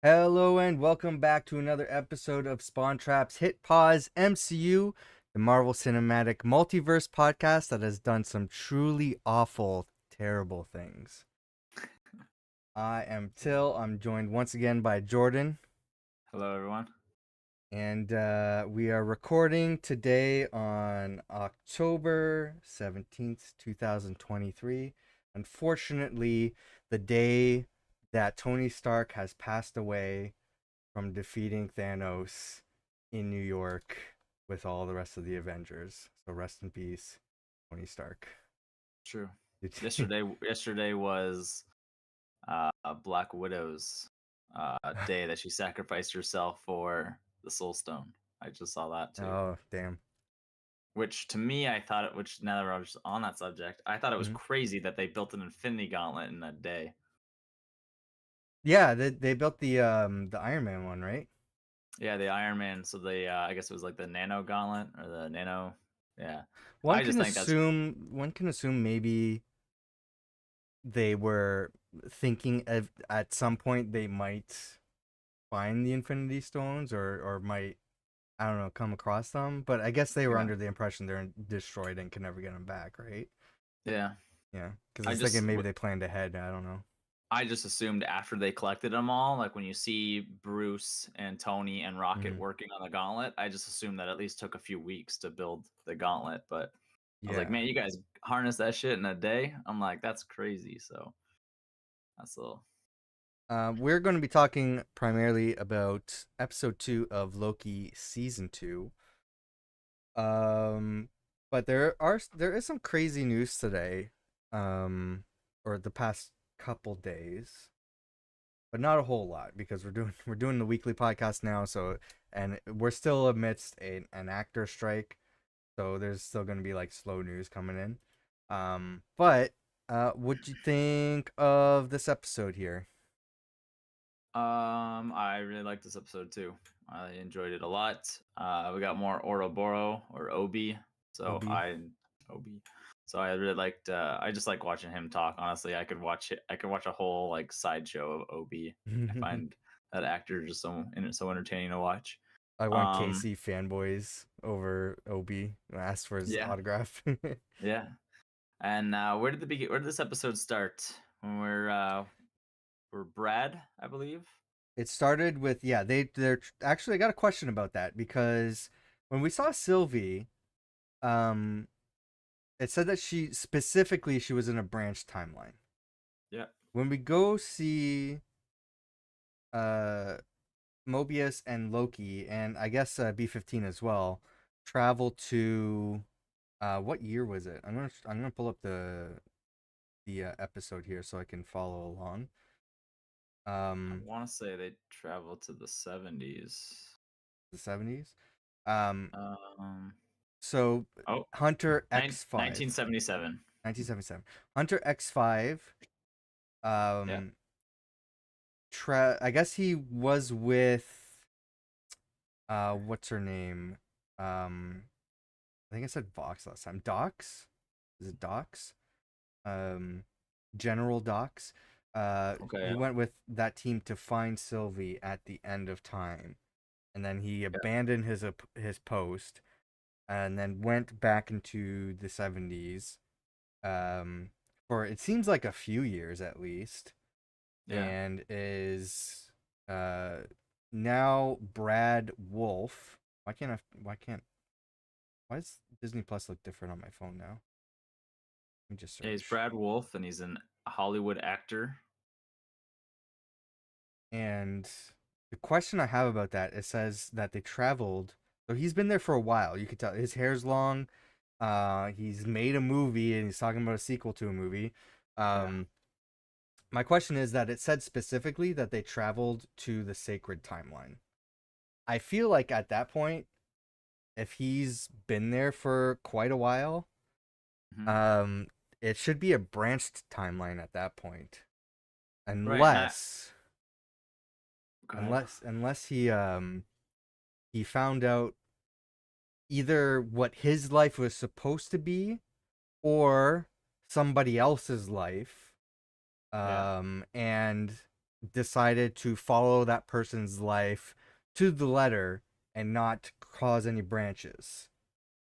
Hello and welcome back to another episode of Spawn Trap's Hit Pause MCU, the Marvel Cinematic Multiverse podcast that has done some truly awful, terrible things. I am Till. I'm joined once again by Jordan, Hello, everyone. and we are recording today on October 17th, 2023. Unfortunately, the day that Tony Stark has passed away from defeating Thanos in New York with all the rest of the Avengers. So rest in peace, Tony Stark. True. Yesterday was Black Widow's day that she sacrificed herself for the Soul Stone. I just saw that too. Oh, damn. Which to me, I thought it. Which now that we're just on that subject, I thought it was Mhm. crazy that they built an Infinity Gauntlet in a day. Yeah, they built the Iron Man one, right? Yeah, the Iron Man. So they, I guess it was like the Nano Gauntlet or the Nano. Yeah, One I can just think that's assume maybe they were thinking of at some point they might find the Infinity Stones or might, I don't know, come across them, but I guess they were yeah, under the impression they're destroyed and can never get them back, right? yeah. Yeah, because I I was just thinking maybe they planned ahead. I don't know. I just assumed after they collected them all, like when you see Bruce and Tony and Rocket Mhm. working on the gauntlet, I just assumed that at least took a few weeks to build the gauntlet. But I was like, Yeah. man, you guys harness that shit in a day. I'm like, that's crazy. So that's a little. We're going to be talking primarily about episode 2 of Loki season 2. Um, but there is some crazy news today, or the past couple days, but not a whole lot because we're doing the weekly podcast now. So and we're still amidst an actor strike, so there's still going to be like slow news coming in. But what'd you think of this episode here? I really liked this episode too. I enjoyed it a lot. We got more Oroboro or Obi. So Obi. I Obi. So I really liked. I just like watching him talk. Honestly, I could watch it. I could watch a whole like sideshow of Obi. I find that actor just so entertaining to watch. I want Um, Casey fanboys over Obi. I asked for his yeah, autograph. yeah. And where did this episode start? When we're Brad, I believe. It started with, yeah, they're actually, I got a question about that because when we saw Sylvie, um it said that she was in a branch timeline. Yeah, When we go see uh Mobius and Loki, and I guess B-15 as well, travel to what year was it? I'm gonna pull up the episode here so I can follow along. I Um, want to say they traveled to the 70s. the 70s. Um, Um, so oh, Hunter X5, 1977. 1977. Hunter X5. Yeah. Um, I guess he was with what's her name? Um, I think I said Vox last time. Docs? Is it Docs? Um, General Docs. Okay. He Yeah. went with that team to find Sylvie at the end of time, and then he Yeah. abandoned his post, and then went back into the 70s, for it seems like a few years at least, Yeah. and is uh now Brad Wolfe. Why does Disney Plus look different on my phone now? Let me just Yeah, he's search. Brad Wolfe, and he's a Hollywood actor. And the question I have about that, it says that they traveled. So he's been there for a while. You could tell his hair's long. He's made a movie and he's talking about a sequel to a movie. Yeah. Um, my question is that it said specifically that they traveled to the sacred timeline. I feel like at that point, if he's been there for quite a while, Hmm. um, it should be a branched timeline at that point, Right. And unless go ahead. unless he found out either what his life was supposed to be or somebody else's life, Yeah. and decided to follow that person's life to the letter and not cause any branches.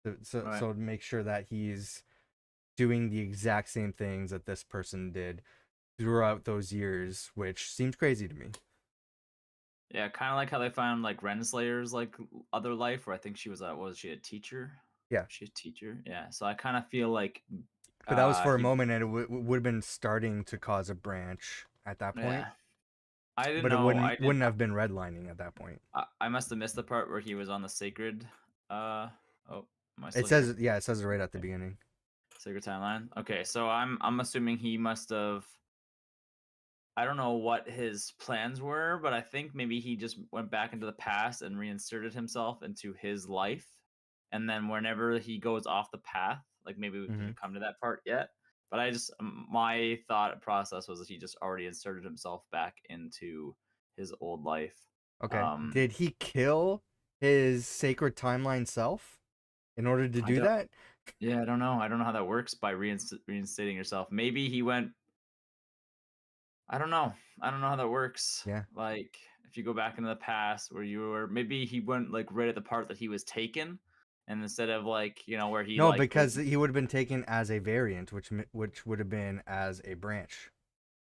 Right. So to make sure that he's doing the exact same things that this person did throughout those years, which seems crazy to me. Yeah, kind of like how they found like Renslayer's like other life, where I think she was was she a teacher? Yeah. Was she a teacher? Yeah. So I kind of feel like But that was for a he moment, and it would have been starting to cause a branch at that point. yeah. I didn't But it know. wouldn't have been redlining at that point. I must have missed the part where he was on the sacred. Oh, am I It still says, here? yeah, it says it right at the Okay. beginning. Sacred timeline. Okay, so I'm assuming he must have. I don't know what his plans were, but I think maybe he just went back into the past and reinserted himself into his life. And then whenever he goes off the path, like maybe we Hmm. didn't come to that part yet, but I just my thought process was that he just already inserted himself back into his old life. Okay. Um, Did he kill his sacred timeline self in order to I do don't. that? Yeah, I don't know. I don't know how that works by reinstating yourself. Maybe he went. I don't know. I don't know how that works. Yeah. Like, if you go back into the past where you were, maybe he went like right at the part that he was taken, and instead of like where he No, like was, because he would have been taken as a variant, which would have been as a branch.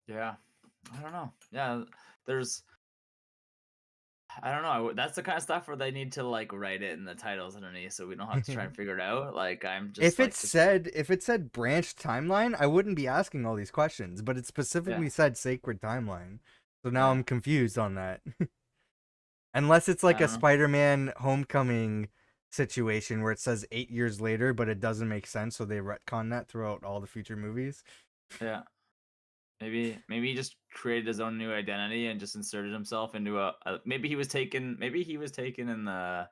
yeah, I don't know. Yeah, there's I don't know. That's the kind of stuff where they need to like write it in the titles underneath, so we don't have to try and figure it out. Like I'm just like just If it said branch timeline, I wouldn't be asking all these questions, but it yeah, specifically said sacred timeline. So now yeah. I'm confused on that. Unless it's like I a don't know. Spider-Man Homecoming situation where it says 8 years later, but it doesn't make sense, so they retcon that throughout all the future movies. Yeah. Maybe he just created his own new identity and just inserted himself into maybe he was taken in the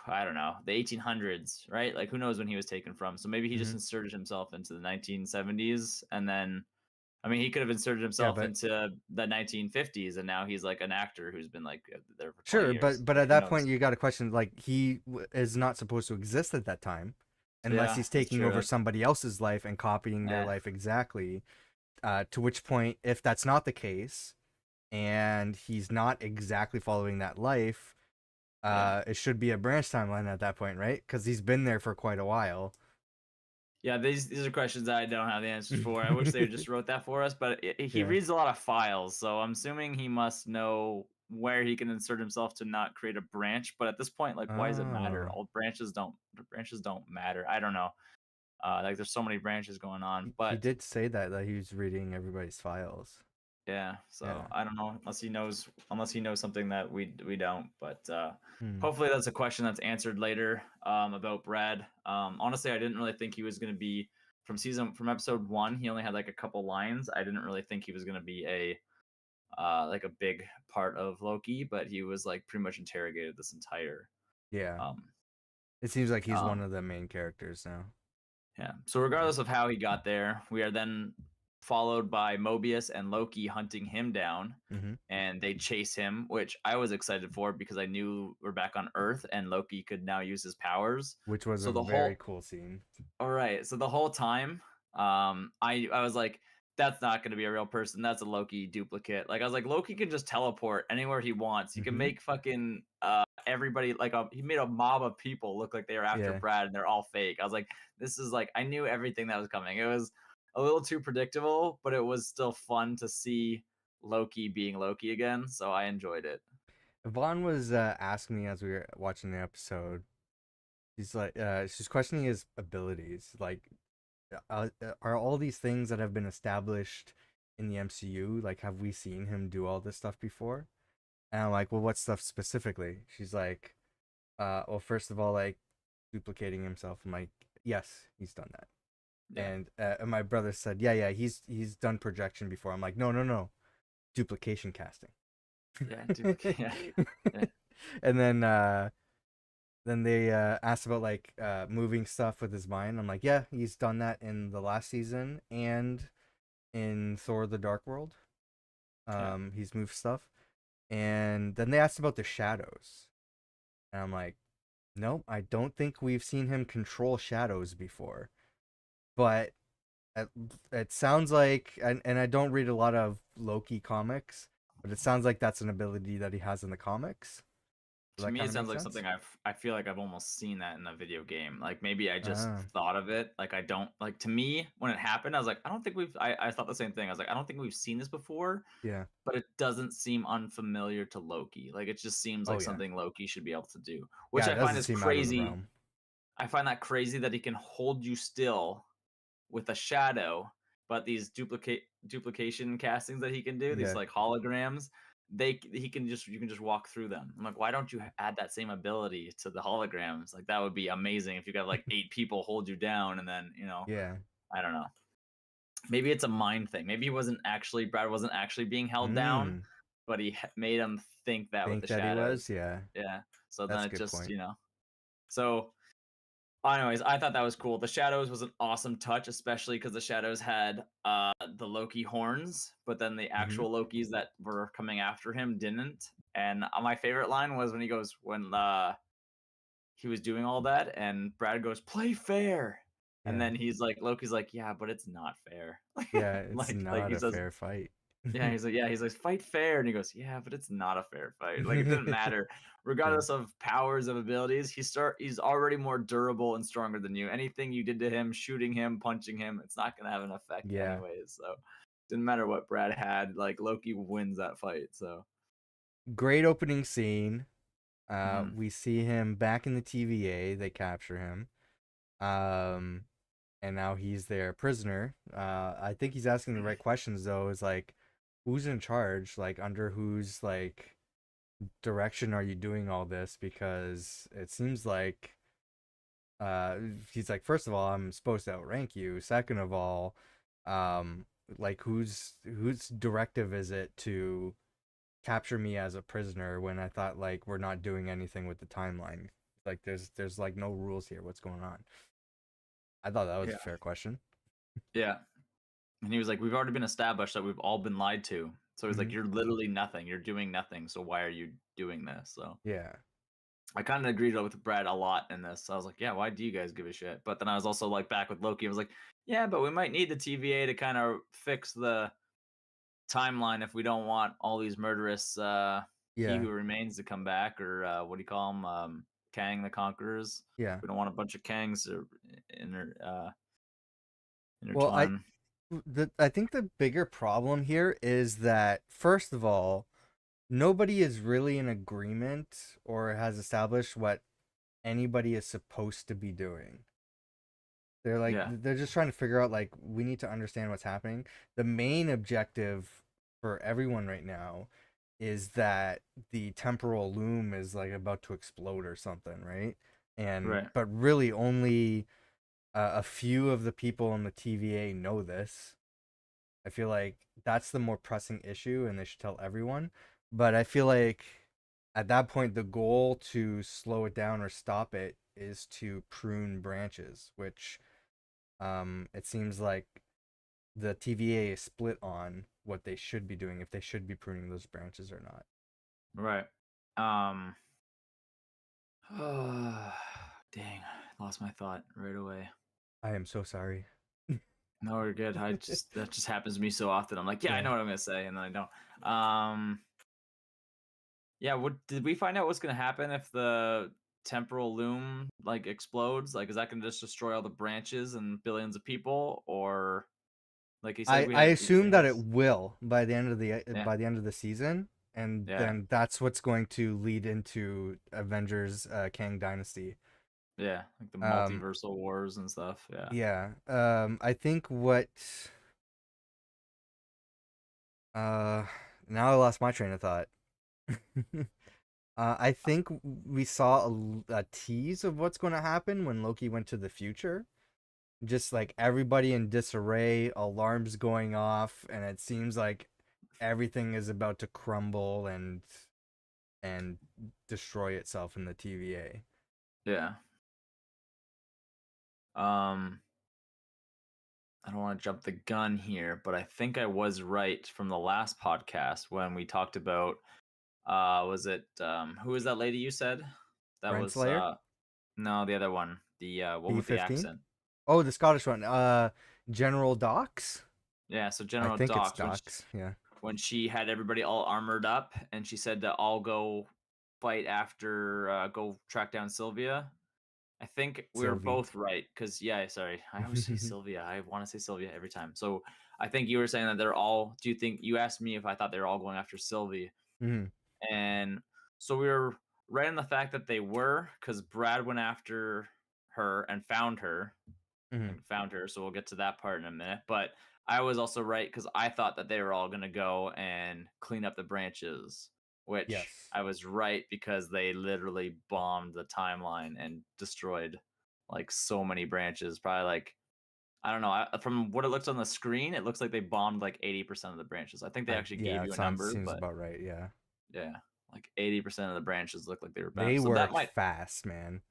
I don't know, the 1800s, right? Like who knows when he was taken from. So maybe he just Hmm. inserted himself into the 1970s and then I mean he could have inserted Yeah, himself but into the 1950s and now he's like an actor who's been like there for 20 sure, years. but Like at who that point knows? you got to question like is not supposed to exist at that time, unless Yeah, he's that's taking true. over somebody else's life and copying their Eh, life exactly. To which point, if that's not the case, and he's not exactly following that life, yeah. it should be a branch timeline at that point, right? Because he's been there for quite a while. Yeah, these are questions that I don't have the answers for. I wish they just wrote that for us, but he Yeah. reads a lot of files, so I'm assuming he must know where he can insert himself to not create a branch. But at this point, like, why does it matter? Oh. All branches don't matter. I don't know. Like, there's so many branches going on, He but did say that he was reading everybody's files. yeah. Yeah. So I don't know unless he knows something that we don't. But Hmm. hopefully that's a question that's answered later about Brad. Honestly, I didn't really think he was going to be from episode 1. He only had like a couple lines. I didn't really think he was going to be a like a big part of Loki, but he was like pretty much interrogated this entire Yeah. um It seems like he's one um of the main characters now. yeah. So Yeah. regardless of how he got there, we are then followed by Mobius and Loki hunting him down, Hmm. and they chase him, which I was excited for because I knew we're back on Earth and Loki could now use his powers. Which was a So the very whole cool scene. all right, so the whole time, I was like, that's not going to be a real person. That's a Loki duplicate. Like I was like, Loki can just teleport anywhere he wants. He can Hmm. make fucking everybody like he made a mob of people look like they were after Yeah. Brad and they're all fake. I was like, this is like I knew everything that was coming. It was a little too predictable, but it was still fun to see Loki being Loki again. So I enjoyed it. Vaughn was asking me as we were watching the episode. He's like, she's questioning his abilities. Like, are all these things that have been established in the MCU? Like, have we seen him do all this stuff before? And I'm like, well, what stuff specifically? She's like, well, first of all, like duplicating himself. I'm like, yes, he's done that. Yeah, And my brother said, yeah, he's done projection before. I'm like, no, duplication casting. yeah, duplicate. Yeah, yeah, And then they asked about like moving stuff with his mind. I'm like, yeah, he's done that in the last season and in Thor: The Dark World. yeah. He's moved stuff. And then they asked about the shadows. And I'm like, nope, I don't think we've seen him control shadows before. But it, it sounds like, and I don't read a lot of Loki comics, but it sounds like that's an ability that he has in the comics. Does To that me, kind it of sounds make like sense? something I feel like I've almost seen that in a video game. Like maybe I just Ah, thought of it. Like I don't like to me when it happened. I was like, I don't think I thought the same thing. I was like, I don't think we've seen this before, yeah. but it doesn't seem unfamiliar to Loki. Like it just seems Oh like yeah. something Loki should be able to do, which Yeah, I it find doesn't is seem out of the crazy. realm. I find that crazy that he can hold you still with a shadow, but these duplication castings that he can do, these Yeah. like holograms, he can just you can just walk through them. I'm like, why don't you add that same ability to the holograms? Like that would be amazing if you got like 8 people hold you down, and then Yeah. I don't know. Maybe it's a mind thing. Maybe Brad wasn't actually being held down, Hmm. but he made him think that with Think the that he was? shadows. Yeah. Yeah. So then That's a it good just point. so anyways, I thought that was cool. The shadows was an awesome touch, especially because the shadows had the Loki horns, but then the Hmm. actual Lokis that were coming after him didn't. And my favorite line was when he goes when he was doing all that, and Brad goes, "Play fair," and Yeah. then Loki's like, "Yeah, but it's not fair." Yeah, it's like not he a says, fair fight. yeah, he's like, fight fair. And he goes, yeah, but it's not a fair fight. Like, it didn't matter. Yeah. Regardless of powers of abilities, he's already more durable and stronger than you. Anything you did to him, shooting him, punching him, it's not gonna have an effect Yeah. anyways. So didn't matter what Brad had, like Loki wins that fight. So Great opening scene. mhm. We see him back in the TVA. They capture him. Um, and now he's their prisoner. I think he's asking the right questions though. Is like, who's in charge? Like, under whose like direction are you doing all this? Because it seems like uh he's like, first of all, I'm supposed to outrank you. Second of all, um, like whose directive is it to capture me as a prisoner when I thought like we're not doing anything with the timeline? Like there's like no rules here. What's going on? I thought that was a Yeah. fair question. Yeah. And he was like, we've already been established that we've all been lied to. So he's Hmm. like, you're literally nothing. You're doing nothing. So why are you doing this? So Yeah. I kind of agreed with Brad a lot in this. I was like, yeah, why do you guys give a shit? But then I was also like back with Loki. I was like, yeah, but we might need the TVA to kind of fix the timeline if we don't want all these murderous He Yeah. Who Remains to come back, or what do you call them? Kang the Conquerors. Yeah. We don't want a bunch of Kangs to inter, uh, Well, intertwine. I think the bigger problem here is that first of all, nobody is really in agreement or has established what anybody is supposed to be doing. Yeah, They're just trying to figure out like we need to understand what's happening. The main objective for everyone right now is that the temporal loom is like about to explode or something, right? And right, but really only a few of the people in the TVA know this. I feel like that's the more pressing issue and they should tell everyone. But I feel like at that point the goal to slow it down or stop it is to prune branches, which it seems like the TVA is split on what they should be doing, if they should be pruning those branches or not. right. Um, dang, lost my thought right away. I am so sorry. No, we're good. That just happens to me so often. I'm like, yeah, I Yeah. know what I'm gonna say, and then I don't. Yeah, what did we find out what's gonna happen if the temporal loom like explodes? Like, is that gonna just destroy all the branches and billions of people, or like he said, I he assume that it has, will by the end of the yeah, season, and yeah, then that's what's going to lead into Avengers Kang Dynasty. yeah, like the Um, multiversal wars and stuff. Yeah, yeah. I think what uh now I lost my train of thought. I think we saw a tease of what's going to happen when Loki went to the future. Just like everybody in disarray, alarms going off, and it seems like everything is about to crumble and destroy itself in the TVA. yeah. Um, I don't want to jump the gun here, but I think I was right from the last podcast when we talked about was it who was that lady you said? That was Renslayer, no, the other one. The one with the B-15. accent. Oh, the Scottish one. General Docs. Yeah, so I General think it's Docs Docs. Yeah. when she had everybody all armored up and she said to all go fight after go track down Sylvia. I think we were Sylvie. both right because yeah, sorry, I always say Sylvia. I want to say Sylvia every time. So I think you were saying that they're all. Do you think you asked me if I thought they were all going after Sylvie? Hmm. And so we were right in the fact that they were because Brad went after her and Hmm. found her. So we'll get to that part in a minute. But I was also right because I thought that they were all going to go and clean up the branches, which Yes. I was right because they literally bombed the timeline and destroyed like so many branches. Probably like, I don't know. From what it looks on the screen, it looks like they bombed like 80% of the branches. I think they actually Yeah, gave it you a sounds number, seems but about right. Yeah. yeah, like 80% of the branches look like they were They bounced. So that work might, fast, man.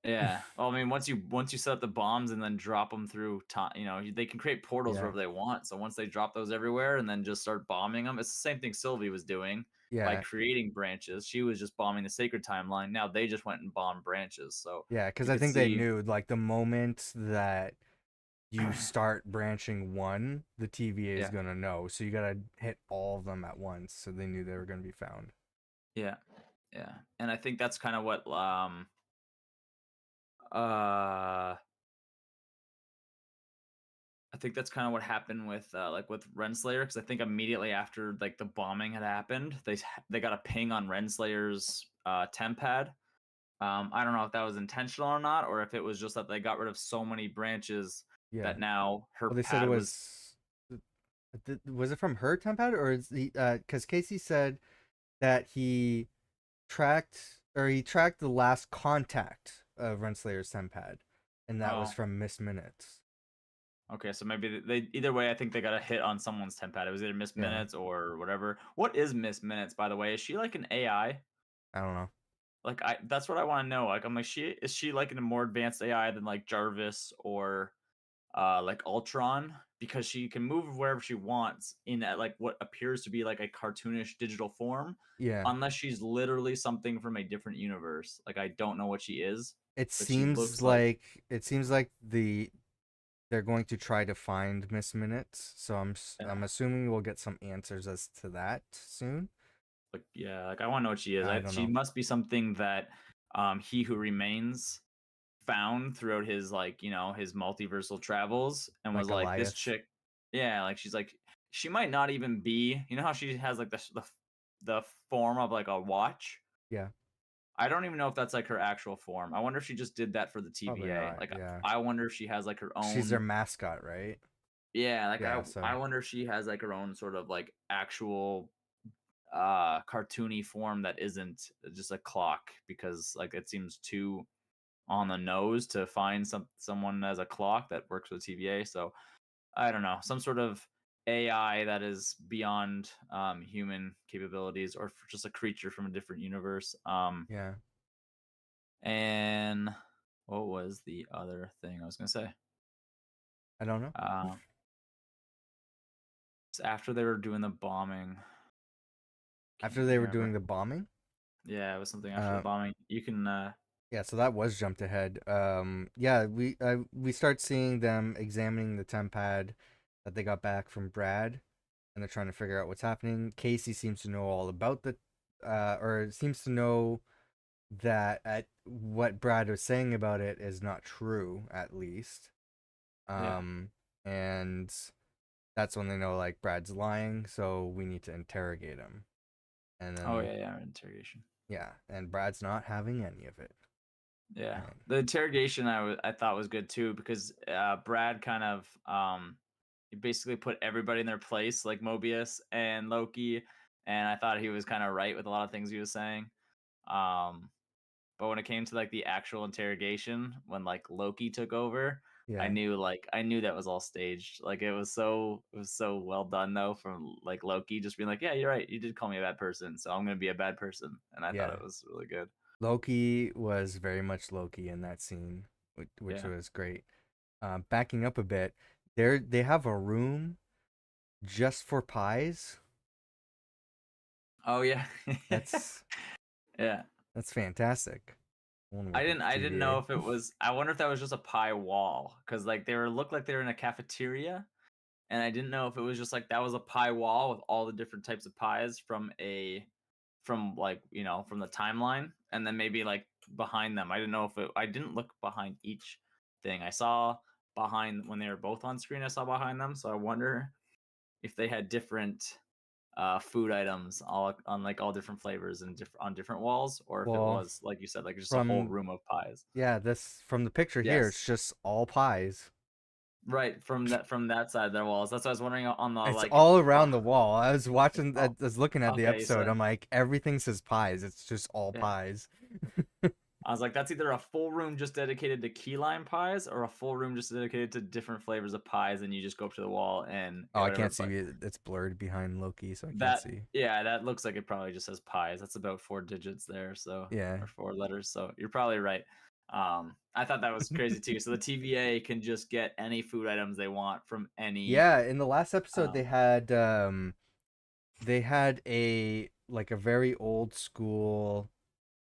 yeah. Well, I mean, once you set up the bombs and then drop them through time, they can create portals Yeah. wherever they want. So once they drop those everywhere and then just start bombing them, it's the same thing Sylvie was doing by Yeah. creating branches. She was just bombing the sacred timeline. Now they just went and bombed branches. So Yeah, because you I could think they see, knew like the moment that you start branching one, the TVA is yeah, gonna know. So you gotta hit all of them at once. So they knew they were gonna be found. yeah, yeah. And I think that's kind of what uh I think that's kind of what happened with like with Renslayer because I think immediately after like the bombing had happened, they got a ping on Renslayer's temp pad. I don't know if that was intentional or not, or if it was just that they got rid of so many branches Yeah. that now her Well, they said it pad was. was it from her tempad or is he? Because Casey said that he tracked the last contact of Renslayer's tempad, and that was Oh, from Miss Minutes. okay. So maybe they either way. I think they got a hit on someone's temp pad. It was either Miss Yeah. Minutes or whatever. What is Miss Minutes, by the way? Is she like an AI? I don't know. Like that's what I want to know. Like I'm like is she like a more advanced AI than like Jarvis or like Ultron because she can move wherever she wants in like what appears to be like a cartoonish digital form, Yeah. unless she's literally something from a different universe. Like I don't know what she is, It but she seems looks like like they're going to try to find Miss Minutes, so I'm assuming we'll get some answers as to that soon. like yeah, like I want to know what she is. I don't She know, must be something that He Who Remains found throughout his like his multiversal travels and was like like this Elias. chick, yeah, like she's like she might not even be, how she has like the form of like a watch. Yeah, I don't even know if that's like her actual form. I wonder if she just did that for the probably TVA. not. Like Yeah, I wonder if she has like her she's their own, mascot, right? yeah, like Yeah, I so wonder if she has like her own sort of like actual cartoony form that isn't just a clock because like it seems too on the nose to find someone as a clock that works with TVA. So I don't know, some sort of AI that is beyond human capabilities or just a creature from a different universe. yeah, And what was the other thing I was gonna say? I don't know. Uh, After they were doing the bombing, can't After they were doing remember. the bombing, Yeah, it was something after the uh, bombing. You can. yeah, so that was jumped ahead. Yeah, we start seeing them examining the tempad that they got back from Brad, and they're trying to figure out what's happening. Casey seems to know all about or seems to know that at what Brad was saying about it is not true, at least. Yeah. Um, and that's when they know like Brad's lying, so we need to interrogate him. And Oh then yeah, yeah. Interrogation. yeah, and Brad's not having any of it. Yeah, And the interrogation I thought was good too because Brad kind of he basically put everybody in their place like Mobius and Loki, and I thought he was kind of right with a lot of things he was saying. Um, but when it came to like the actual interrogation, when like Loki took over, yeah, I knew that was all staged. Like it was so well done though from like Loki just being like, yeah, you're right, you did call me a bad person, so I'm gonna be a bad person, and I thought yeah. it was really good. Loki was very much Loki in that scene, which Yeah. was great. Backing up a bit, they have a room just for pies. Oh yeah. That's Yeah. that's fantastic. Won't I work at didn't the I didn't know TVA. if it was. I wonder if that was just a pie wall, because like they were looked like they were in a cafeteria, and I didn't know if it was just like that was a pie wall with all the different types of pies from like from the timeline, and then maybe like behind them. I didn't know if it. I didn't look behind each thing. I saw behind when they were both on screen. I saw behind them, so I wonder if they had different food items all on like all different flavors and on different walls, or if it Well, was like you said, like just a whole from room of pies. this from the picture here, it's Yes. just all pies. Right, from that side of their walls. That's what I was wondering on the It's like. all around the Beh- wall. I was watching, I oh, was looking at the okay, episode. so I'm like, everything says pies. It's just all yeah, pies. I was like, that's either a full room just dedicated to key lime pies or a full room just dedicated to different flavors of pies, and you just go up to the wall and Oh, get I whatever. can't see it. It's blurred behind Loki, so I can't That see. yeah, that looks like it probably just says pies. That's about 4 digits there, so Yeah. or 4 letters. So you're probably right. I thought that was crazy too. So the TVA can just get any food items they want from any. Yeah, in the last episode Um, they had a like a very old school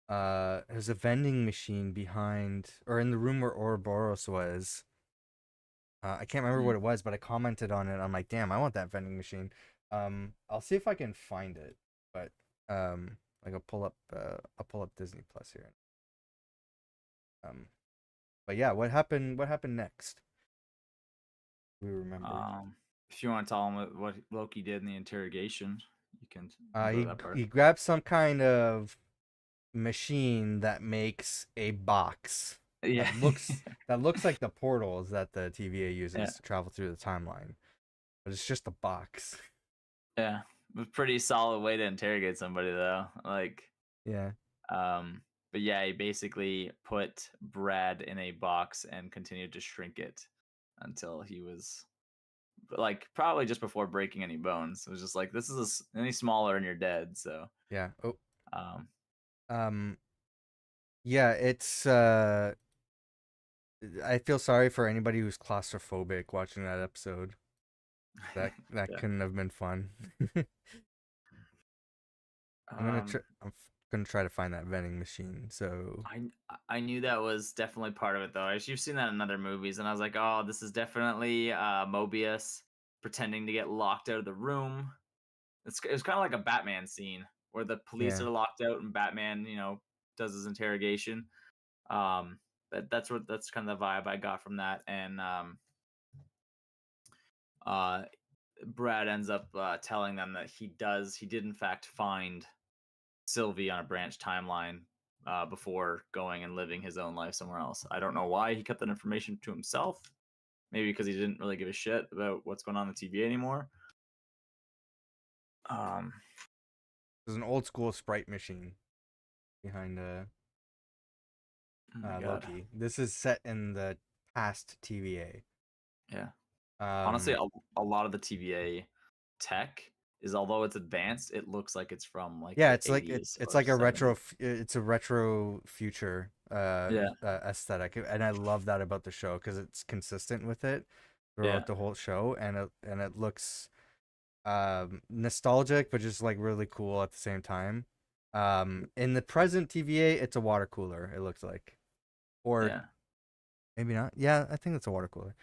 there's a vending machine behind or in the room where Ouroboros was. I can't remember hmm, what it was, but I commented on it. I'm like, damn, I want that vending machine. I'll see if I can find it, but like I'll pull up Disney Plus here. Um, but yeah, what happened next? We remember. if you want to tell them what Loki did in the interrogation, you can go to that part. He grabbed some kind of machine that makes a box Yeah, that looks like the portals that the TVA yeah, uses to travel through the timeline, but it's just a box. yeah. A pretty solid way to interrogate somebody though. Like, Yeah. um, but yeah, he basically put Brad in a box and continued to shrink it until he was like probably just before breaking any bones. It was just like this is any smaller and you're dead. So, Yeah. Oh. um, Um. Yeah. It's. I feel sorry for anybody who's claustrophobic watching that episode. That yeah. couldn't have been fun. Um, gonna try to find that vending machine. So I I knew that was definitely part of it though. You've seen that in other movies, and I was like, oh, this is definitely Mobius pretending to get locked out of the room. It was kind of like a Batman scene where the police yeah. are locked out and Batman, does his interrogation. That's kind of the vibe I got from that, and uh, Brad ends up telling them that he did in fact find Sylvie on a branch timeline before going and living his own life somewhere else. I don't know why he kept that information to himself. Maybe because he didn't really give a shit about what's going on the TV anymore. Um, There's an old school sprite machine behind oh my god, Loki. This is set in the past TVA. yeah. Honestly, Um, a lot of the TVA tech is, although it's advanced, it looks like it's from like yeah, the it's like '80s it's or like a retro '70s. it's a retro future Yeah, aesthetic, and I love that about the show because it's consistent with it yeah, throughout the whole show, and it looks nostalgic but just like really cool at the same time. In the present TVA, it's a water cooler. It looks like, or yeah, maybe not. Yeah, I think it's a water cooler.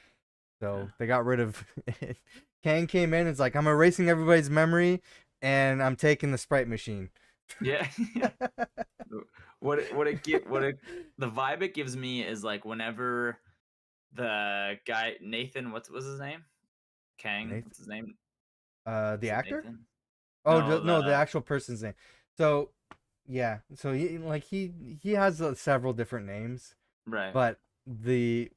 yeah, So they got rid of it. Kang came in. It's like I'm erasing everybody's memory, and I'm taking the sprite machine. yeah. What it the vibe it gives me is like whenever the guy Nathan, what was his name? Kang, Nathan, what's his name? the Is it actor? Nathan? Oh No, no, the the actual person's name. So yeah, so he has several different names, right. but the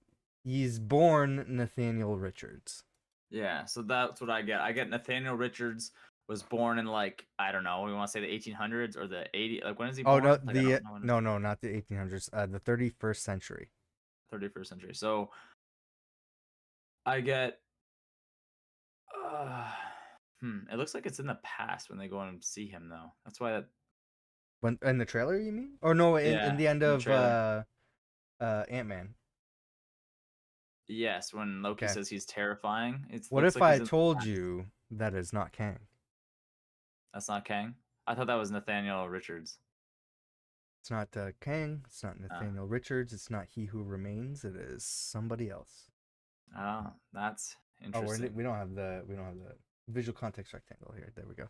he's born Nathaniel Richards. Yeah, so that's what I get. I get Nathaniel Richards was born in like I don't know. We want to say the 1800s or the 80. Like when is he Oh no, born? Like I don't know when his no, not the 1800s. The 31st century. 31st century. So I get. Uh, It looks like it's in the past when they go and see him though. That's why that. When in the trailer, you mean? Or no, in Yeah, the end in the of trailer. Ant-Man. Yes, when Loki Okay. says he's terrifying, it What looks if like he's I in the told past. you that is not Kang? That's not Kang. I thought that was Nathaniel Richards. It's not Kang. It's not Uh, Nathaniel Richards. It's not He Who Remains. It is somebody else. oh, that's Oh, interesting. we don't have the visual context rectangle here. There we go.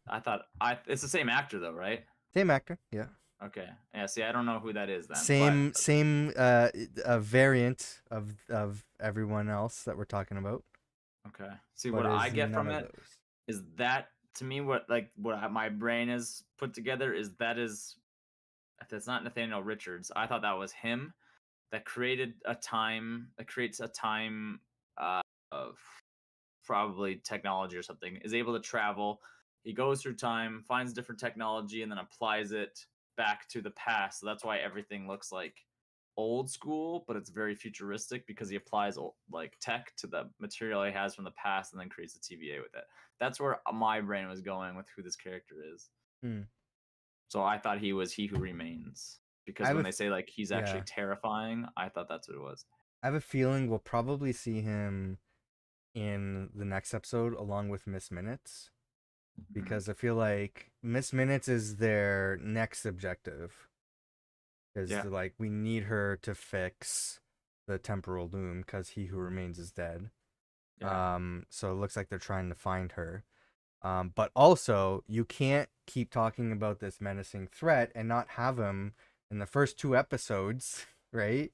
I thought it's the same actor though, right? Same actor. Yeah. Okay. Yeah. See, I don't know who that is then, but Same a variant of everyone else that we're talking about, okay. See, but what I is get none from of it those. is that to me, my brain is put together is that is if it's not Nathaniel Richards, I thought that was him that creates a time of probably technology or something, is able to travel. He goes through time, finds different technology, and then applies it back to the past. So that's why everything looks like old school, but it's very futuristic because he applies like tech to the material he has from the past and then creates a TVA with it. That's where my brain was going with who this character is. Hmm. So I thought he was He Who Remains I because have when they say like he's yeah. actually terrifying, I thought that's what it was. I have a feeling we'll probably see him in the next episode along with Miss Minutes, Mhm. because I feel like Miss Minutes is their next objective, because Yeah, like we need her to fix the temporal loom because He Who Remains is dead. yeah, So it looks like they're trying to find her. But also, you can't keep talking about this menacing threat and not have him in the first two episodes, right?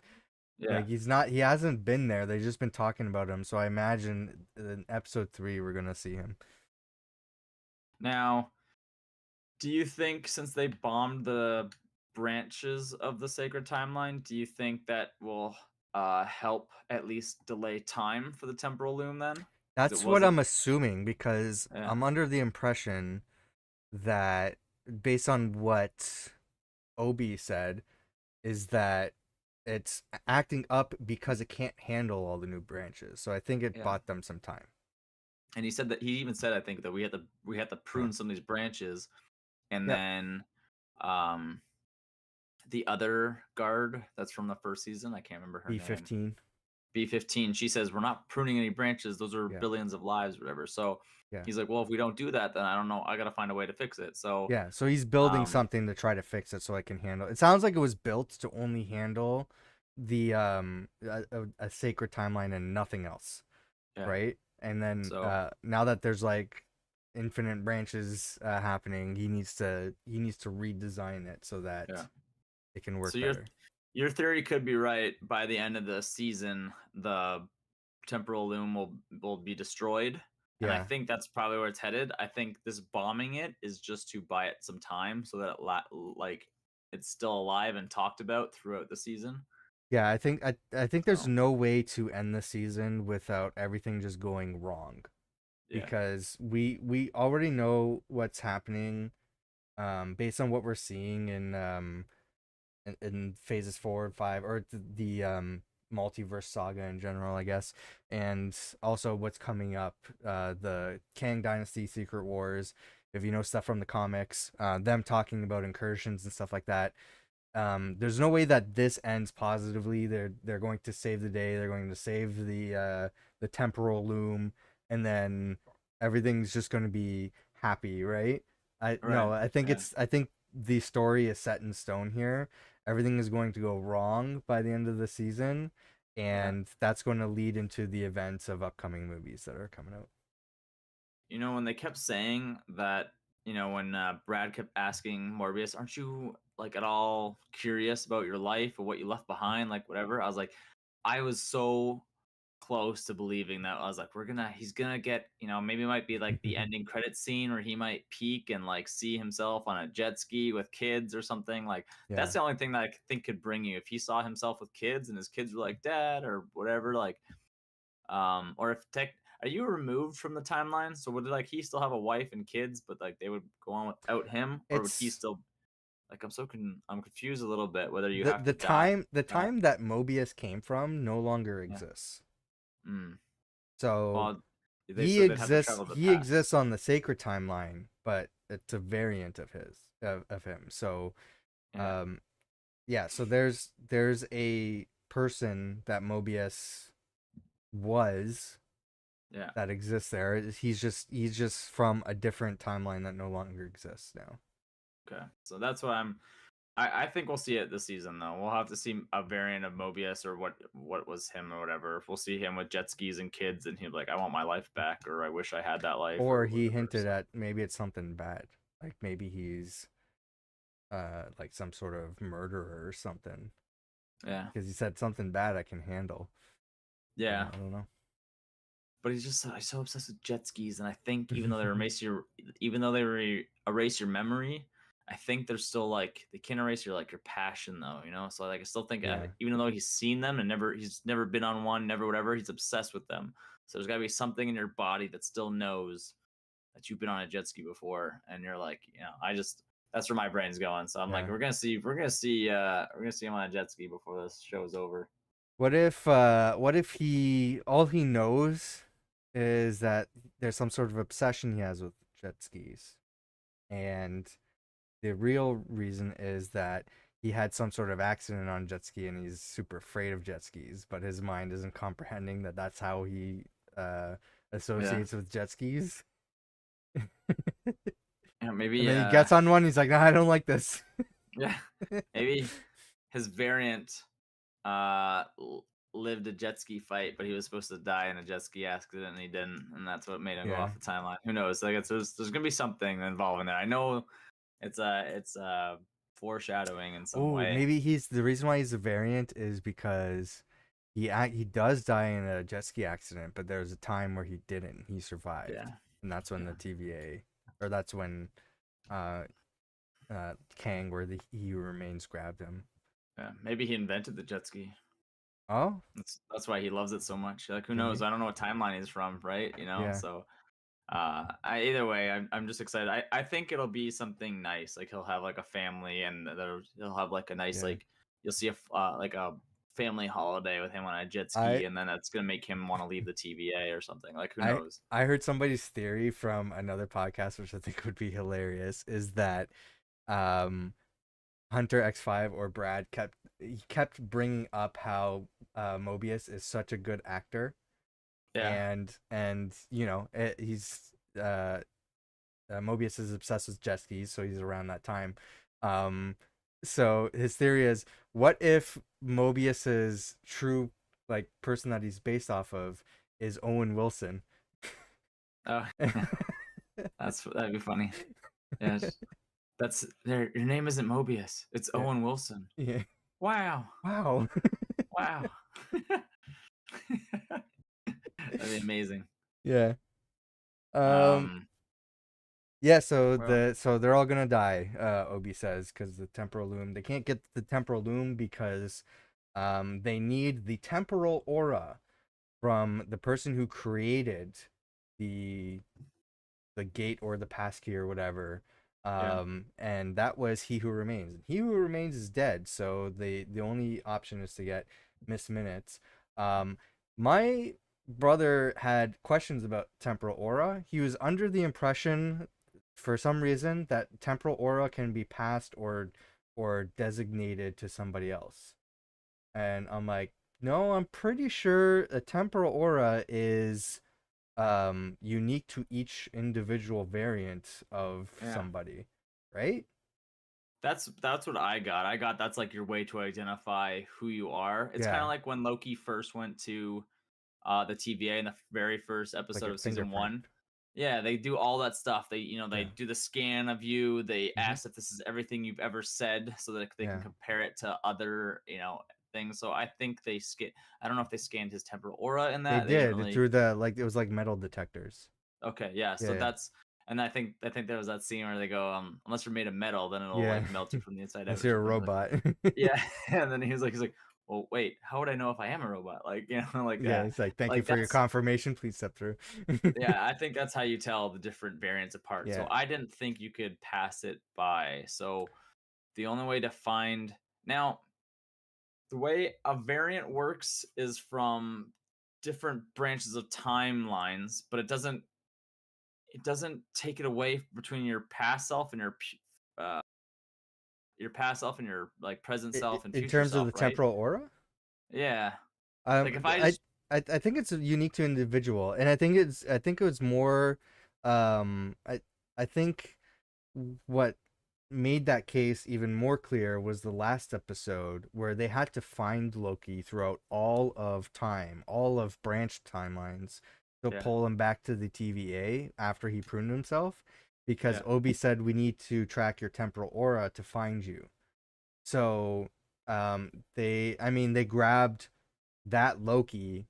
yeah. Like he hasn't been there. They've just been talking about him. So I imagine in episode 3 we're gonna see him. Now, do you think since they bombed the branches of the sacred timeline, do you think that will help at least delay time for the temporal loom then? Because it That's what wasn't. I'm assuming, because Yeah, I'm under the impression that based on what Obi said, is that it's acting up because it can't handle all the new branches. So I think it yeah. bought them some time. And he said that he even said I think that we had to Yeah. prune some of these branches, and Yep. then um the other guard that's from the first season, I can't remember her name. B15. B15, she says we're not pruning any branches, those are Yeah. billions of lives, whatever. So Yeah. he's like, well, if we don't do that, then I don't know, I gotta find a way to fix it. So Yeah. So he's building um something to try to fix it so I can handle. It sounds like it was built to only handle the a sacred timeline and nothing else, yeah. right? And then So now that there's like infinite branches happening, he needs to redesign it so that yeah. it can So work better. your theory could be right. By the end of the season, the temporal loom will be destroyed. And I Yeah. think that's probably where it's headed. I think this bombing it is just to buy it some time so that like it's still alive and talked about throughout the season. Yeah, I think there's So no way to end the season without everything just going wrong, yeah, because we already know what's happening based on what we're seeing in phases 4 and 5, or the multiverse saga in general, I guess, and also what's coming up, the Kang Dynasty Secret Wars. If you know stuff from the comics, them talking about incursions and stuff like that. There's no way that this ends positively. They're going to save the day. They're going to save the temporal loom, and then everything's just going to be happy, right? right. Yeah, I think the story is set in stone here. Everything is going to go wrong by the end of the season, yeah. and that's going to lead into the events of upcoming movies that are coming out. When they kept saying that, when Brad kept asking Morbius, "Aren't you like at all curious about your life or what you left behind, like whatever?" I was like, I was so close to believing that. I was like, he's gonna get, maybe it might be like the ending credit scene where he might peek and like see himself on a jet ski with kids or something. Like that's Yeah, the only thing that I think could bring you if he saw himself with kids and his kids were like dad or whatever, like or if tech are you removed from the timeline? So would like he still have a wife and kids, but like they would go on without him, or would he it's still like I'm confused a little bit whether you have to the die. time that Mobius came from no longer Yeah. exists. Mm. So Well, they said they'd have to travel to the he past. exists on the sacred timeline, but it's a variant of of him. So Yeah. um yeah, so there's a person that Mobius was Yeah. that exists there. He's just from a different timeline that no longer exists now. Okay. So that's what I'm I think we'll see it this season though. We'll have to see a variant of Mobius or what was him or whatever. We'll see him with jet skis and kids, and he'll be like, "I want my life back," or "I wish I had that life," Or or he whatever. hinted So at maybe it's something bad, like maybe he's like some sort of murderer or something, yeah, because he said something bad I can handle. yeah. I don't know. But he's just so obsessed with jet skis, and I think even though they erase your memory, I think they're still like they can't erase your your passion though, you know. So like I still think Yeah, even though he's seen them and he's never been on one, never whatever, he's obsessed with them. So there's got to be something in your body that still knows that you've been on a jet ski before, and you're like, that's where my brain's going. So I'm like, yeah. we're gonna see him on a jet ski before this show's over. What if he all he knows is that there's some sort of obsession he has with jet skis, and the real reason is that he had some sort of accident on a jet ski and he's super afraid of jet skis, but his mind isn't comprehending that that's how he uh Yeah, associates with jet skis. yeah, And maybe then he gets on one, he's like, "No, I don't like this." yeah, maybe his variant uh lived a jet ski fight, but he was supposed to die in a jet ski accident and he didn't, and that's what made him go Yeah. off the timeline. Who knows? Like there's gonna be something involving there. I know it's foreshadowing in some Oh, way. maybe he's the reason why he's a variant is because he does die in a jet ski accident, but there was a time where he didn't. He survived, Yeah, and that's when yeah, the TVA, or that's when uh Kang, where the He Who Remains, grabbed him. yeah. Maybe he invented the jet ski. Oh, That's why he loves it so much. Like who knows? maybe. I don't know what timeline he's from, right? You know, Yeah, so either way, I'm just excited. I think it'll be something nice. Like he'll have like a family, and he'll have like a nice yeah. like you'll see like a family holiday with him on a jet I ski, and then that's gonna make him want to leave the TVA or something. Like who I knows? I heard somebody's theory from another podcast, which I think would be hilarious, is that um Hunter X5 or Brad kept bringing up how Mobius is such a good actor, Yeah, and he's Mobius is obsessed with jet skis, so he's around that time. Um, so his theory is, what if Mobius's true like person that he's based off of is Owen Wilson? oh, that'd be funny. Yeah, that's your name isn't Mobius. It's Yeah, Owen Wilson. yeah. Wow, Wow. wow. That'd be amazing. Yeah. Um. Um, Yeah. So well, they're all gonna die. Obi says, because the temporal loom. They can't get the temporal loom because they need the temporal aura from the person who created the gate or the passkey or whatever. yeah. And that was He Who Remains. He Who Remains is dead, so the only option is to get Miss Minutes. My brother had questions about temporal aura. He was under the impression, for some reason, that temporal aura can be passed or designated to somebody else. And I'm like, no, I'm pretty sure a temporal aura is unique to each individual variant of Yeah. somebody, right? That's what I got. I got that's like your way to identify who you are. It's kind Yeah, of like when Loki first went to the TVA in the very first like episode your of season fingerprint. 1. Yeah, they do all that stuff. They they Yeah. do the scan of you. They Hmm. ask if this is everything you've ever said so that they can Yeah. compare it to other, things. So I think I don't know if they scanned his temporal aura in They that. They didn't did really. through the like it was like metal detectors. Okay, yeah. So Yeah. that's and I think there was that scene where they go, unless you're made of metal, then it'll Yeah. like melt you from the inside out Unless or you're a something. Like, robot. yeah. And then he's like, well, wait, how would I know if I am a robot? Like, like Yeah, that. it's like, thank you Like for your that's confirmation. Please step through. yeah, I think that's how you tell the different variants apart. So Yeah. I didn't think you could pass it by. So the only way to find now the way a variant works is from different branches of timelines, but it doesn't take it away between your past self and your past self and your like present self and In future terms of self, the right? temporal aura, Yeah. um, Like if I I just I think it's unique to individual, and I think it was more, I think what made that case even more clear was the last episode where they had to find Loki throughout all of time, all of branch timelines, to Yeah. pull him back to the TVA after he pruned himself, because Yeah. Obi said we need to track your temporal aura to find you. So, they grabbed that Loki,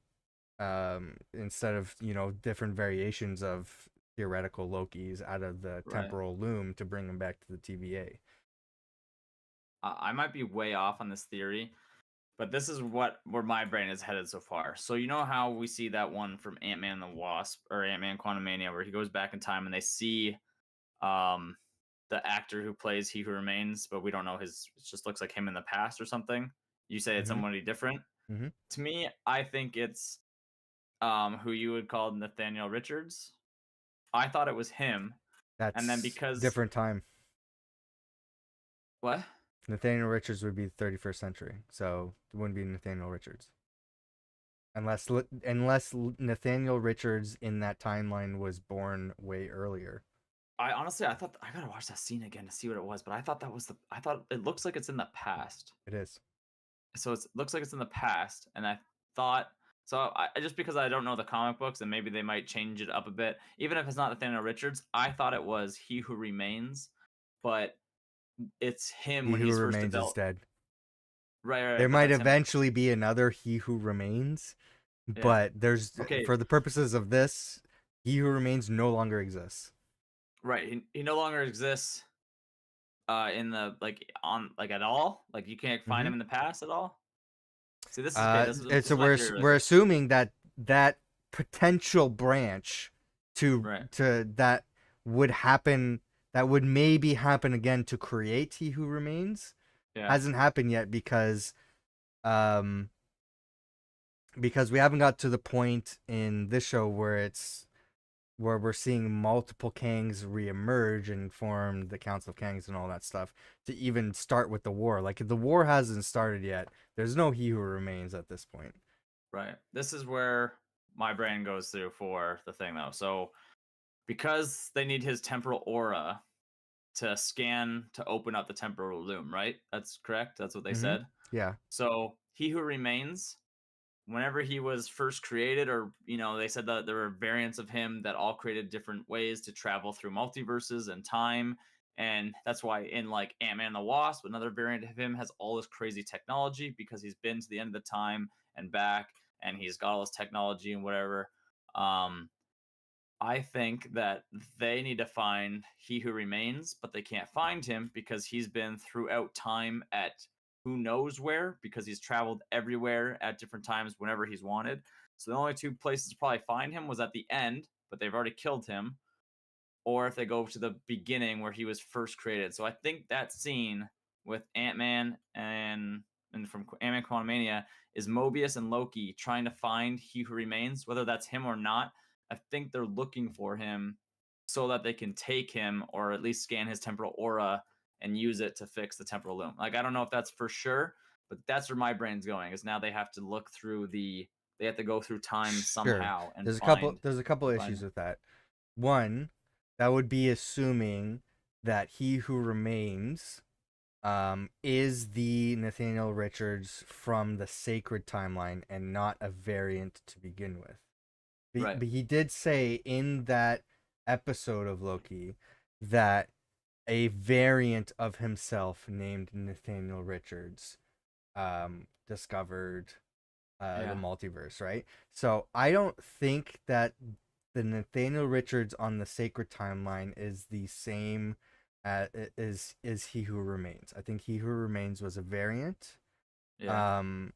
instead of, different variations of theoretical Lokis out of the Right. temporal loom to bring him back to the TVA. I might be way off on this theory, but this is where my brain is headed so far. So you know how we see that one from Ant-Man and the Wasp or Ant-Man Quantumania where he goes back in time and they see um the actor who plays He Who Remains, but we don't know his it just looks like him in the past or something. You say it's Mm-hmm. somebody different. Mm-hmm. To me, I think it's who you would call Nathaniel Richards. I thought it was him. And then That's because different time. what? Nathaniel Richards would be the 31st century, so it wouldn't be Nathaniel Richards unless Nathaniel Richards in that timeline was born way earlier. I honestly, I thought I gotta watch that scene again to see what it was, but I thought that was the. I thought it looks like it's in the past. It is. So it looks like it's in the past, and I thought so. Just because I don't know the comic books, and maybe they might change it up a bit, even if it's not Nathaniel Richards, I thought it was He Who Remains, but it's him He when Who he's first Remains is developed. dead. Right, There but might that's him. eventually be another He Who Remains, Yeah. but there's Okay. for the purposes of this, He Who Remains no longer exists. Right. He no longer exists. In the like on like at all. Like you can't find Mm-hmm. him in the past at all. See, this is okay. This It's is my we're theory right we're here. assuming that that potential branch Right. to that would happen, that would maybe happen again to create He Who Remains, Yeah. hasn't happened yet um because we haven't got to the point in this show where we're seeing multiple Kangs reemerge and form the Council of Kangs and all that stuff to even start with the war. Like the war hasn't started yet. There's no He Who Remains at this point. Right. This is where my brain goes through for the thing though. So because they need his temporal aura to scan to open up the temporal loom, right? That's correct. That's what they Mm-hmm. said. Yeah. So he who remains, whenever he was first created, or they said that there were variants of him that all created different ways to travel through multiverses and time. And that's why in like Ant-Man and the Wasp, another variant of him has all this crazy technology because he's been to the end of the time and back, and he's got all this technology and whatever. Um, I think that they need to find He Who Remains, but they can't find him because he's been throughout time at who knows where, because he's traveled everywhere at different times whenever he's wanted. So the only two places to probably find him was at the end, but they've already killed him, or if they go to the beginning where he was first created. So I think that scene with Ant-Man and from Ant-Man Quantumania is Mobius and Loki trying to find He Who Remains, whether that's him or not. I think they're looking for him so that they can take him or at least scan his temporal aura and use it to fix the temporal loom. Like I don't know if that's for sure, but that's where my brain's going. Is now they have to look through they have to go through time Sure. somehow and There's a couple find issues with that. One, that would be assuming that He Who Remains is the Nathaniel Richards from the sacred timeline and not a variant to begin with. right. But he did say in that episode of Loki that a variant of himself named Nathaniel Richards discovered the Yeah. multiverse, right? So I don't think that the Nathaniel Richards on the sacred timeline is the same is He Who Remains. I think He Who Remains was a variant. Yeah. Um,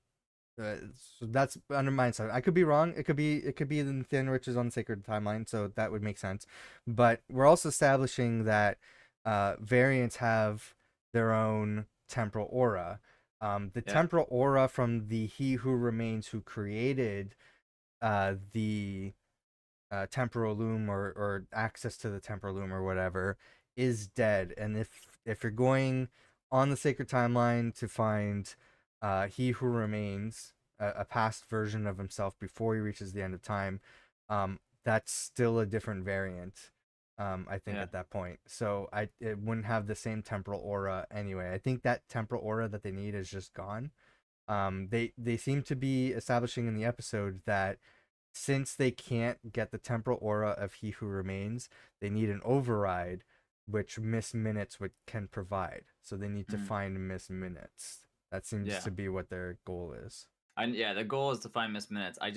so that's under my side. I could be wrong. It could be the Nathaniel Richards on the sacred timeline, so that would make sense. But we're also establishing that variants have their own temporal aura. The Yeah. temporal aura from the He Who Remains who created the temporal loom, or access to the temporal loom or whatever is dead. And if you're going on the sacred timeline to find He Who Remains, a past version of himself before he reaches the end of time, that's still a different variant. I think Yeah. at that point. So it wouldn't have the same temporal aura anyway. I think that temporal aura that they need is just gone. They seem to be establishing in the episode that since they can't get the temporal aura of He Who Remains, they need an override, which Miss Minutes can provide. So they need to Mm. find Miss Minutes. That seems Yeah. to be what their goal is. Yeah, the goal is to find Miss Minutes. I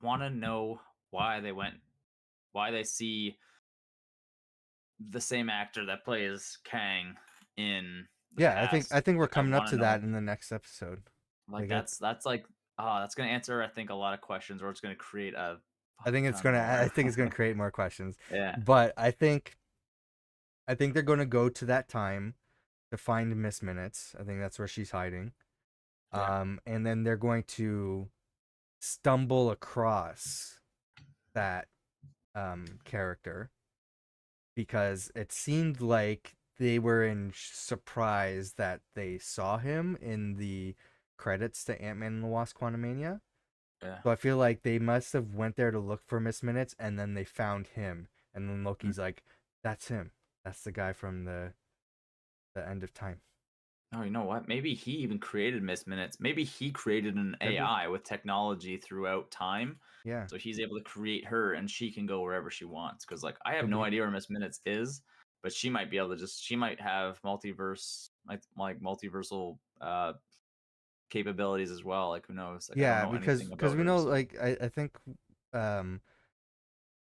want to know why they see the same actor that plays Kang in the Yeah, past. I think we're Like, I coming up want to to know. that in the next episode. Like, Like I, that's like, that's gonna answer, I think, a lot of questions, or it's gonna create a I fuck think it's ton gonna I more. think it's gonna create more questions. Yeah, But I think they're gonna go to that time to find Miss Minutes. I think that's where she's hiding. yeah, And then they're going to stumble across that character because it seemed like they were in surprise that they saw him in the credits to Ant-Man and the Wasp: Quantumania. yeah. So I feel like they must have went there to look for Miss Minutes, and then they found him, and then Mm. Loki's like, "That's him. That's the guy from the end of time." Oh, you know what? Maybe he even created Miss Minutes. Maybe he created an Could be. AI with technology throughout time. Yeah, So he's able to create her and she can go wherever she wants. Because, like, I have could no be. idea where Miss Minutes is, but she might be able to she might have like multiversal capabilities as well. Like, who knows? Like, I don't Yeah, know anything because about we her. know, So, like, I think um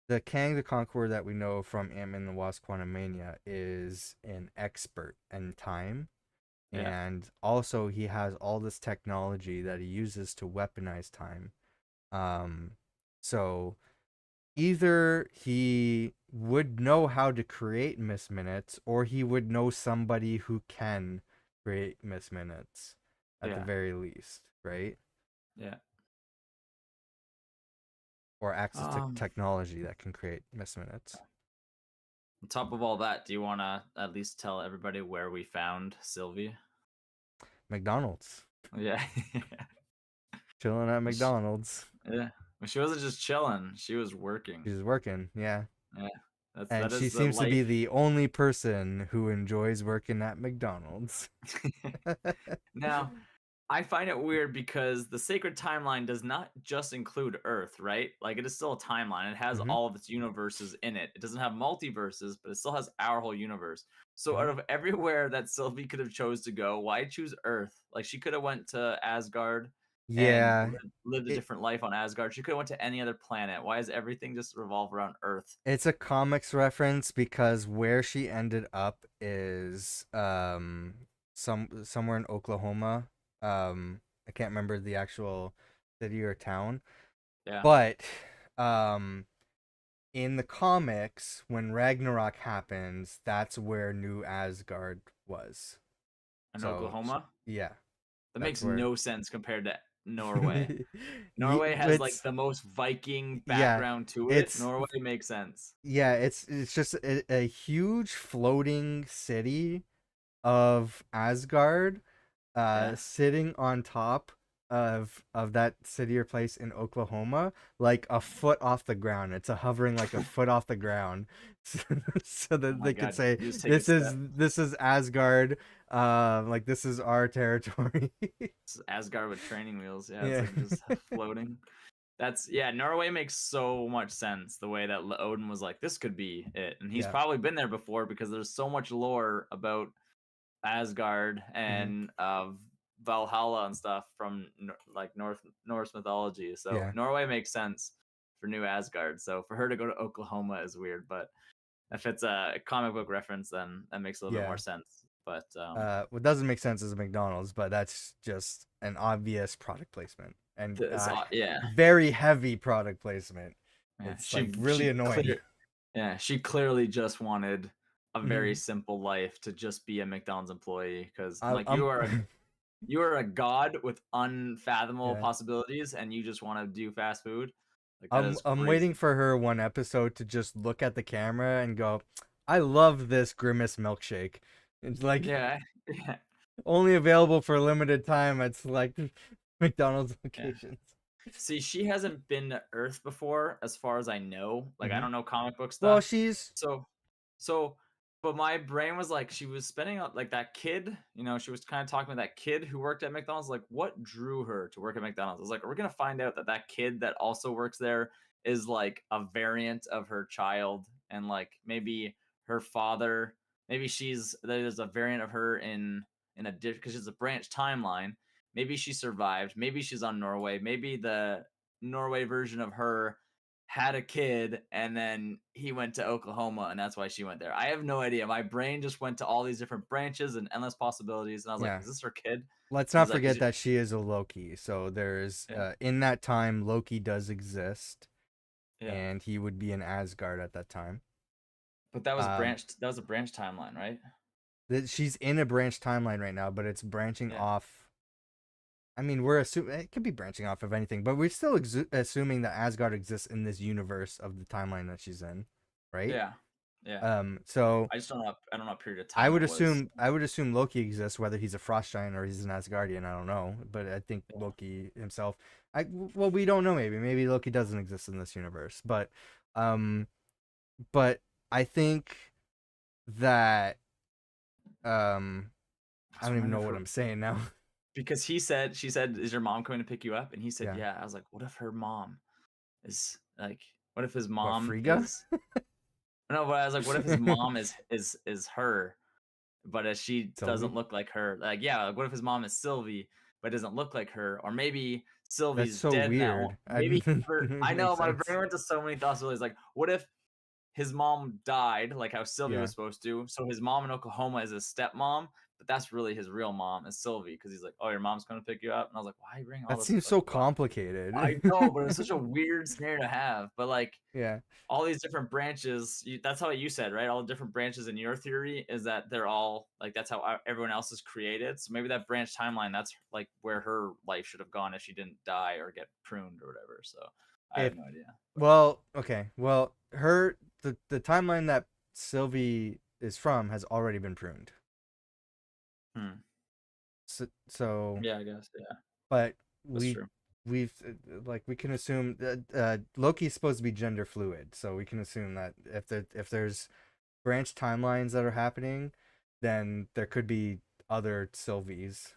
the Kang the Conqueror that we know from Ant-Man and the Wasp: Quantumania is an expert in time, yeah. and also he has all this technology that he uses to weaponize time. Um, so either he would know how to create Miss Minutes, or he would know somebody who can create Miss Minutes, at the Yeah. very least, right? Yeah. Or access to Um, technology that can create Miss Minutes. on top of all that, do you want to at least tell everybody where we found Sylvie? McDonald's. Yeah. Chilling at Sh- McDonald's. yeah. Well, she wasn't just chilling; she was working. She's working, yeah. Yeah. And That she is the seems to be life. the only person who enjoys working at McDonald's. Now, I find it weird because the sacred timeline does not just include Earth, right? Like, it is still a timeline. It has hmm all of its universes in it. It doesn't have multiverses, but it still has our whole universe. So, hmm out of everywhere that Sylvie could have chose to go, why choose Earth? Like, she could have went to Asgard and Yeah, lived a it different life on Asgard. She could have went to any other planet. Why does everything just revolve around Earth? it's a comics reference because where she ended up is somewhere in Oklahoma. I can't remember the actual city or town, Yeah, but um in the comics, when Ragnarok happens, that's where New Asgard was. in So Oklahoma. yeah, That that's makes where. no sense compared to Norway. Ye- Norway has like it's the most Viking yeah, background to it. it's Norway makes sense. it's just a huge floating city of Asgard, Yeah. sitting on top of that city or place in Oklahoma, like a foot off the ground. It's a hovering like a foot off the ground, so, so Oh that my they could god. say You just take a step. this is Asgard, like this is our territory. It's Asgard with training wheels. Yeah, it's Yeah, like just floating. That's yeah, Norway makes so much sense the way that Odin was like, this could be it. And he's yeah, probably been there before because there's so much lore about Asgard hmm and Valhalla and stuff from like Norse mythology. So yeah, Norway makes sense for New Asgard. So for her to go to Oklahoma is weird, but if it's a comic book reference, then that makes a little bit more yeah. sense. But What doesn't make sense is a McDonald's, but that's just an obvious product placement and yeah, very heavy product placement. yeah, It's like really annoying. she clearly just wanted a very Mhm. simple life to just be a McDonald's employee because I'm I, like I'm, you are a god with unfathomable yeah. possibilities and you just want to do fast food. Like that is I'm waiting crazy. for her one episode to just look at the camera and go, "I love this Grimace milkshake." It's like Yeah. Yeah. only available for a limited time at select McDonald's Yeah. locations. See, she hasn't been to Earth before, as far as I know. Like, I hmm don't know comic book Well, stuff. So, So, but my brain was like, she was spending like that kid, she was kind of talking about that kid who worked at McDonald's. Like, what drew her to work at McDonald's? I was like, we're gonna find out that that kid that also works there is like a variant of her child, and like maybe her father, maybe there's a variant of her in a dish because it's a branch timeline. Maybe she survived. Maybe she's on Norway. Maybe the Norway version of her had a kid and then he went to Oklahoma and that's why she went there. I have no idea. My brain just went to all these different branches and endless possibilities. And I was like, Yeah. is this her kid? Let's And not he's like, forget that she is a Loki. So there's yeah, in that time Loki does exist, yeah. and he would be in Asgard at that time. But that was Um, branched. That was a branch timeline, right? she's in a branch timeline right now, but it's branching Yeah, off. I mean, we're assuming it could be branching off of anything, but we're still assuming that Asgard exists in this universe of the timeline that she's in, right? yeah, yeah. So I just don't know. I don't know what period of I time would it was. assume Loki exists, whether he's a frost giant or he's an Asgardian. I don't know, but I think Yeah. Loki himself. Well, we don't know. Maybe Loki doesn't exist in this universe, um, but I think that I I was don't even wondering know if what her, I'm saying now. because she said, "Is your mom coming to pick you up?" And he said, Yeah, "Yeah." I was like, "What if her mom is like? What if his what mom Frigga? is?" No, but I was like, "What if his mom is her?" But as she doesn't Sylvie? look like her. Like, yeah, like what if his mom is Sylvie, but doesn't look like her? Or maybe That's Sylvie's so dead now. weird. I Maybe it I know makes my sense. brain went to so many thoughts. Really, like, what if his mom died, like how Sylvie Yeah, was supposed to? So his mom in Oklahoma is his stepmom, but that's really his real mom is Sylvie because he's like, oh, your mom's going to pick you up, and I was like, why are you bringing all that this seems like? so Wow, complicated. I know, but it's such a weird scenario to have. But like, Yeah. all these different branches, that's how you said, right? All the different branches in your theory is that they're all like, that's how everyone else is created. So maybe that branch timeline, that's like where her life should have gone if she didn't die or get pruned or whatever. So I If have no idea. But Well, okay. Well, the timeline that Sylvie is from has already been pruned. hmm. So Yeah, I guess. Yeah, but that's we true. we've like we can assume that Loki's supposed to be gender fluid, so we can assume that if there's branch timelines that are happening, then there could be other Sylvies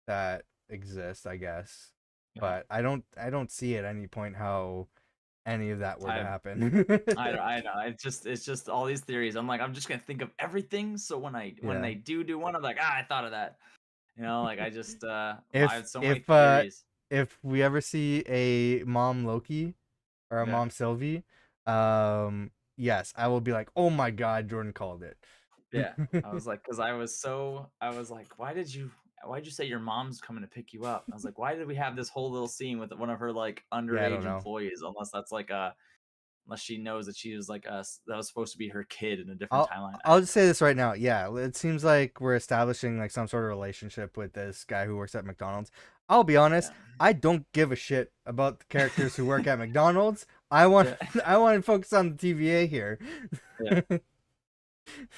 that exist, I guess. Yeah. But I don't see at any point how any of that were to I happen. I know. It's just all these theories. I'm like, I'm just gonna think of everything. So when Yeah. they do one, I'm like, I thought of that. Like I just I If had so many if theories. if we ever see a mom Loki or a Yeah. mom Sylvie, yes, I will be like, "Oh my god, Jordan called it." Yeah, I was like, because I was like, why'd you say your mom's coming to pick you up? I was like, why did we have this whole little scene with one of her like Yeah, I don't underage know. employees? Unless that's like unless she knows that she was like that was supposed to be her kid in a different I'll timeline. I'll just say this right now. Yeah, it seems like we're establishing like some sort of relationship with this guy who works at McDonald's. I'll be honest, Yeah, I don't give a shit about the characters who work at McDonald's. I want yeah, I want to focus on the TVA here. yeah.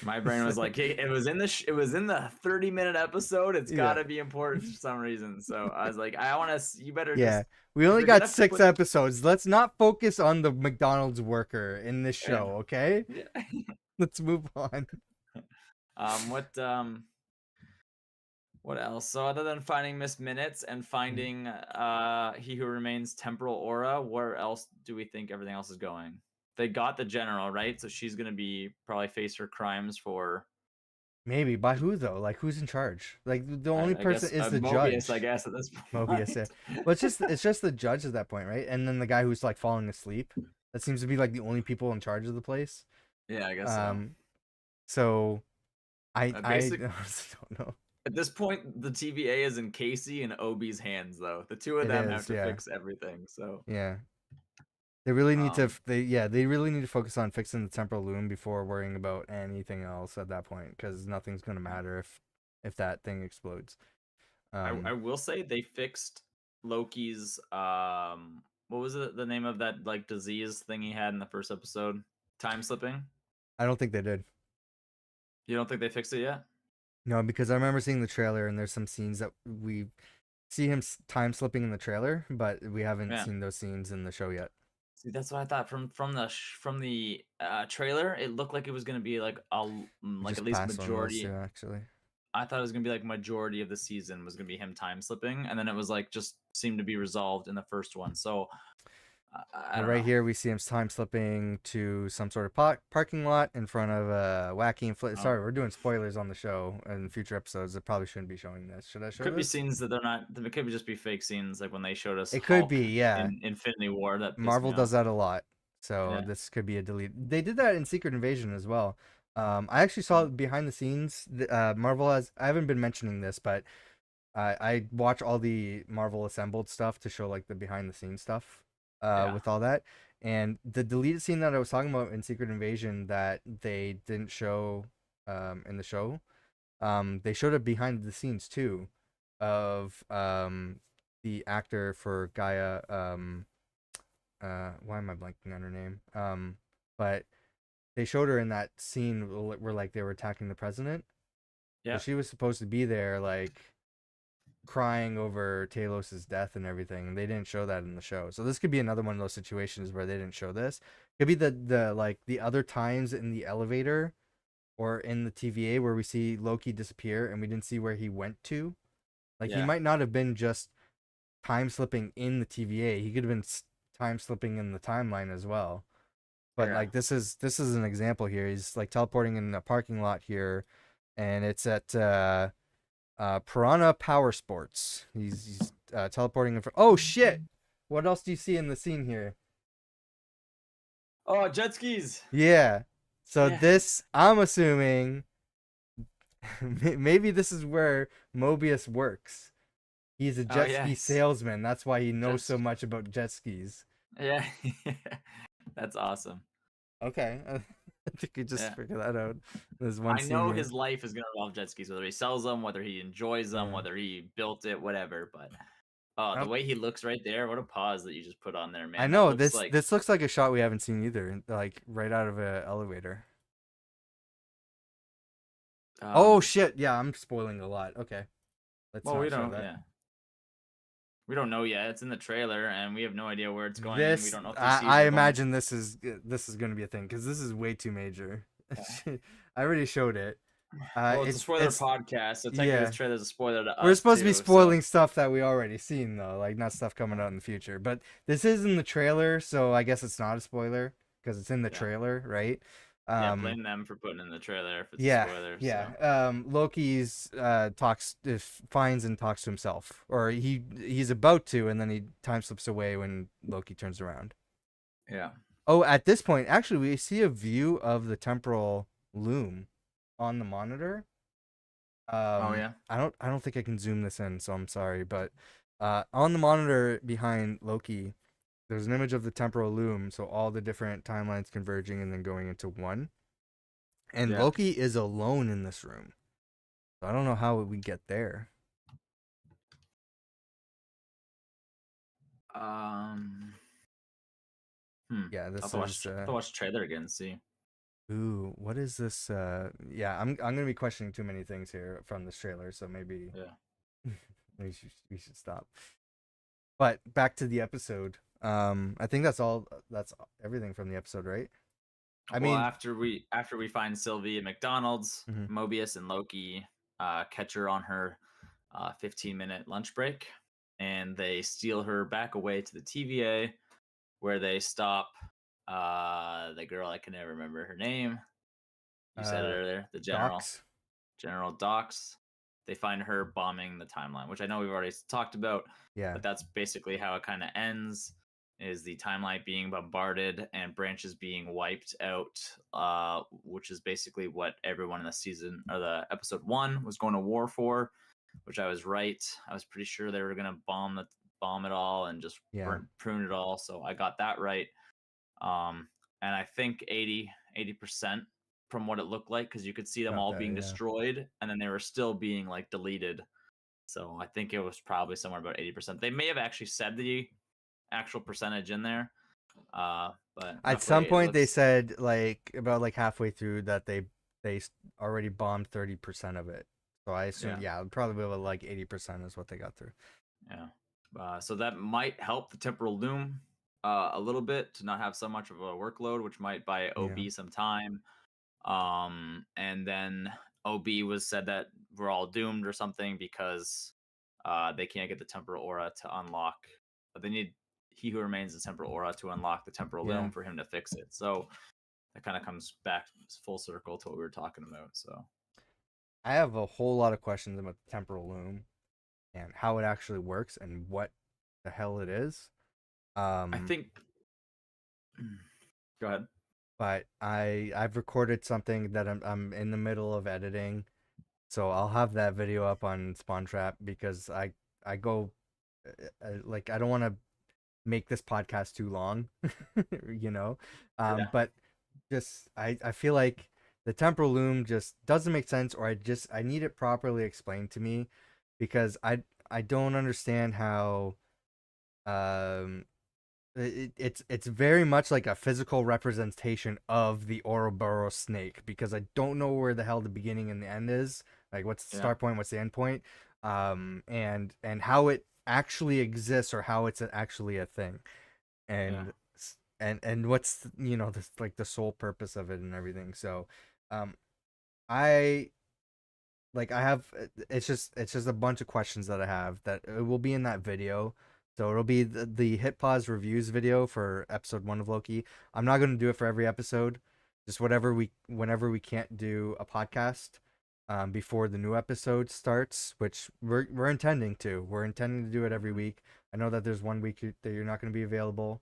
My brain So, was like, hey, it was in the 30-minute episode. It's got yeah. to be important for some reason. So I was like, I want to. You better Yeah. just We if only you're gonna got have to 6 put. episodes. Let's not focus on the McDonald's worker in this Yeah, show, okay? yeah. Let's move on. um, what um. What else? So other than finding Miss Minutes and Mhm. finding He Who Remains Temporal Aura, where else do we think everything else is going? They got the general, right? So she's gonna be probably face her crimes for Maybe by who though? Like who's in charge? Like the only I person guess is the Mobius, I judge. guess, at this Mobius, yeah. point. Well, it's just the judge at that point, right? And then the guy who's like falling asleep. That seems to be like the only people in charge of the place. Yeah, I guess so. Um, so I Basic honestly don't know. at this point, the TVA is in Casey and Obi's hands, though. The two of It them have is, to yeah, fix everything. So, yeah. They really need to. um, They really need to focus on fixing the temporal loom before worrying about anything else at that point, because nothing's gonna matter if that thing explodes. I Um, will say they fixed Loki's what was it the name of that like disease thing he had in the first episode? Time slipping? I don't think they did. You don't think they fixed it yet? No, because I remember seeing the trailer, and there's some scenes that we see him time slipping in the trailer, but we haven't Yeah. seen those scenes in the show yet. See, that's what I thought from the trailer. It looked like it was gonna be I like at just least passed on those two majority. actually. I thought it was gonna be like majority of the season was gonna be him time slipping, and then it was like just seemed to be resolved in the first one. So I Well, don't right know. here we see him time slipping to some sort of parking lot in front of a wacky Oh, Sorry, we're doing spoilers on the show and future episodes. That probably shouldn't be showing this. Should I show could be this? scenes that they're not. It could be just be fake scenes, like when they showed us It could Hulk be, yeah. in Infinity War. That pissed Marvel me does off. that a lot, so Yeah. this could be a delete. They did that in Secret Invasion as well. I actually saw Mm. behind the scenes. Marvel has. I haven't been mentioning this, but I watch all the Marvel assembled stuff to show like the behind the scenes stuff. Yeah. With all that, and the deleted scene that I was talking about in Secret Invasion that they didn't show, in the show. They showed it behind the scenes too, of the actor for Gaia. Why am I blanking on her name? But they showed her in that scene where like they were attacking the president. So Yeah. she was supposed to be there, like crying over Talos's death and everything. And they didn't show that in the show. So this could be another one of those situations where they didn't show this. Could be the like the other times in the elevator or in the TVA where we see Loki disappear and we didn't see where he went to. Like he Yeah. might not have been just time slipping in the TVA. He could have been time slipping in the timeline as well. But Yeah. like this is an example here. He's like teleporting in a parking lot here, and it's at Piranha Power Sports. He's teleporting in. Oh shit! What else do you see in the scene here? Oh, jet skis. Yeah. So Yeah. this, I'm assuming, maybe this is where Mobius works. He's a Oh jet ski yes. salesman. That's why he knows Jet so much about jet skis. Yeah. That's awesome. Okay. I think you just Yeah. figured that out. There's one I scene know here. his life is gonna involve jet skis, whether he sells them, whether he enjoys them, Yeah. whether he built it, whatever. But oh, the Oh, way he looks right there, what a pause that you just put on there, I man. That know looks this. like This looks like a shot we haven't seen either. Like right out of an elevator. Oh um shit! Yeah, I'm spoiling a lot. Okay, let's well, we not show don't that. yeah. We don't know yet. It's in the trailer and we have no idea where it's going. We This, don't know if these seeds I are going. imagine this is going to be a thing because this is way too major. Yeah. I already showed it. Well, it's a spoiler It's podcast, so technically yeah. this trailer is a spoiler to We're us supposed to be too. So spoiling stuff that we already seen though, like not stuff coming yeah, out in the future. But this is in the trailer, so I guess it's not a spoiler because it's in the yeah. trailer, right? Yeah, Um, blame them for putting in the trailer if it's a yeah, spoiler. So yeah. Loki's talks finds and talks to himself, or he's about to, and then he time slips away when Loki turns around. yeah. Oh, at this point, actually, we see a view of the temporal loom on the monitor. Oh yeah. I don't think I can zoom this in, so I'm sorry, but on the monitor behind Loki, there's an image of the temporal loom, so all the different timelines converging and then going into one. And Yeah. Loki is alone in this room. So I don't know how we get there. Um. Hmm. Yeah, I'll have this to watch. is I'll have to watch the trailer again and see. ooh, what is this? Yeah, I'm gonna be questioning too many things here from this trailer, so maybe Yeah. we should stop. But back to the episode. I think that's all. That's everything from the episode, right? I Well, mean, after we find Sylvie at McDonald's, mhm. Mobius and Loki catch her on her 15-minute lunch break, and they steal her back away to the TVA, where they stop the girl. I can never remember her name. You said it uh, earlier. The general. Docs. General Docs. They find her bombing the timeline, which I know we've already talked about, Yeah, but that's basically how it kind of ends is the timeline being bombarded and branches being wiped out, which is basically what everyone in the season or the episode 1 was going to war for, which I was right. I was pretty sure they were going to bomb it all and just yeah, prune it all, so I got that right. um, and I think 80% from what it looked like, because you could see them got all that. being Yeah, destroyed and then they were still being like deleted. So I think it was probably somewhere about 80%. They may have actually said the actual percentage in there, but at roughly some it point they looks. said like about like halfway through that they already bombed 30% of it. So I assume Yeah, yeah, probably about like 80% is what they got through. yeah. So that might help the temporal loom a little bit to not have so much of a workload, which might buy Yeah. OB some time. And then OB was said that we're all doomed or something because they can't get the temporal aura to unlock. But they need He Who Remains in Temporal Aura to unlock the Temporal Yeah. Loom for him to fix it. So that kind of comes back full circle to what we were talking about. So I have a whole lot of questions about the temporal loom and how it actually works and what the hell it is. I Um, think. Go ahead. but I've recorded something that I'm in the middle of editing, so I'll have that video up on Spawn Trap because I go like I don't want to make this podcast too long, you know. Yeah. But just I feel like the temporal loom just doesn't make sense, or I need it properly explained to me because I don't understand how um it's very much like a physical representation of the Ouroboros snake because I don't know where the hell the beginning and the end is. Like what's the Yeah. start point, what's the end point, and how it actually exists or how it's actually a thing, Yeah. and and what's this like the sole purpose of it and everything. So, um, I I have it's just a bunch of questions that I have that it will be in that video. So it'll be the hit pause reviews video for episode 1 of Loki. I'm not going to do it for every episode. Just whenever we can't do a podcast before the new episode starts, which we're intending to. We're intending to do it every Mhm. week. I know that there's one week that you're not going to be available.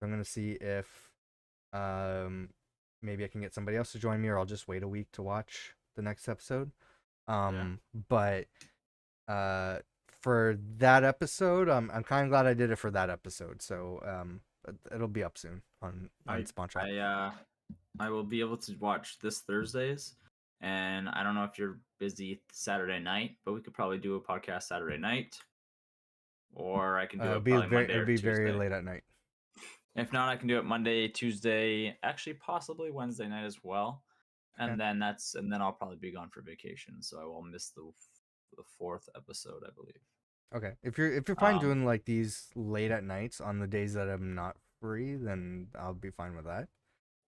So I'm going to see if um maybe I can get somebody else to join me, or I'll just wait a week to watch the next episode. Yeah. But uh, for that episode, I'm kind of glad I did it for that episode. So it'll be up soon on I Spawn Trap. I I will be able to watch this Thursdays, and I don't know if you're busy Saturday night, but we could probably do a podcast Saturday night, or I can do it probably Monday It'll or be very Tuesday. late at night. If not, I can do it Monday, Tuesday, actually possibly Wednesday night as well. Okay. And then I'll probably be gone for vacation, so I will miss the fourth episode, I believe. Okay. If you're fine Um, doing like these late at nights on the days that I'm not free, then I'll be fine with that.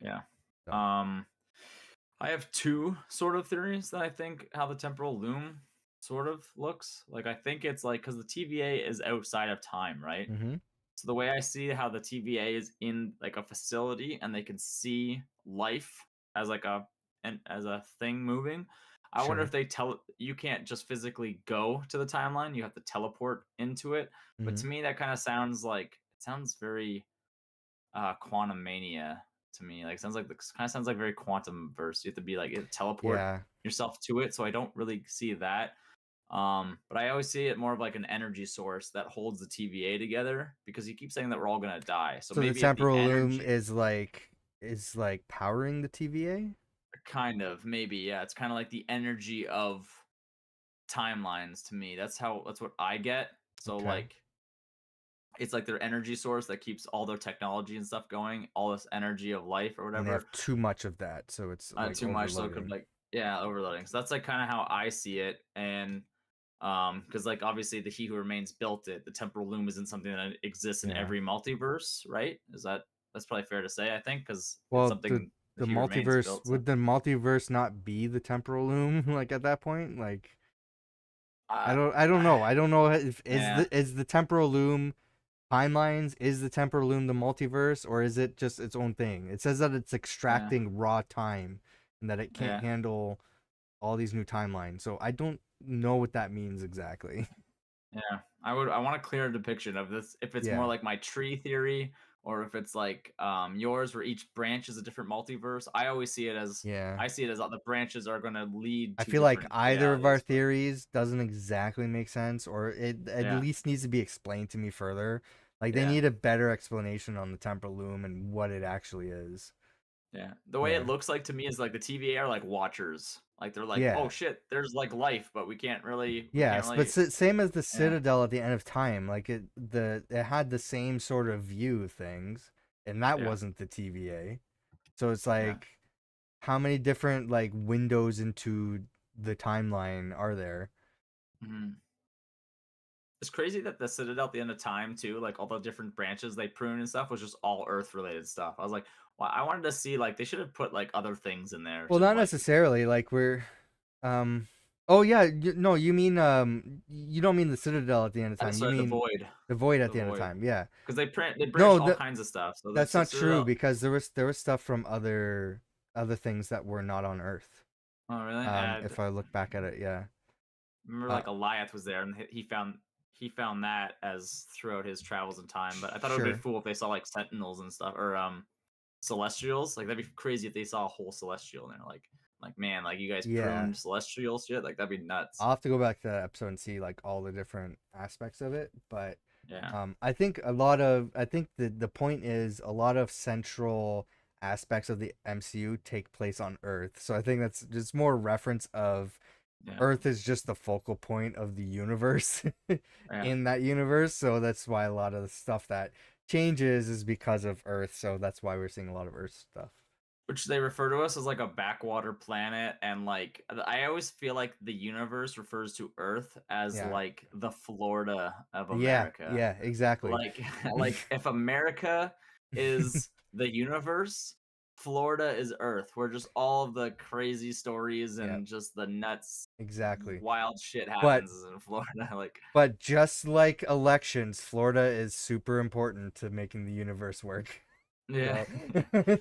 yeah. So. Um, I have two sort of theories that I think how the temporal loom sort of looks. Like I think it's like because the TVA is outside of time, right? Mm-hmm. So the way I see how the TVA is in like a facility and they can see life as like as a thing moving. I wonder Sure. if you can't just physically go to the timeline, you have to teleport into it. But Mm-hmm. to me that kind of sounds very quantum mania to me. Like sounds like this kind of sounds like very quantum verse. You have to be like teleport Yeah. yourself to it. So I don't really see that. But I always see it more of like an energy source that holds the TVA together because you keep saying that we're all gonna die. So So the maybe if the temporal loom energy is like powering the TVA. kind of maybe, yeah, it's kind of like the energy of timelines to me. That's what I get. So Okay. like it's like their energy source that keeps all their technology and stuff going, all this energy of life or And they whatever. have too much of that, so it's like Too much, so it could overloading. like yeah, overloading. So that's like kind of how I see it, and because like obviously the He Who Remains built it. The temporal loom isn't something that exists in Yeah. every multiverse, right? That's probably fair to say, I think, because it's Well, the something the the He Who Remains multiverse built. So would the multiverse not be the temporal loom like at that point? Like uh, I don't know. I don't know if yeah, is the temporal loom timelines, is the temporal loom the multiverse, or is it just its own thing? It says that it's yeah, extracting raw time and that it can't yeah. handle all these new timelines. So I don't know what that means exactly. Yeah, I want a clearer depiction of this. If it's more Yeah. like my tree theory, or if it's like yours, where each branch is a different multiverse. Yeah. I see it as the branches are going to lead I to feel like different either of our realities. But theories doesn't exactly make sense, or it at yeah, least needs to be explained to me further. Like they yeah, need a better explanation on the temporal loom and what it actually is. yeah. The way it Yeah. looks like to me is like the TVA are like watchers. Like they're like, oh Yeah. shit, there's like life, but we can't Yes, but really. same as the Yeah, Citadel at the end of time, like it had the same sort of view of things, and that yeah, wasn't the TVA. So it's yeah. like, how many different like windows into the timeline are there? Mhm. It's crazy that the Citadel at the end of time too, like all the different branches they prune and stuff was just all Earth related stuff. I was like, well, I wanted to see like they should have put like other things in there Well, to not like necessarily. Like we're, oh yeah, no, you mean you don't mean the Citadel at the end of time. You sorry, mean the Void at the the end of void, time. Yeah. because they No, branched all kinds of stuff. So that's that's the not true Citadel. because there was stuff from other things that were not on Earth. Oh really? If I look back at it, yeah. Remember Uh, like Eliath was there and he found that as throughout his travels in time. But I thought it would be sure. cool if they saw like Sentinels and stuff or Celestials. Like that'd be crazy if they saw a whole Celestial and they're like man, like you guys Yeah. pruned Celestial shit. Like that'd be nuts. I'll have to go back to that episode and see like all the different aspects of it, but Yeah. I think the point is a lot of central aspects of the MCU take place on Earth. So I think that's just more reference of Yeah. Earth is just the focal point of the universe Yeah. in that universe. So that's why a lot of the stuff that changes is because of Earth. So that's why we're seeing a lot of Earth stuff. Which they refer to us as like a backwater planet, and like I always feel like the universe refers to Earth as Yeah. like the Florida of Yeah. America. Yeah. Exactly. Like like if America is the universe, Florida is Earth, where just all of the crazy stories Yeah. and just the nuts Exactly. wild shit But happens is in Florida. Like But just like elections, Florida is super important to making the universe work. yeah.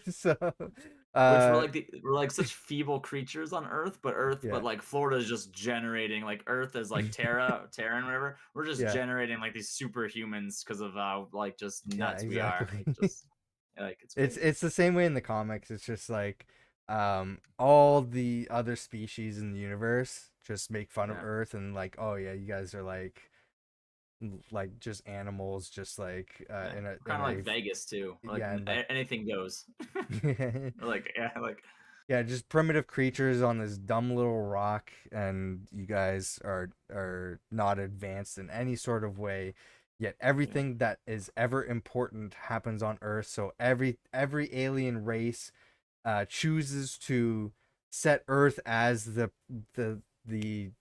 So, so Which uh, we're like such feeble creatures on Earth, yeah, but like Florida is just generating like Earth is like Terran, whatever. We're just yeah, generating like these superhumans because of how like just yeah, nuts we are. Like exactly. just like it's It's crazy. it's the same way in the comics. It's just like all the other species in the universe just make fun of Yeah. Earth and like, oh yeah, you guys are like just animals, just like Yeah. in a Kind of like Vegas too. Like yeah, and like anything goes. Or like yeah, like yeah, just primitive creatures on this dumb little rock, and you guys are not advanced in any sort of way. Yet yeah, everything that is ever important happens on Earth. So every alien race chooses to set Earth as the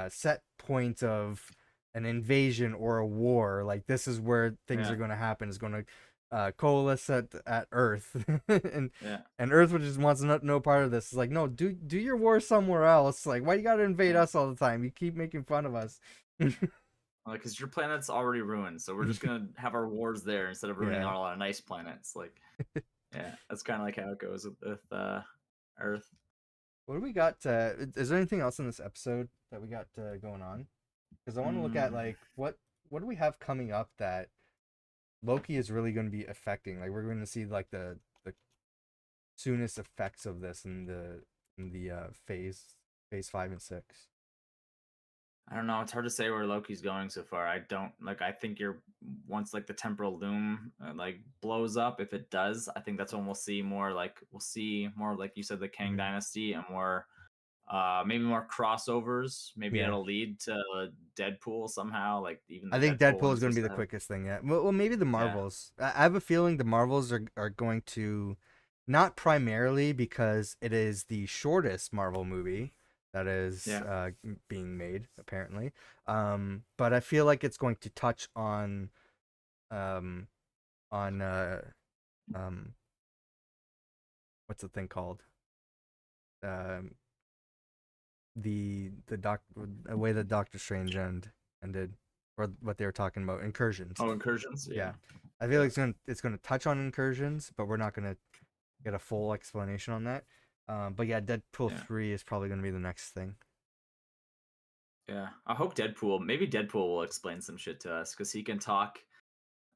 set point of an invasion or a war. Like this is where things yeah, are going to happen. Is going to coalesce at Earth, and yeah, Earth just wants no part of this. It's like, no, do your war somewhere else. Like, why you gotta invade yeah. us all the time? You keep making fun of us. Like, because your planet's already ruined, so we're just gonna have our wars there instead of ruining Yeah. all our nice planets. Like, yeah, that's kind of like how it goes with Earth. What do we got? Is there anything else in this episode that we got going on? Because I want to look at Mm, like what do we have coming up that Loki is really going to be affecting. Like we're going to see like the soonest effects of this in the phase 5 and 6. I don't know. It's hard to say where Loki's going so far. I don't like. I think you're once like the temporal loom like blows up. If it does, I think that's when we'll see more. Like we'll see more like you said, the Kang Mm-hmm. Dynasty and more maybe more crossovers. Maybe Yeah. it'll lead to Deadpool somehow. Like even the I think Deadpool Deadpool is one's going to be supposed the to have. quickest thing. Yeah. Well, maybe the Yeah, Marvels. I have a feeling the Marvels are going to, not primarily because it is the shortest Marvel movie that is yeah. being made apparently. But I feel like it's going to touch um on um what's the thing called, um the way that Doctor Strange ended, or what they were talking about, incursions. Oh, incursions. Yeah, Yeah, I feel yeah, like it's gonna touch on incursions, but we're not gonna get a full explanation on that. But yeah, Deadpool yeah. 3 is probably gonna be the next thing. Yeah, I hope Deadpool. Maybe Deadpool will explain some shit to us because he can talk.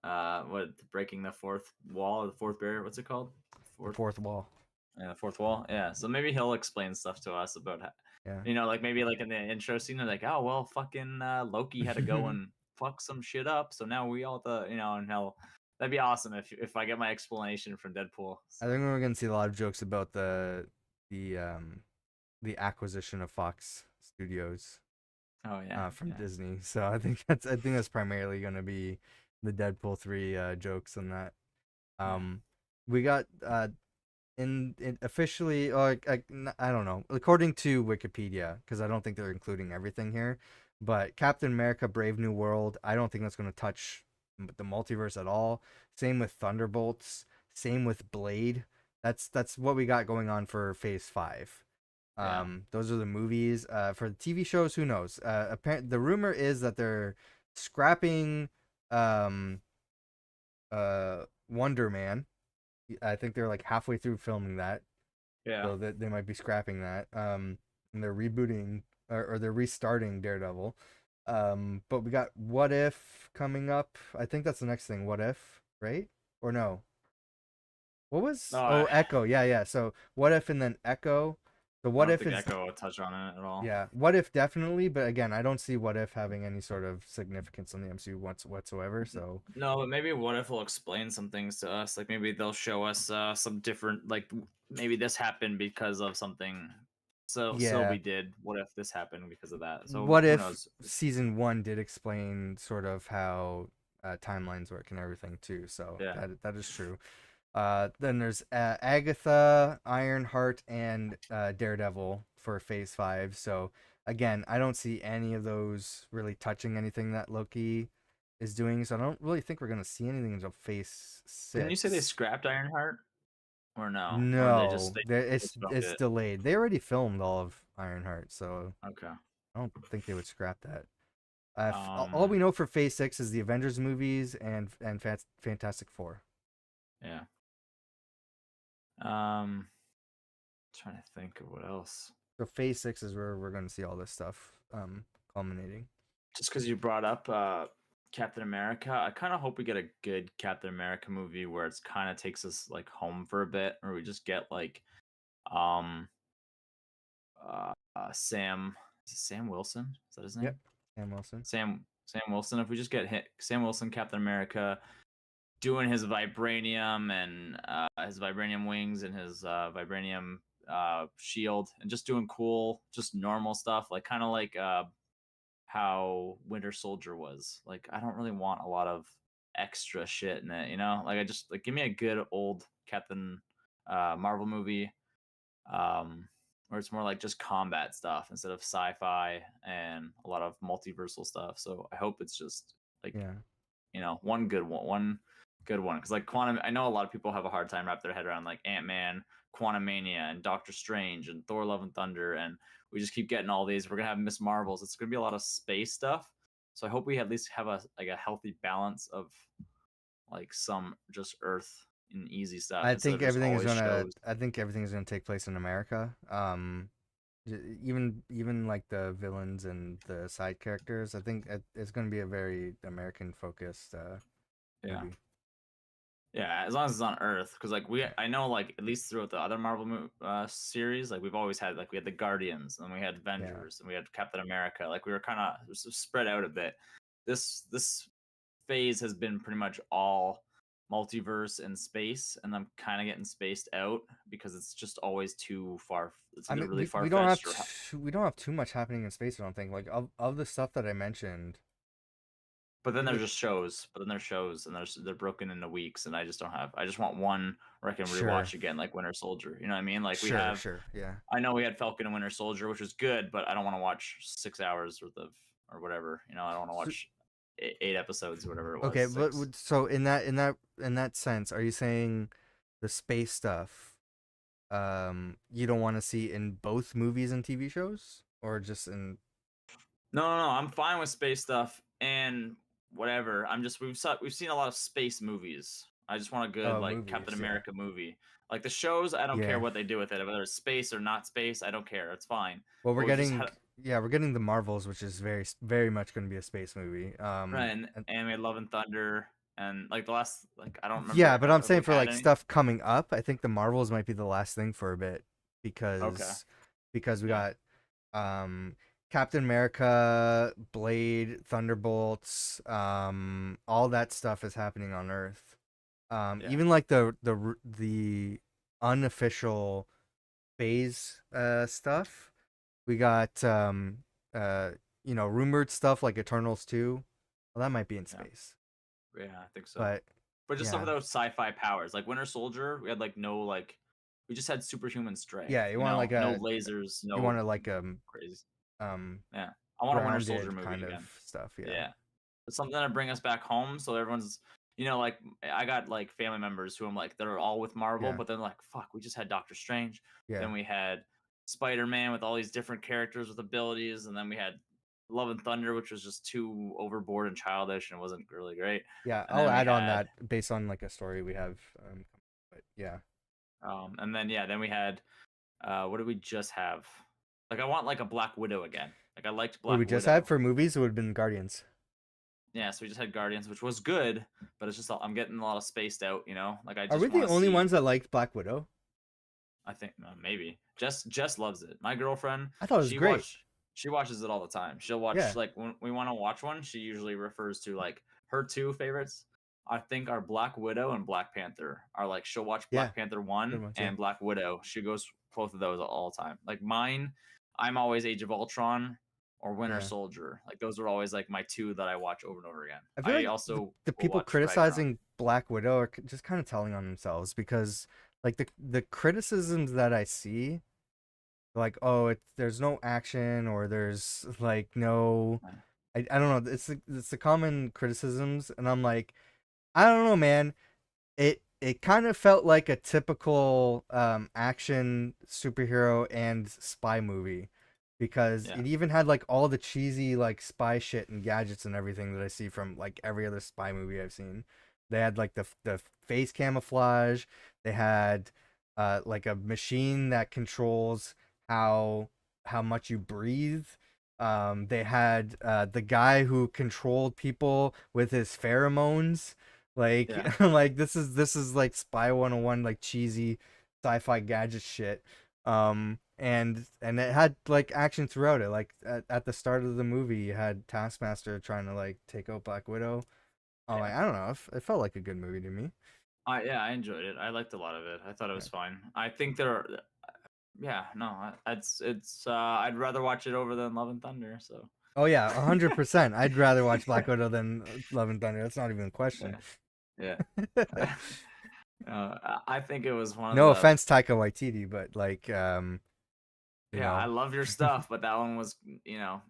What breaking the fourth wall or the fourth barrier? What's it called? The Fourth. fourth wall. Yeah, the fourth wall. Yeah. So maybe he'll explain stuff to us about how, Yeah. like maybe like in the intro scene, they're like, oh well, fucking Loki had to go and fuck some shit up, so now we all the and hell. That'd be awesome if I get my explanation from Deadpool. I So, think we're gonna see a lot of jokes about the the acquisition of Fox Studios oh yeah, from yeah, Disney. So I think that's primarily gonna be the Deadpool 3 jokes and that. yeah. We got in officially, or I don't know, according to Wikipedia, because I don't think they're including everything here. But Captain America: Brave New World, I don't think that's going to touch the multiverse at all. Same with Thunderbolts. Same with Blade. That's what we got going on for Phase 5. Yeah. Those are the movies. For the TV shows, who knows? The rumor is that they're scrapping um, Wonder Man. I think they're like halfway through filming that, Yeah. so that they might be scrapping that. And they're rebooting or they're restarting Daredevil. But we got What If coming up. I think that's the next thing. What If, right? Or no? What No, was? Oh, Echo. Yeah, yeah. So What If and then Echo. So I What don't If think is Echo will touch on it at all. yeah. What If definitely, but again, I don't see What If having any sort of significance on the MCU whatsoever. So No, but maybe what if will explain some things to us? Like maybe they'll show us some different like maybe this happened because of something. So yeah. we did. What if this happened because of that? So What who If knows? season one did explain sort of how timelines work and everything too. So Yeah. that is true. Then there's Agatha, Ironheart, and Daredevil for Phase 5. So again, I don't see any of those really touching anything that Loki is doing. So I don't really think we're gonna see anything until Phase Didn't you say they 6. scrapped Ironheart or no? Or they just No, they postponed it's it? delayed. They already filmed all of Ironheart, so Okay. I don't think they would scrap that. All we Um. know for Phase 6 is the Avengers movies and Fantastic Four. Yeah. Um. Trying to think of what else. So Phase 6 is where we're going to see all this stuff culminating. Just because you brought up Captain America, I kind of hope we get a good Captain America movie where it's kind of takes us like home for a bit, or we just get like um Sam Sam Wilson, is that his Yep, name? Sam Wilson. Sam Wilson. If we just get Sam Wilson, Captain America, doing his vibranium and his vibranium wings and his vibranium shield, and just doing cool, just normal stuff, like kind of like how Winter Soldier was. Like I don't really want a lot of extra shit in it, you know? Like I just like give me a good old Captain Marvel movie where it's more like just combat stuff instead of sci-fi and a lot of multiversal stuff. So I hope it's just like, Yeah. one good one good one cuz like Quantum I know a lot of people have a hard time wrap their head around like Ant-Man, Quantum Mania and Doctor Strange and Thor Love and Thunder, and we just keep getting all these. We're going to have Miss Marvels. It's going to be a lot of space stuff. So I hope we at least have a healthy balance of like some just earth and easy stuff instead of just always shows. I think everything is gonna take place in America. Even like the villains and the side characters, I think it's gonna be a very American focused Yeah. movie. Yeah, as long as it's on Earth, because like Yeah. I know like at least throughout the other Marvel series, like we've always had like we had the Guardians, and we had Yeah. Avengers, and we had Captain America. Like we were kind of spread out a bit. This phase has been pretty much all multiverse and space, and I'm kind of getting spaced out because it's just always too far. It's I either mean, really far we don't have fetched or we don't have too much happening in space. I don't think. Like of the stuff that I mentioned, but then we, there's just shows. But then there's shows, and they're broken into weeks, and I just don't have. I just want one where I can sure, rewatch again, like Winter Soldier. You know what I mean? Like we sure, have. sure, yeah. I know we had Falcon and Winter Soldier, which was good, but I don't want to watch 6 hours worth of or whatever. You know, I don't want to So, watch eight episodes or whatever it was. okay, but Six. so in that sense, are you saying the space stuff you don't want to see in both movies and TV shows, or just in No. I'm fine with space stuff and whatever. I'm just we've seen a lot of space movies. I just want a good like Captain movies? Yeah, America movie. Like the shows, I don't care yeah. what they do with it. Whether it's space or not space, I don't care. It's fine. Well, But we just had we're getting the Marvels, which is very much going to be a space movie. right, and we had Love and Thunder, and like the last like I don't Yeah, remember but I'm if saying we've for had like any. stuff coming up, I think the Marvels might be the last thing for a bit Okay. because we Yeah. got Captain America, Blade, Thunderbolts, all that stuff is happening on Earth. Yeah. Even like the unofficial phase stuff. We got uh rumored stuff like Eternals 2. Well, that might be in Yeah. space. Yeah, I think so. But But just stuff yeah. without sci-fi powers. Like Winter Soldier, we had like no like we just had superhuman strength, Yeah, you know? No lasers, you no want like crazy. um Yeah. I want a Winter Soldier grounded movie kind of again. stuff. Yeah. Yeah. Something to bring us back home so everyone's, like I got like family members who I'm like they're all with Marvel, Yeah. but then like fuck, we just had Doctor Strange, Yeah. then we had Spider-Man with all these different characters with abilities, and then we had Love and Thunder, which was just too overboard and childish and wasn't really great. Yeah. And I'll then we add on had that based on like a story we have. But yeah. and then then we had what did we just have? Like I want like a Black Widow again. Like I liked What we Black just had Widow. for movies, it would have been Guardians. Yeah, so we just had Guardians, which was good, but it's just I'm getting a lot of spaced out, Like I Are we just the want to only see. ones that liked Black Widow? I think maybe Jess loves it. My girlfriend, I thought it was great. she watches it all the time. She'll watch Yeah. like when we want to watch one. She usually refers to like her two favorites. I think are Black Widow and Black Panther. Are like she'll watch Yeah. Black Panther Good 1 ones. Yeah. and Black Widow. She goes both of those all the time. Like mine, I'm always Age of Ultron or Winter Yeah. Soldier. Like those are always like my two that I watch over and over again. I feel I like the, also the will people watch Ragnarok. criticizing Black Widow are just kind of telling on themselves because like the criticisms that I see, like, oh, there's no action or there's like no, I don't know, it's the common criticisms, and I'm like, I don't know, man. It kind of felt like a typical action superhero and spy movie, because Yeah, it even had like all the cheesy like spy shit and gadgets and everything that I see from like every other spy movie I've seen. They had like the face camouflage. They had like a machine that controls how much you breathe. They had the guy who controlled people with his pheromones. yeah, Like like this is like Spy 101, like cheesy sci-fi gadget shit. And it had like action throughout it. Like at the start of the movie, you had Taskmaster trying to like take out Black Widow. yeah. Like, I don't know, it felt like a good movie to me. I enjoyed it. I liked a lot of it. I thought it Yeah. was fine. I think there are, yeah, no, it's I'd rather watch it over than Love and Thunder. So Oh yeah, 100%. I'd rather watch Black Widow than Love and Thunder. That's not even a question. yeah, yeah. I think it was one of No the offense, Taika Waititi, but like you yeah. I know, love your stuff, but that one was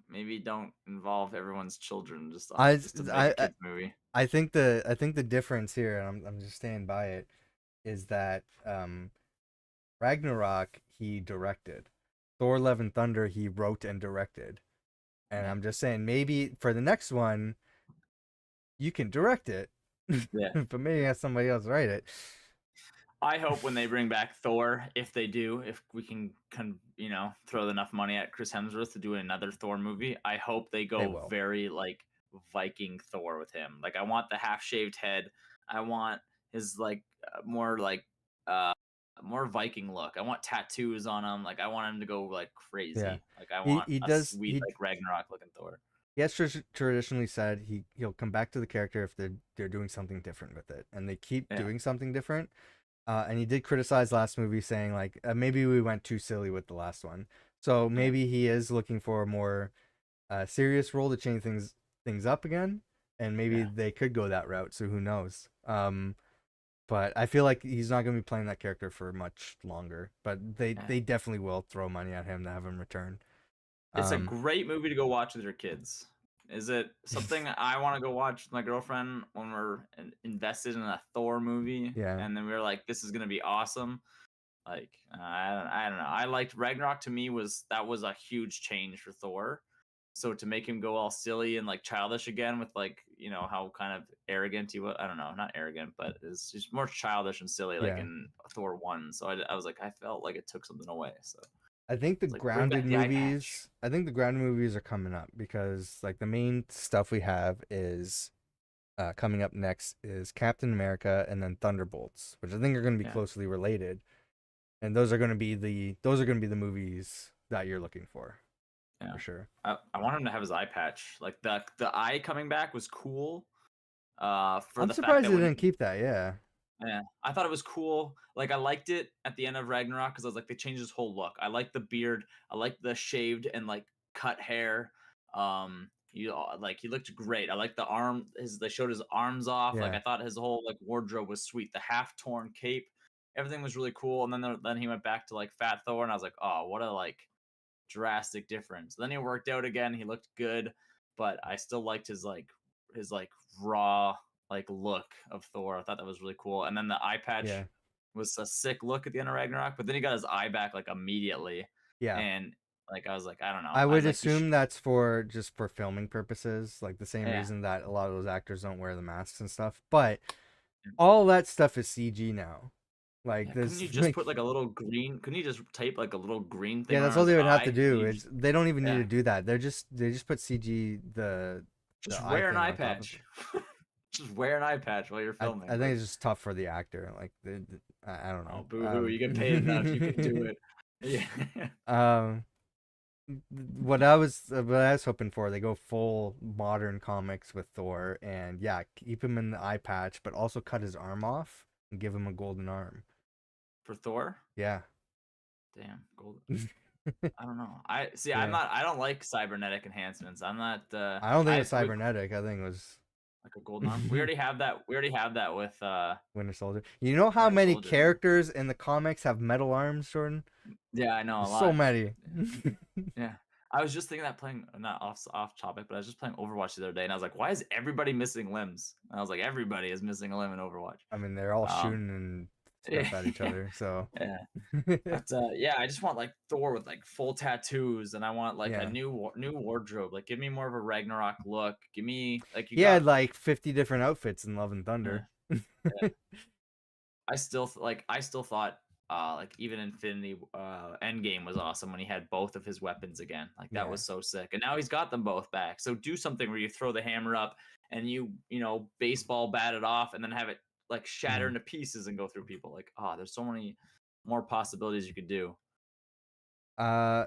maybe don't involve everyone's children. I Just to make a I kids movie. I think the difference here, and I'm just staying by it, is that Ragnarok he directed, Thor: Love and Thunder he wrote and directed, and Yeah, I'm just saying maybe for the next one you can direct it, yeah. but maybe have somebody else write it. I hope when they bring back Thor, if they do, if we can throw enough money at Chris Hemsworth to do another Thor movie, I hope they They go will. very like Viking Thor with him. Like I want the half shaved head. I want his like more like uh more Viking look. I want tattoos on him. Like I want him to go like Yeah, crazy. Like I he want he a does sweet he like Ragnarok looking Thor. he has traditionally said he'll come back to the character if they're doing something different with it, and they keep Yeah, doing something different. And he did criticize last movie, saying like maybe we went too silly with the last one. So yeah, maybe he is looking for a more serious role to change things up again, and maybe yeah, they could go that route. So who knows? But I feel like he's not gonna be playing that character for much longer. But they yeah. they definitely will throw money at him to have him return. It's a Um, great movie to go watch with your kids. Is it something I want to go watch with my girlfriend when we're invested in a Thor movie, yeah, and then we are like, "This is gonna be awesome." Like, I don't know. I liked Ragnarok. To me, was a huge change for Thor. So to make him go all silly and like childish again with like how kind of arrogant he was. I don't know, not arrogant, but it's just more childish and silly like yeah. in Thor 1. So I was like, I felt like it took something away. So I think the it's like bring back grounded the eye patch. movies. I think the grounded movies are coming up because like the main stuff we have is coming up next is Captain America and then Thunderbolts, which I think are going to be Yeah. closely related, and those are going to be the movies that you're looking Yeah. for sure. I want him to have his eye patch. Like the eye coming back was cool. For I'm the fact surprised that they when didn't keep that. Yeah, yeah, I thought it was cool. Like I liked it at the end of Ragnarok because I was like, they changed his whole look. I like the beard. I like the shaved and like cut hair. Like he looked great. I like the arm. They showed his arms off. Like yeah, I thought his whole like wardrobe was sweet. The half torn cape, everything was really cool. And then he went back to like Fat Thor, and I was like, oh, what a like drastic difference. Then he worked out again. He looked good, but I still liked his raw look of Thor. I thought that was really cool. And then the eye patch Yeah. was a sick look at the end of Ragnarok, but then he got his eye back like immediately. Yeah. And I was like, I don't know. I I would was like, assume that's for just for filming purposes, like the same yeah. reason that a lot of those actors don't wear the masks and stuff. But all that stuff is CG now. Like Yeah, couldn't this, you just put like a little green? Couldn't you just tape like a little green thing yeah, that's around all his they would have to eye? do. It's they don't even need Yeah, to do that. They just put CG the just eye wear an thing eye on top of patch. it. Just wear an eye patch while you're I filming. think Like, it's just tough for the actor. Like I don't oh, know. boo hoo! You get paid enough, you can do it. Yeah, Um, what I was hoping for, they go full modern comics with Thor, and yeah, keep him in the eye patch, but also cut his arm off and give him a golden arm. for Thor. Yeah. Damn, gold. I don't know. I see. I'm Yeah. not. I don't like cybernetic enhancements. I'm not. I don't think it I was would cybernetic. I think it was like a golden arm. We already have that. We already have that with Winter Soldier. You know how Winter many Soldier. Yeah. characters in the comics have metal arms, Jordan? Yeah, I know a There's so lot. many. Yeah. I was just thinking that playing not off topic, but I was just playing Overwatch the other day, and I was like, "Why is everybody missing limbs?" And I was like, "Everybody is missing a limb in Overwatch." I mean, they're all Um, shooting and yeah, stuff at each other, so yeah. But yeah, I just want like Thor with like full tattoos, and I want like a yeah. new wardrobe. Like, give me more of a Ragnarok look. Give me like you He had got. like 50 different outfits in Love and Yeah, Thunder. yeah. I still thought like even Infinity Endgame was awesome when he had both of his weapons again. Like that Yeah. was so sick. And now he's got them both back. So do something where you throw the hammer up and you know, baseball bat it off and then have it like shatter Mhm. into pieces and go through people. Like, oh, there's so many more possibilities you could do. Uh,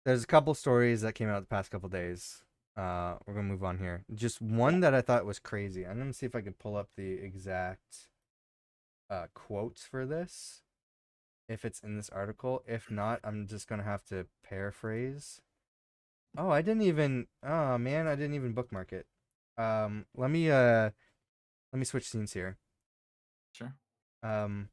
there's a couple stories that came out the past couple days. We're gonna move on here. Just Yeah, one that I thought was crazy. I'm gonna see if I could pull up the exact quotes for this, if it's in this article. If not, I'm just gonna have to paraphrase. Oh, I didn't even. Oh man, I didn't even bookmark it. Let me switch scenes here. sure. Um,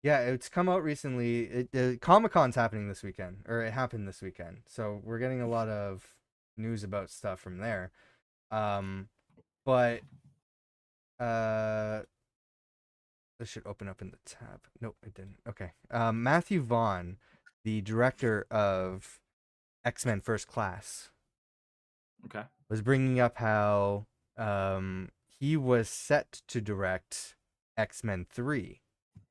yeah, it's come out recently. Comic-Con's happening this weekend, or it happened this weekend. So we're getting a lot of news about stuff from there. Um, but uh, this should open up in the tab. Nope, it didn't. Okay. Matthew Vaughn, the director of X-Men First Class, Okay. was bringing up how he was set to direct X-Men 3,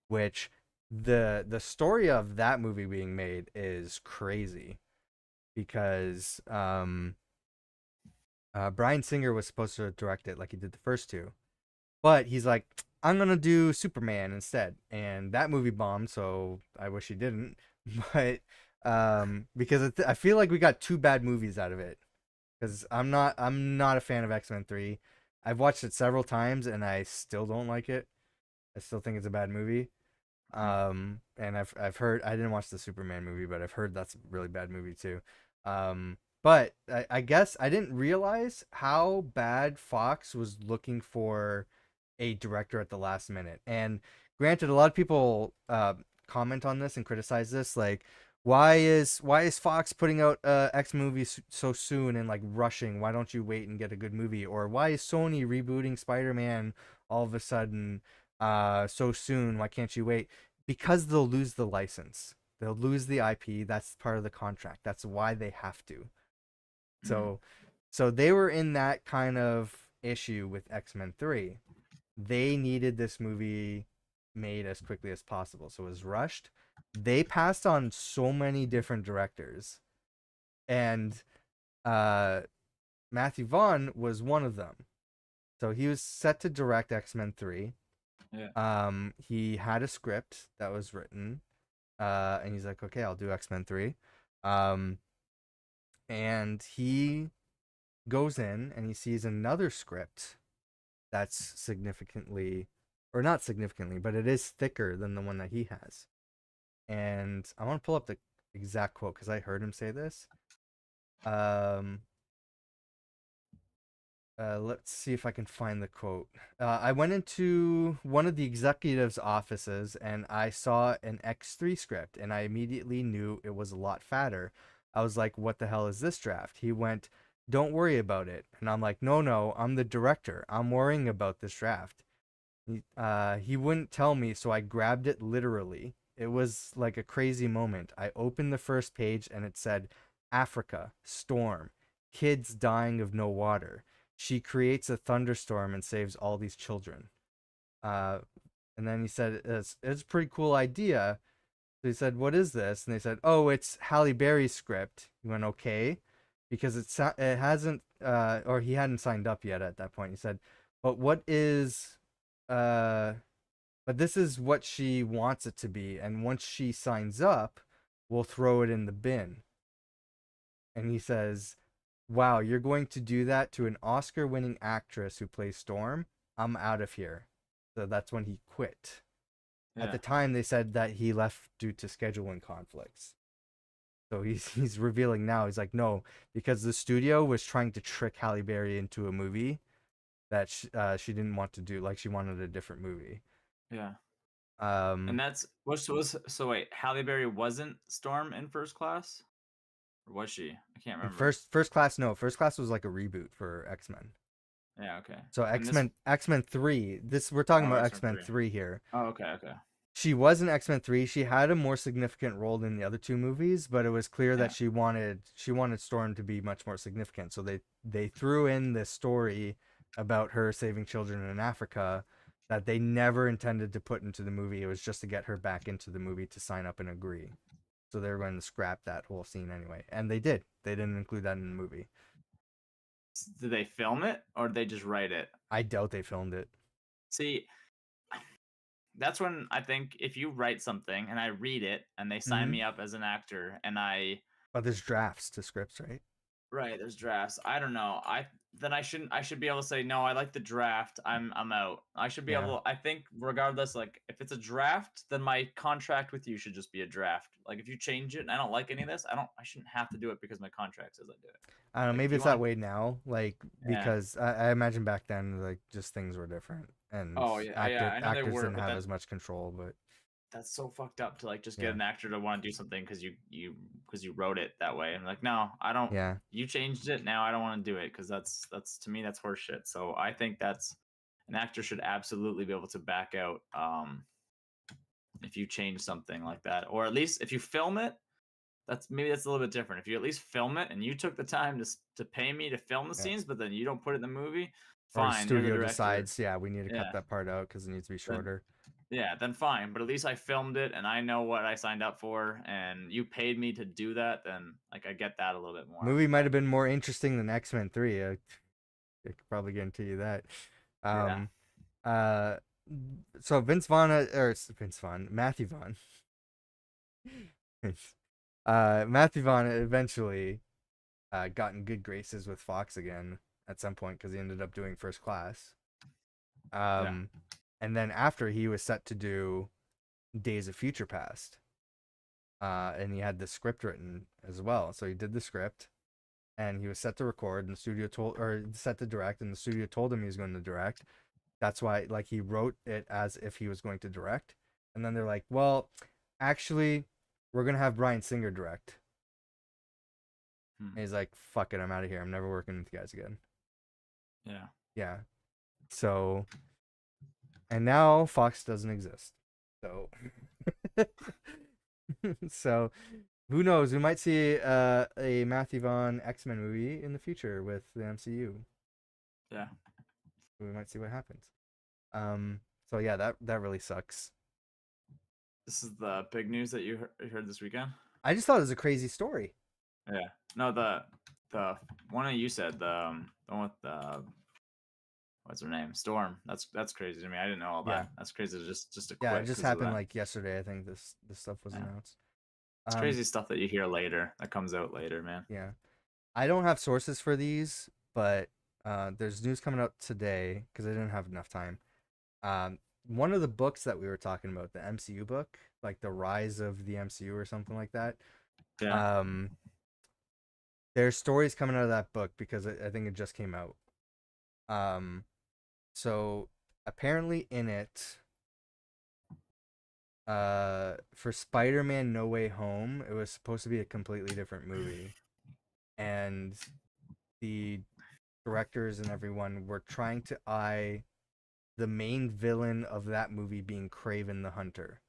which the story of that movie being made is crazy because Bryan Singer was supposed to direct it like he did the first two, but he's like, I'm gonna do Superman instead, and that movie bombed, so I wish he didn't. But because I feel like we got two bad movies out of it. Because I'm not a fan of X-Men 3. I've watched it several times and I still don't like it. I still think it's a bad movie. And I've heard, I didn't watch the Superman movie, but I've heard that's a really bad movie too. But I guess I didn't realize how bad Fox was looking for a director at the last minute. And granted, a lot of people comment on this and criticize this, like, why is Fox putting out X movies so soon and like rushing? Why don't you wait and get a good movie? Or why is Sony rebooting Spider-Man all of a sudden so soon? Why can't you wait? Because they'll lose the license. They'll lose the IP. That's part of the contract. That's why they have to. Mm. So so they were in that kind of issue with X-Men 3. They needed this movie made as quickly as possible. So it was rushed. They passed on so many different directors. And Matthew Vaughn was one of them. So he was set to direct X-Men 3. Yeah. He had a script that was written. And he's like, okay, I'll do X-Men 3. And he goes in and he sees another script that's significantly, or not significantly, but it is thicker than the one that he has. And I want to pull up the exact quote because I heard him say this. Let's see if I can find the quote. I went into one of the executives' offices and I saw an X3 script, and I immediately knew it was a lot fatter. I was like, what the hell is this draft? He went, don't worry about it. And I'm like, no, I'm the director. I'm worrying about this draft. He wouldn't tell me, so I grabbed it literally. It was like a crazy moment. I opened the first page and it said, Africa, storm, kids dying of no water. She creates a thunderstorm and saves all these children. Uh, and then he said, it's a pretty cool idea. So he said, what is this? And they said, oh, it's Halle Berry's script. He went, okay. Because it hasn't, or he hadn't signed up yet at that point. He said, but what is, uh, but this is what she wants it to be. And once she signs up, we'll throw it in the bin. And he says, wow, you're going to do that to an Oscar winning actress who plays Storm? I'm out of here. So that's when he quit. At the time, they said that he left due to scheduling conflicts. So he's revealing now. He's like, no, because the studio was trying to trick Halle Berry into a movie that she didn't want to do. Like, she wanted a different movie. Yeah. And that's so wait, Halle Berry wasn't Storm in First Class? Or was she? I can't remember. First Class, no. First Class was like a reboot for X-Men. Yeah, okay. So X-Men 3. We're talking about X-Men 3. 3 here. Oh, okay. She was in X-Men 3. She had a more significant role than the other two movies, but it was clear that she wanted Storm to be much more significant. So they threw in this story about her saving children in Africa that they never intended to put into the movie. It was just to get her back into the movie to sign up and agree. So they were going to scrap that whole scene anyway. And they did. They didn't include that in the movie. Did they film it or did they just write it? I doubt they filmed it. See, that's when I think if you write something and I read it and they sign me up as an actor and But there's drafts to scripts, right? Right, there's drafts. I don't know. I should be able to say no, I like the draft. I'm out. I should be able I think regardless, like if it's a draft, then my contract with you should just be a draft. Like if you change it and I don't like any of this, I shouldn't have to do it because my contract says I do it. I don't know, Like maybe it's that way now, like because I imagine back then like just things were different and I know they actors were, didn't but have as much control, but that's so fucked up to like just get an actor to want to do something because you wrote it that way and like no I don't you changed it now I don't want to do it because that's to me that's horseshit. So I think that's an actor should absolutely be able to back out if you change something like that, or at least if you film it. That's a little bit different. If you at least film it and you took the time to pay me to film the scenes, but then you don't put it in the movie, fine. Or studio decides, we need to cut that part out because it needs to be shorter. Then fine. But at least I filmed it and I know what I signed up for, and you paid me to do that. Then like I get that a little bit more. Movie might have been more interesting than X-Men 3. I could probably guarantee you that. So Matthew Vaughn. Matthew Vaughn eventually got in good graces with Fox again at some point because he ended up doing First Class. And then after he was set to do Days of Future Past, and he had the script written as well. So he did the script, and he was set to record, and the studio set to direct, and the studio told him he was going to direct. That's why, like, he wrote it as if he was going to direct, and then they're like, well, actually, we're gonna have Bryan Singer direct. And he's like, fuck it, I'm out of here. I'm never working with you guys again. Yeah. So, and now Fox doesn't exist. So, so who knows? We might see a Matthew Vaughn X-Men movie in the future with the MCU. Yeah. We might see what happens. So yeah, that really sucks. This is the big news that you heard this weekend? I just thought it was a crazy story. Yeah. No, the one that you said, the one with the what's her name? Storm. That's crazy to me. I didn't know all that. That's crazy just to quit. Yeah, it just happened like yesterday. I think this stuff was announced. It's crazy stuff that you hear later, that comes out later, man. Yeah. I don't have sources for these, but there's news coming out today because I didn't have enough time. One of the books that we were talking about, the MCU book, like the Rise of the MCU or something like that. Yeah. There's stories coming out of that book because I think it just came out. So apparently in it, for Spider-Man No Way Home, it was supposed to be a completely different movie, and the directors and everyone were trying to eye the main villain of that movie being Kraven the Hunter.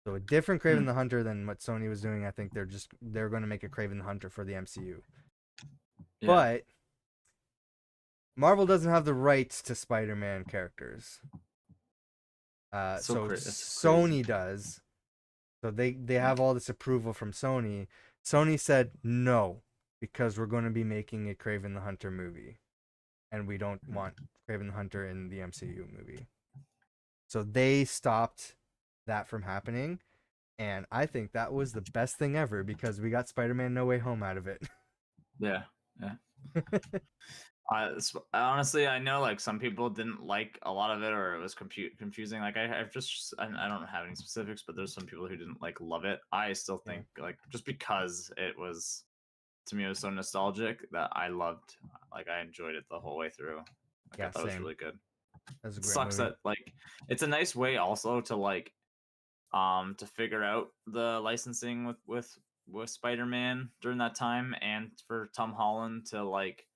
So a different Kraven Hmm. the Hunter than what Sony was doing. I think they're going to make a Kraven the Hunter for the MCU. Yeah. But Marvel doesn't have the rights to Spider-Man characters. So It's crazy. Sony does. So they have all this approval from Sony. Sony said no because we're going to be making a Kraven the Hunter movie, and we don't want Kraven the Hunter in the MCU movie. So they stopped that from happening, and I think that was the best thing ever because we got Spider-Man No Way Home out of it. Yeah. Yeah. Honestly, I know like some people didn't like a lot of it, or it was confusing. Like I don't have any specifics, but there's some people who didn't like love it. I still Yeah. think like just because it was, to me, it was so nostalgic that I loved. Like I enjoyed it the whole way through. Like I Yeah, thought it was same. really good. That was a It great sucks movie. that like it's a nice way also to like to figure out the licensing with Spider-Man during that time, and for Tom Holland to like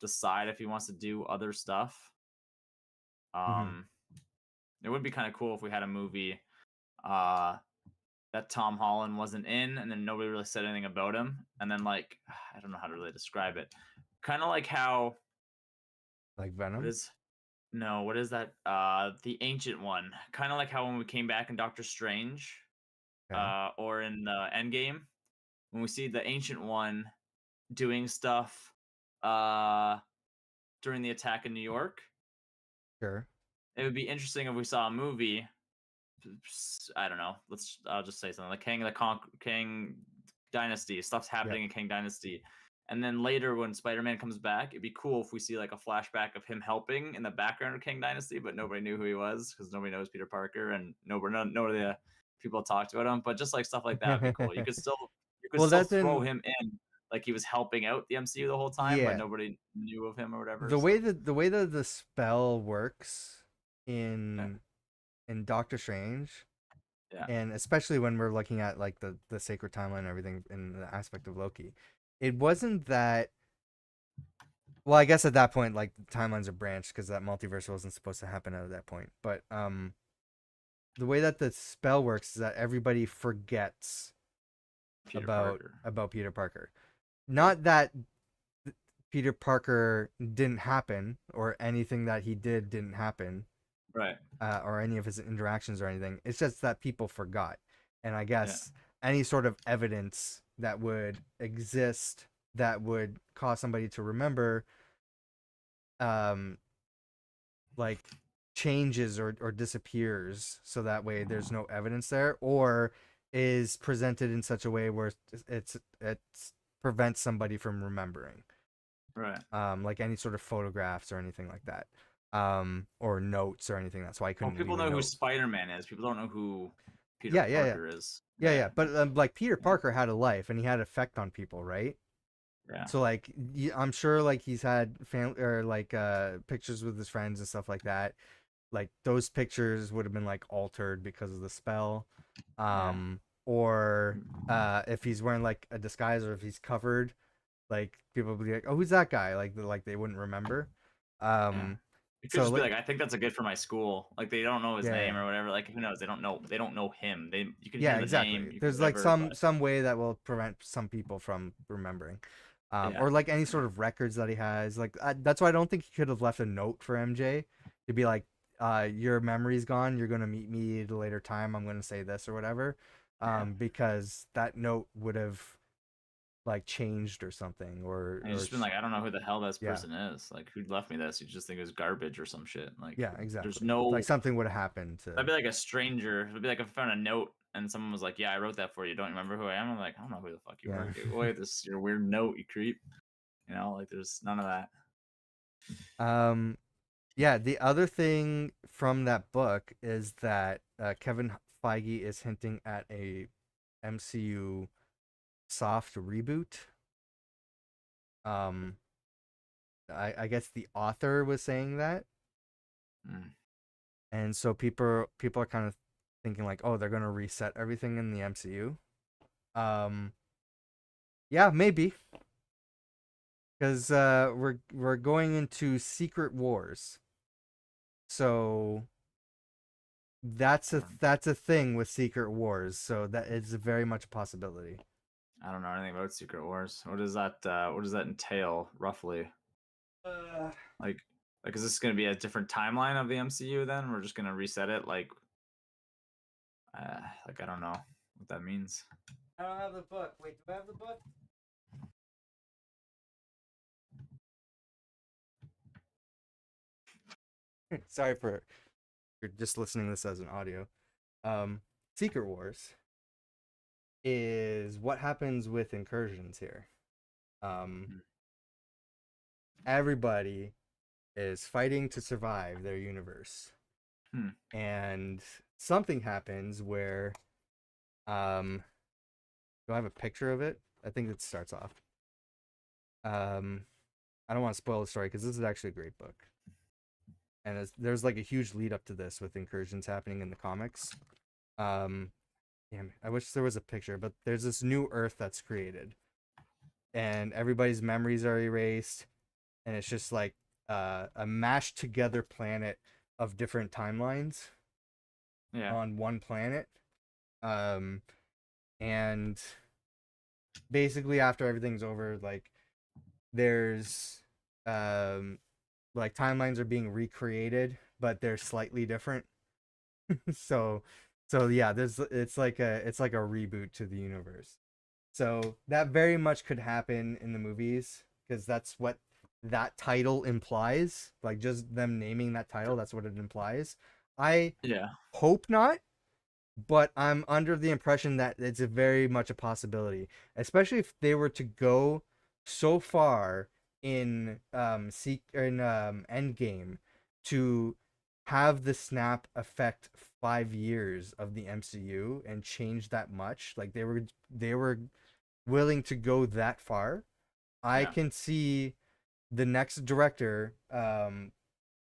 decide if he wants to do other stuff. Mm-hmm. um it would be kind of cool if we had a movie uh that Tom Holland wasn't in, and then nobody really said anything about him, and then like I don't know how to really describe it, kind of like how, Like what Venom. is, no, what is that, the ancient one, kind of like how when we came back in Doctor Strange, Okay, or in Endgame, when we see the ancient one doing stuff uh during the attack in New York. sure. It would be interesting if we saw a movie. I don't know. I'll just say something like King Dynasty. Stuff's Yep. happening in King Dynasty, and then later when Spider-Man comes back, it'd be cool if we see like a flashback of him helping in the background of King Dynasty, but nobody knew who he was because nobody knows Peter Parker, and none of the people talked about him. But just like stuff like that would be cool. You could Well, still that's throw in him in like he was helping out the MCU the whole time, but yeah. nobody knew of him or whatever. The way that the spell works Yeah, in Doctor Strange, yeah, and especially when we're looking at like the sacred timeline and everything in the aspect of Loki, it wasn't that. Well, I guess at that point, like the timelines are branched because that multiverse wasn't supposed to happen at that point. But the way that the spell works is that everybody forgets Peter Parker. about Peter Parker. Not that Peter Parker didn't happen or anything that he did didn't happen, Right. or any of his interactions or anything. It's just that people forgot. And I Yeah. guess any sort of evidence that would exist that would cause somebody to remember, um, like changes or disappears, so that way there's no evidence there, or is presented in such a way where it's prevents somebody from remembering, Right. like any sort of photographs or anything like that, or notes or anything. That's why I Well, couldn't people leave a know who note. Spider-Man is. People don't know who Peter Yeah, yeah, yeah, Parker is. yeah, Yeah. yeah. But like Peter Yeah. Parker had a life and he had effect on people, right? Yeah. So like I'm sure like he's had family or like pictures with his friends and stuff like that. Like those pictures would have been like altered because of the spell, Yeah. or if he's wearing like a disguise or if he's covered, like people would be like, oh, who's that guy, like they wouldn't remember. Yeah. um It could so just be like like, I think that's a good for my school. Like they don't know his yeah, name or whatever. Like who knows? They don't know him. You can yeah, hear the name, exactly, you can there's like whatever, but some way that will prevent some people from remembering, yeah. or like any Yeah. sort of records that he has, like that's why I don't think he could have left a note for MJ to be like, your memory's gone, you're gonna meet me at a later time, I'm gonna say this or whatever, Yeah. because that note would have like changed or something, And he's or just been like, I don't know who the hell this yeah, person is. Like who left me this? You just think it was garbage or some shit. Like yeah, there's exactly, like no, something would have happened to that'd be like a stranger. It'd be like if I found a note and someone was like, "Yeah, I wrote that for you. Don't you remember who I am?" I'm like, "I don't know who the fuck you yeah. are. Get away with this your weird note, you creep." You know, like there's none of that. um yeah, the other thing from that book is that Kevin Feige is hinting at a MCU soft reboot. um I guess the author was saying that, Mm. and so people are kind of thinking like, oh, they're gonna reset everything in the MCU. Um, yeah, maybe because we're going into Secret Wars, so that's a thing with Secret Wars. So that is very much a possibility. I don't know anything about Secret Wars. What does that entail roughly? Uh, Like is this going to be a different timeline of the MCU then? We're just going to reset it I don't know what that means. I don't have the book. Wait, do I have the book? Sorry for you're just listening to this as an audio. Um, Secret Wars is what happens with incursions here. Um, Hmm. Everybody is fighting to survive their universe, Hmm. and something happens where, do I have a picture of it? I think it starts off. Um, I don't want to spoil the story because this is actually a great book, and there's like a huge lead up to this with incursions happening in the comics. Um, Damn, I wish there was a picture, but there's this new Earth that's created, and everybody's memories are erased, and it's just like a mashed together planet of different timelines Yeah. on one planet. Um, and basically after everything's over, like there's um like timelines are being recreated, but they're slightly different. so so yeah, there's it's like a reboot to the universe. So that very much could happen in the movies because that's what that title implies. Like just them naming that title, that's what it implies. I Yeah. hope not, but I'm under the impression that it's a very much a possibility, especially if they were to go so far in Endgame to have the snap affect 5 years of the MCU and change that much. Like they were willing to go that far. I Yeah. can see the next director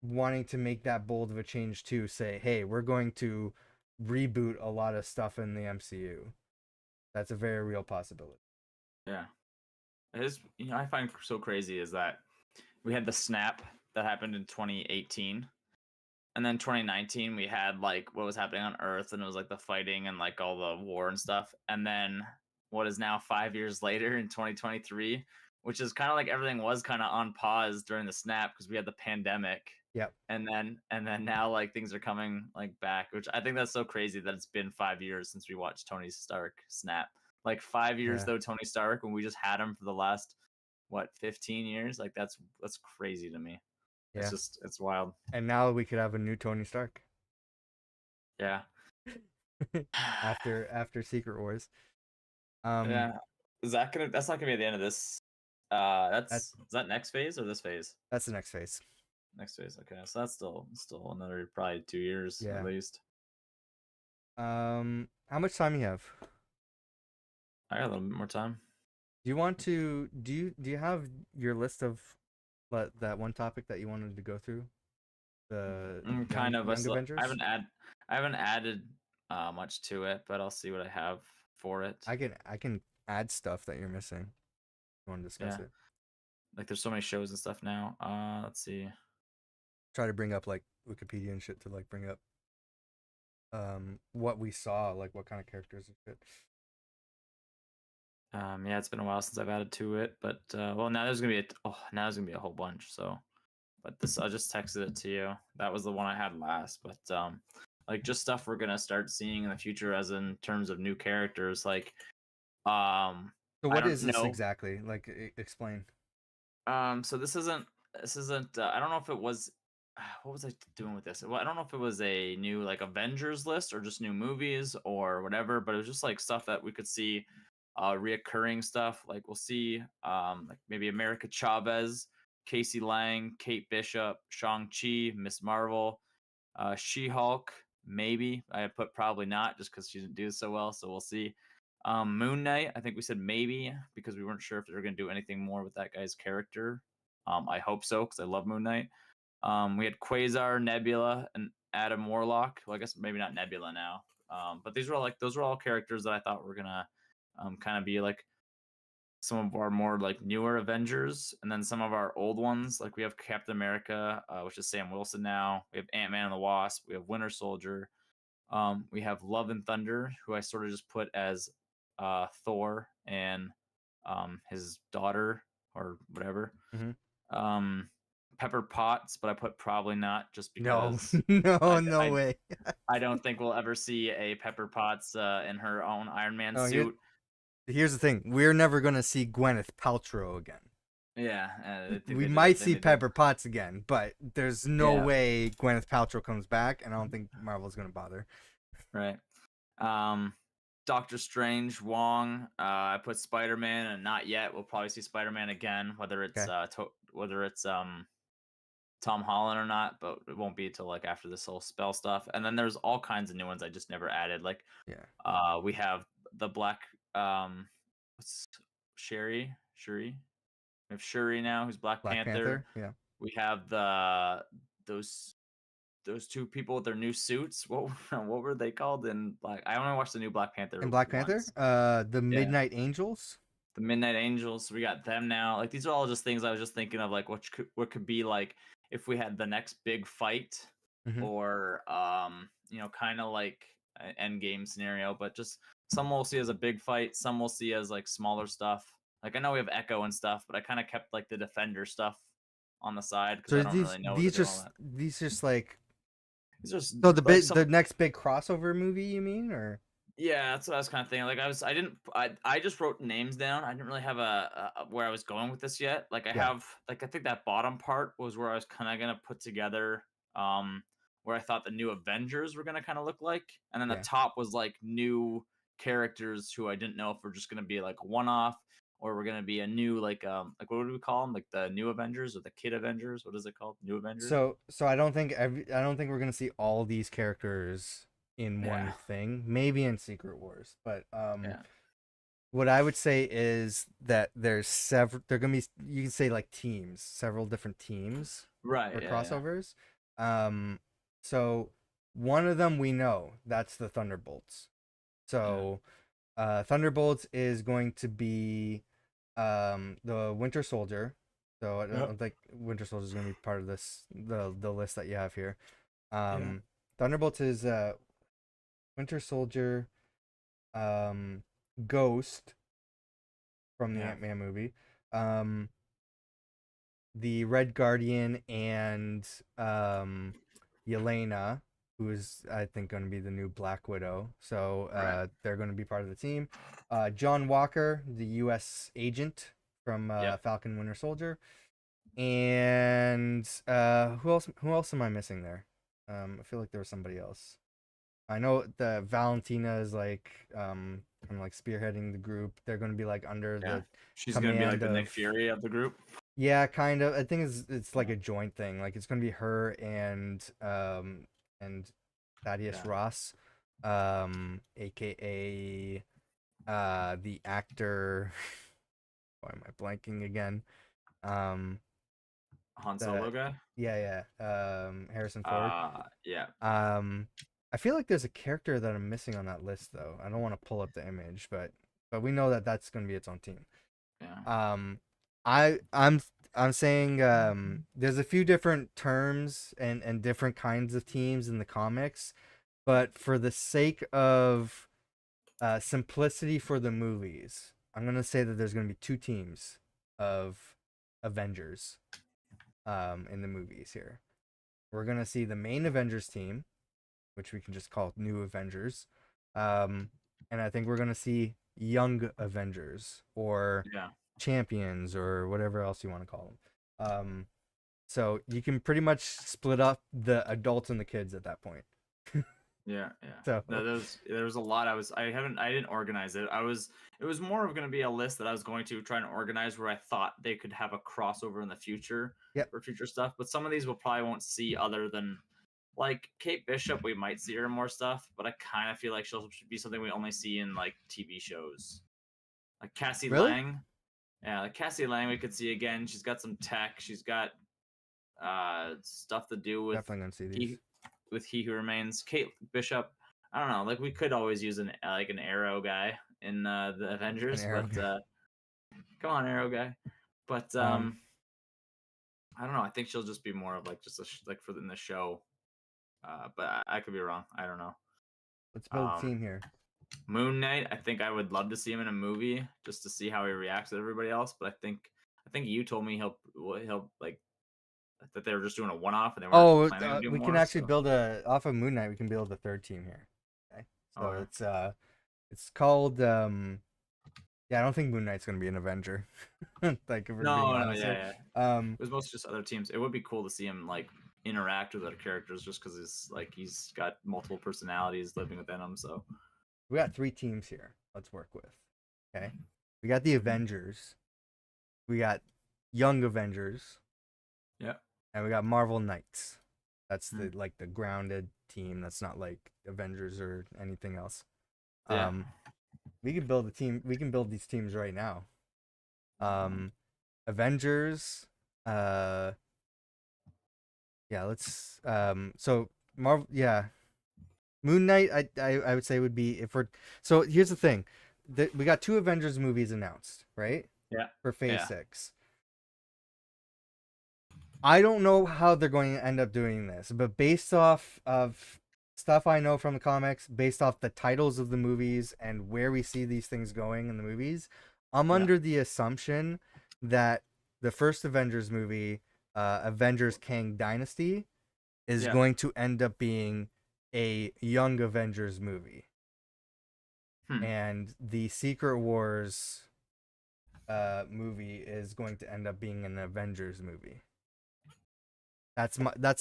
wanting to make that bold of a change too. Say, hey, we're going to reboot a lot of stuff in the MCU. That's a very real possibility. Yeah. It is, I find so crazy is that we had the snap that happened in 2018. And then 2019 we had like what was happening on Earth, and it was like the fighting and like all the war and stuff. And then what is now 5 years later in 2023, which is kind of like everything was kind of on pause during the snap because we had the pandemic. Yep. And then now like things are coming like back, which I think that's so crazy that it's been 5 years since we watched Tony Stark snap. Like 5 years Yeah. though, Tony Stark, when we just had him for the last what 15 years. Like that's crazy to me. Yeah. It's wild. And now we could have a new Tony Stark Yeah. after Secret Wars. Um, Yeah. That's not gonna be at the end of this. that Is that next phase or this phase? that's the next phase. Next phase. Okay. So that's still another probably 2 years at Yeah. least. How much time you have? I got a little bit more time. Do you want to do you have your list of that one topic that you wanted to go through? The Kind of. young Avengers? I haven't added much to it, but I'll see what I have for it. I can add stuff that you're missing. You want to discuss Yeah. it? Like there's so many shows and stuff now. Let's see. Try to bring up like Wikipedia and shit to like bring up what we saw, like what kind of characters and shit. Yeah, it's been a while since I've added to it, but well, now there's gonna be a whole bunch. So, but this I just texted it to you. That was the one I had last, but like just stuff we're gonna start seeing in the future, as in terms of new characters. Like, So I what don't is this know. exactly? Like explain. So this isn't. I don't know if it was. What was I doing with this? Well, I don't know if it was a new like Avengers list or just new movies or whatever, but it was just like stuff that we could see, reoccurring stuff. Like we'll see, like maybe America Chavez, Casey Lang, Kate Bishop, Shang Chi, Miss Marvel, She Hulk. Maybe I put probably not just because she didn't do so well. So we'll see. Moon Knight, I think we said maybe because we weren't sure if they were going to do anything more with that guy's character. I hope so because I love Moon Knight. We had Quasar, Nebula, and Adam Warlock. Well, I guess maybe not Nebula now. But those were all characters that I thought were gonna kind of be like some of our more like newer Avengers, and then some of our old ones. Like we have Captain America, which is Sam Wilson now. We have Ant-Man and the Wasp. We have Winter Soldier. We have Love and Thunder, who I sort of just put as Thor and his daughter or whatever. Mm-hmm. Pepper Potts, but I put probably not just No, because no, I, no I way. I don't think we'll ever see a Pepper Potts in her own Iron Man Oh, suit. here's the thing: we're never gonna see Gwyneth Paltrow again. Yeah, I think We they did a might thing see they did. Pepper Potts again, but there's no Yeah, way Gwyneth Paltrow comes back, and I don't think Marvel's gonna bother. right. Um, Doctor Strange, Wong. I put Spider Man, and not yet. We'll probably see Spider Man again, whether it's Okay. Tom Holland or not, but it won't be until like after this whole spell stuff. And then there's all kinds of new ones I just never added. Like, Yeah. we have the Black, what's Shuri. We have Shuri now, who's Black Black Panther. Panther. Yeah. We have those those two people with their new suits. What were they called in Black? I only watched the new Black Panther And Black Panther. once. The Yeah, Midnight Angels. the Midnight Angels. We got them now. Like these are all just things I was just thinking of, like what could be like if we had the next big fight, Mm-hmm. or kind of like an end game scenario. But just some we'll see as a big fight, some we'll see as like smaller stuff. Like I know we have Echo and stuff, but I kind of kept like the Defender stuff on the side because So I don't really know what to do all that. these just like These are so the like the some. next big crossover movie, you mean, or Yeah, that's what I was kind of thinking. Like I just wrote names down. I didn't really have where I was going with this yet. Like yeah, I think that bottom part was where I was kind of gonna put together where I thought the new Avengers were gonna kind of look like, and then the yeah. top was like new characters who I didn't know if we're just gonna be like one off, or we're gonna be a new like what would we call them, like the new Avengers or the Kid Avengers? What is it called? New Avengers? So I don't think I don't think we're gonna see all these characters in Yeah, one thing. Maybe in Secret Wars, but yeah, what I would say is that there's several. They're gonna be, you can say, like teams, several different teams right, or yeah, yeah, crossovers. Um, so one of them we know, that's the Thunderbolts. yeah. So Thunderbolts is going to be the Winter Soldier. So I Yep. don't think Winter Soldier is going to be part of the list that you have here. Yeah. Thunderbolts is Winter Soldier, Ghost from the Yeah. Ant-Man movie, um, the Red Guardian, and Yelena, who is, I think, going to be the new Black Widow. So Right. they're going to be part of the team. John Walker, the U.S. agent from Yep. Falcon Winter Soldier, and who else? Who else am I missing there? I feel like there was somebody else. I know the Valentina is like kind of like spearheading the group. They're going to be like under Yeah. the She's gonna be like command the Nick of, Fury of the group. yeah, kind of. I think it's like Yeah. a joint thing. Like it's going to be her and Thaddeus Yeah. Ross, aka the actor. Why am I blanking again? Um, Han the Solo guy. Harrison Ford. Yeah. Um, I feel like there's a character that I'm missing on that list though. I don't want to pull up the image, but we know that that's going to be its own team. Yeah. Um, I'm saying there's a few different terms and different kinds of teams in the comics, but for the sake of simplicity for the movies, I'm gonna say that there's gonna be two teams of Avengers in the movies here. We're gonna see the main Avengers team, which we can just call New Avengers. And I think we're gonna see Young Avengers or Yeah. Champions or whatever else you want to call them. So you can pretty much split up the adults and the kids at that point. Yeah. Yeah. So No, there was a lot. I didn't organize it. It was more of gonna be a list that I was going to try and organize where I thought they could have a crossover in the future yep, for future stuff. But some of these we'll probably won't see other than like Kate Bishop. We might see her in more stuff, but I kind of feel like she'll be something we only see in like TV shows. Like Cassie really, Lang. Yeah, like Cassie Lang we could see again. She's got some tech. She's got stuff to do with definitely gonna see these. he He Who Remains. Kate Bishop. I don't know. Like we could always use an Arrow guy in the An Avengers, arrow but guy. come on, Arrow guy. But Um, I don't know. I think she'll just be more of like just like for in the show. But I could be wrong. I don't know. let's build a Um, team here. Moon Knight. I think I would love to see him in a movie just to see how he reacts to everybody else. But I think you told me he'll like that they were just doing a one off and they weren't Oh, planning to do we can more. actually So build off of Moon Knight. We can build a third team here. Okay, so okay. it's called yeah. I don't think Moon Knight's gonna be an Avenger. Like if we're being No, honest yeah, here. yeah. Um, It was mostly just other teams. It would be cool to see him like interact with other characters just because he's got multiple personalities living within him. So we got 3 teams here. Let's work with. Okay, we got the Avengers. We got Young Avengers, yeah, and we got Marvel Knights. That's Hmm. the grounded team. That's not like Avengers or anything else. yeah. We can build a team. We can build these teams right now. Avengers. Uh, yeah. Let's. So Marvel. Yeah. Moon Knight. I would say would be if we're. So here's the thing. We got 2 Avengers movies announced, right? Yeah, For Phase yeah, 6. I don't know how they're going to end up doing this, but based off of stuff I know from the comics, based off the titles of the movies and where we see these things going in the movies, I'm yeah, under the assumption that the first Avengers movie, Avengers Kang Dynasty, is yeah. going to end up being a Young Avengers movie. Hmm. And the Secret Wars movie is going to end up being an Avengers movie. That's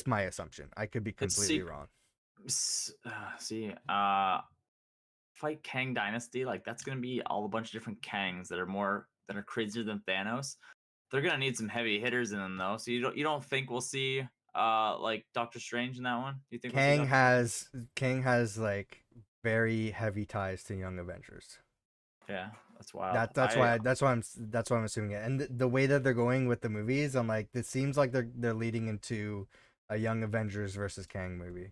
my assumption. I could be It's completely wrong. see, fight Kang Dynasty. Like that's gonna be all a bunch of different Kangs that are crazier than Thanos. They're gonna need some heavy hitters in them though. So you don't think we'll see like Doctor Strange in that one? Do you think we'll see Kang Doctor Strange? has Kang has like very heavy ties to Young Avengers. Yeah, that's wild. That's why I'm assuming it. And the way that they're going with the movies, I'm like, it seems like they're leading into a Young Avengers versus Kang movie.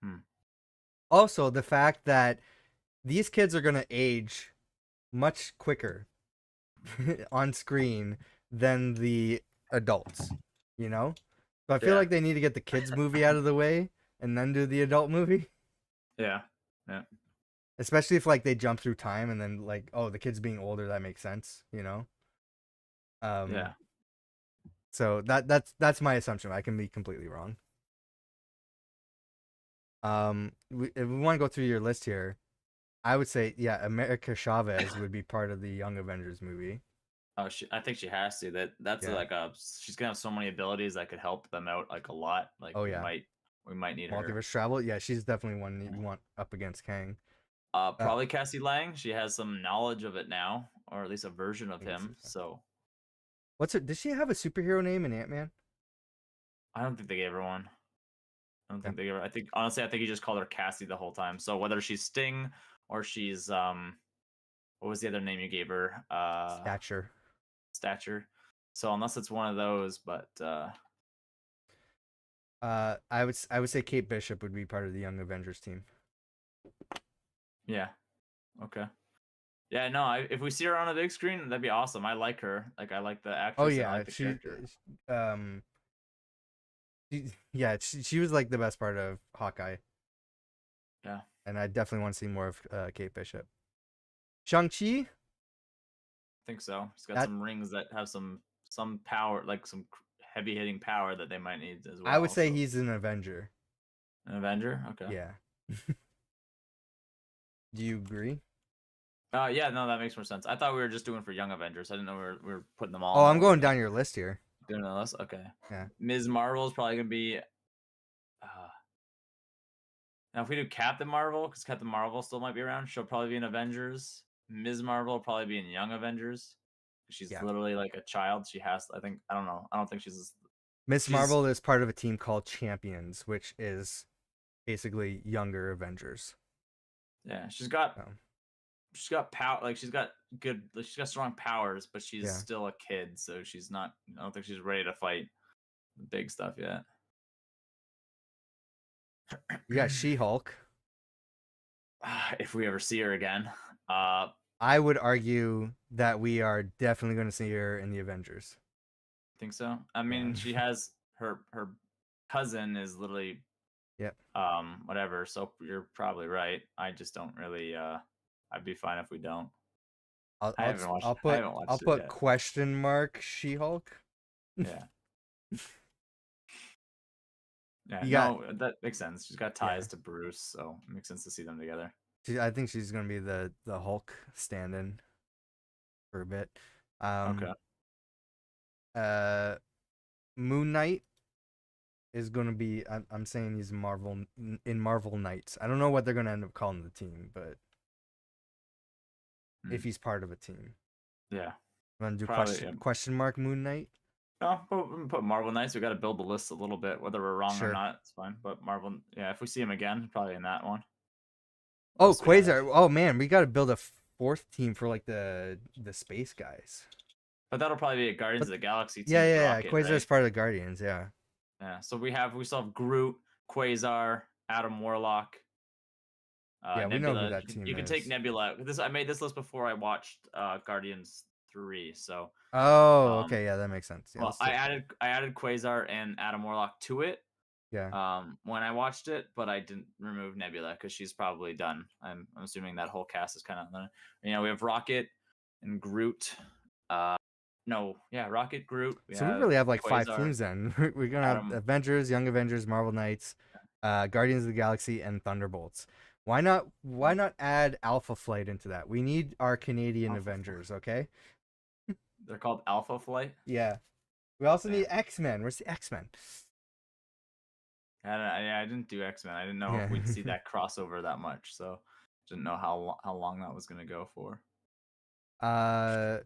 Hmm. Also, the fact that these kids are gonna age much quicker on screen than the adults, you know? So I feel Yeah, like they need to get the kids movie out of the way and then do the adult movie. yeah, yeah, Especially if like they jump through time and then like, oh, the kids being older, that makes sense, you know? Um yeah. so that's my assumption. I can be completely wrong. If we want to go through your list here, I would say yeah, America Chavez would be part of the Young Avengers movie. Oh, I think she has to. That's Yeah. like a she's gonna have so many abilities that could help them out like a lot. Like Oh we yeah. might we might need her. Multiverse travel. Yeah, she's definitely one you want up against Kang. Uh, Probably Cassie Lang. She has some knowledge of it now, or at least a version of let me see. him. So What's her? Does she have a superhero name in Ant Man? I don't think they gave her one. I don't Yeah. think they gave her. I think honestly, I think he just called her Cassie the whole time. So whether she's Sting or she's what was the other name you gave her? Stature. Stature. So unless it's one of those, but I would say Kate Bishop would be part of the Young Avengers team. yeah, okay. Yeah, no. If we see her on a big screen, that'd be awesome. I like her. Like I like the Oh actress and I yeah, like the character. um, yeah, she was like the best part of Hawkeye, Yeah, and I definitely want to see more of Kate Bishop. Shang-Chi, I think so. She's got that some rings that have some power, like some heavy hitting power that they might need as I would well. say So he's an Avenger. an Avenger, okay. Yeah. Do you agree? Yeah, no, that makes more sense. I thought we were just doing for Young Avengers. I didn't know we were putting them all Oh, in I'm that one going thing. down your list here. Doing the list, okay. Yeah. Ms. Marvel is probably gonna be. Now, if we do Captain Marvel, because Captain Marvel still might be around, she'll probably be in Avengers. Ms. Marvel will probably be in Young Avengers. She's Yeah. literally like a child. She has, I think, I don't know. I don't think Miss she's Marvel is part of a team called Champions, which is basically younger Avengers. yeah. She's got power. Like she's got strong powers, but she's Yeah. still a kid, so she's not. I don't think she's ready to fight the big stuff yet. You got She-Hulk. If we ever see her again. I would argue that we are definitely going to see her in the Avengers. Think so. I Yeah. mean, she has her cousin is literally Yep. whatever. So you're probably right. I just don't really. I'd be fine if we don't. I'll I I'll haven't watched. I'll I put haven't I'll watched it put yet. question mark She-Hulk. Yeah. Yeah. You got No, that makes sense. She's got yeah. ties to Bruce, so it makes sense to see them together. I think she's going to be the Hulk stand-in for a bit. Okay. Uh, Moon Knight is going to be. I'm saying he's in Marvel Knights. I don't know what they're going to end up calling the team, but if he's part of a team, Yeah. I'm going to do Probably. question mark Moon Knight. No, put Marvel Knights. We got to build the list a little bit, whether we're wrong or Sure. not. It's fine. But Marvel, yeah, if we see him again, probably in that one. Oh, List we have. Quasar. Oh man, we got to build a fourth team for like the space guys. But that'll probably be a Guardians of the Galaxy team Yeah, with yeah, yeah. Rocket, Quasar's right? part of the Guardians. Yeah. Yeah. So we still have Groot, Quasar, Adam Warlock, Yeah, we know who Nebula. that team You can take is. Nebula. I made this list before I watched Guardians 3. So Oh, um, okay. Yeah, that makes sense. Yeah, well, I added Quasar and Adam Warlock to it. yeah. When I watched it, but I didn't remove Nebula because she's probably done. I'm assuming that whole cast is kind of, we have Rocket and Groot. No, yeah, Rocket, Groot. We So we have really have like 5 Quasar, teams then. We're gonna have Adam. Avengers, Young Avengers, Marvel Knights, Guardians of the Galaxy, and Thunderbolts. Why not add Alpha Flight into that? We need our Canadian Alpha Avengers, okay? They're called Alpha Flight. Yeah. We also Yeah. need X-Men. Where's the X-Men? I didn't do X-Men. I didn't know Yeah. if we'd see that crossover that much, so didn't know how long that was gonna go for. uh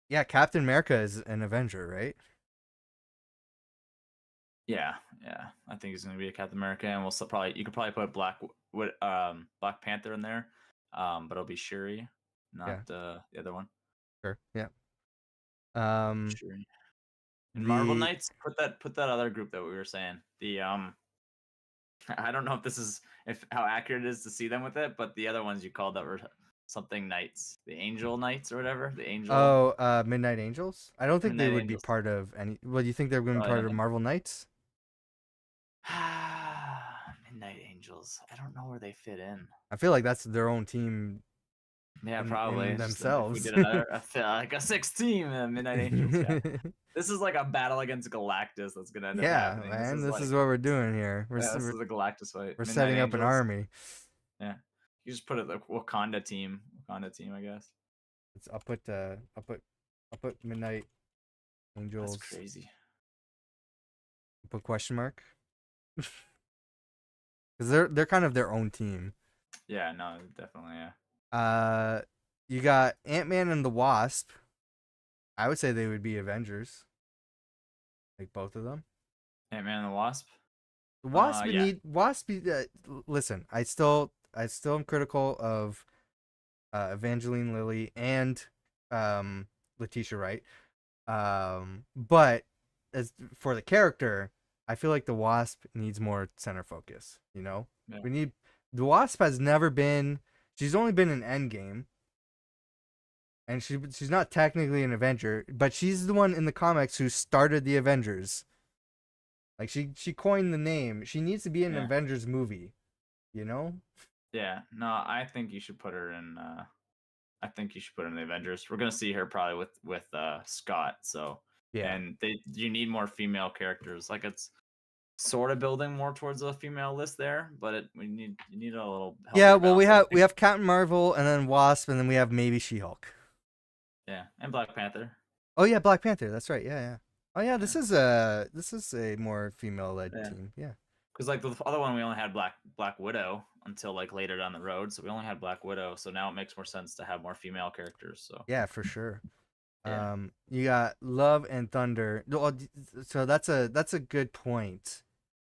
yeah, Captain America is an Avenger, right? Yeah, yeah. I think he's gonna be a Captain America, and you could probably put Black Panther in there, but it'll be Shuri, Yeah, not the other one. sure. Yeah. Um Shuri. In Marvel the Knights, put that other group that we were saying. The I don't know if how accurate it is to see them with it, but the other ones you called that were something Knights, the Angel Knights or whatever, the Angel Midnight Angels? I don't think they Midnight would be Angels. part of any. Well, you think they're going to be Probably part of nothing. Marvel Knights? Midnight Angels. I don't know where they fit in. I feel like that's their own team Yeah, probably. in It's just if we themselves. did another like a 6 team Midnight Angels, yeah. This is like a battle against Galactus that's gonna end up Yeah, happening. man, this Like is what we're doing here. this is a Galactus fight. We're Midnight setting up an Angels. army. Yeah. You just put it the Wakanda team. Wakanda team, I guess. I'll put Midnight That's Angels. crazy. I'll put question mark because they're kind of their own team. Yeah, no, definitely, yeah. You got Ant-Man and the Wasp. I would say they would be Avengers, like both of them. Ant-Man and the Wasp. Wasp Yeah. Wasp. Listen, I still am critical of Evangeline Lilly and Letitia Wright. But as for the character, I feel like the Wasp needs more center focus. You know, Yeah. The Wasp has never been. She's only been in Endgame, and she's not technically an Avenger, but she's the one in the comics who started the Avengers. Like she coined the name. She needs to be in an Avengers movie, you know? Yeah. No, I think you should put her in. I think you should put her in the Avengers. We're gonna see her probably with Scott. So Yeah. and you need more female characters. Like it's sort of building more towards a female list there, but you need a little. Yeah. Well, we have Captain Marvel and then Wasp and then we have maybe She-Hulk. Yeah, and Black Panther. Oh yeah, Black Panther. That's right. Yeah, yeah. Oh yeah, this is a more female-led team. Yeah. Because like the other one, we only had Black Widow until like later down the road, so we only had Black Widow. So now it makes more sense to have more female characters. So yeah, for sure. Yeah. You got Love and Thunder. So that's a good point.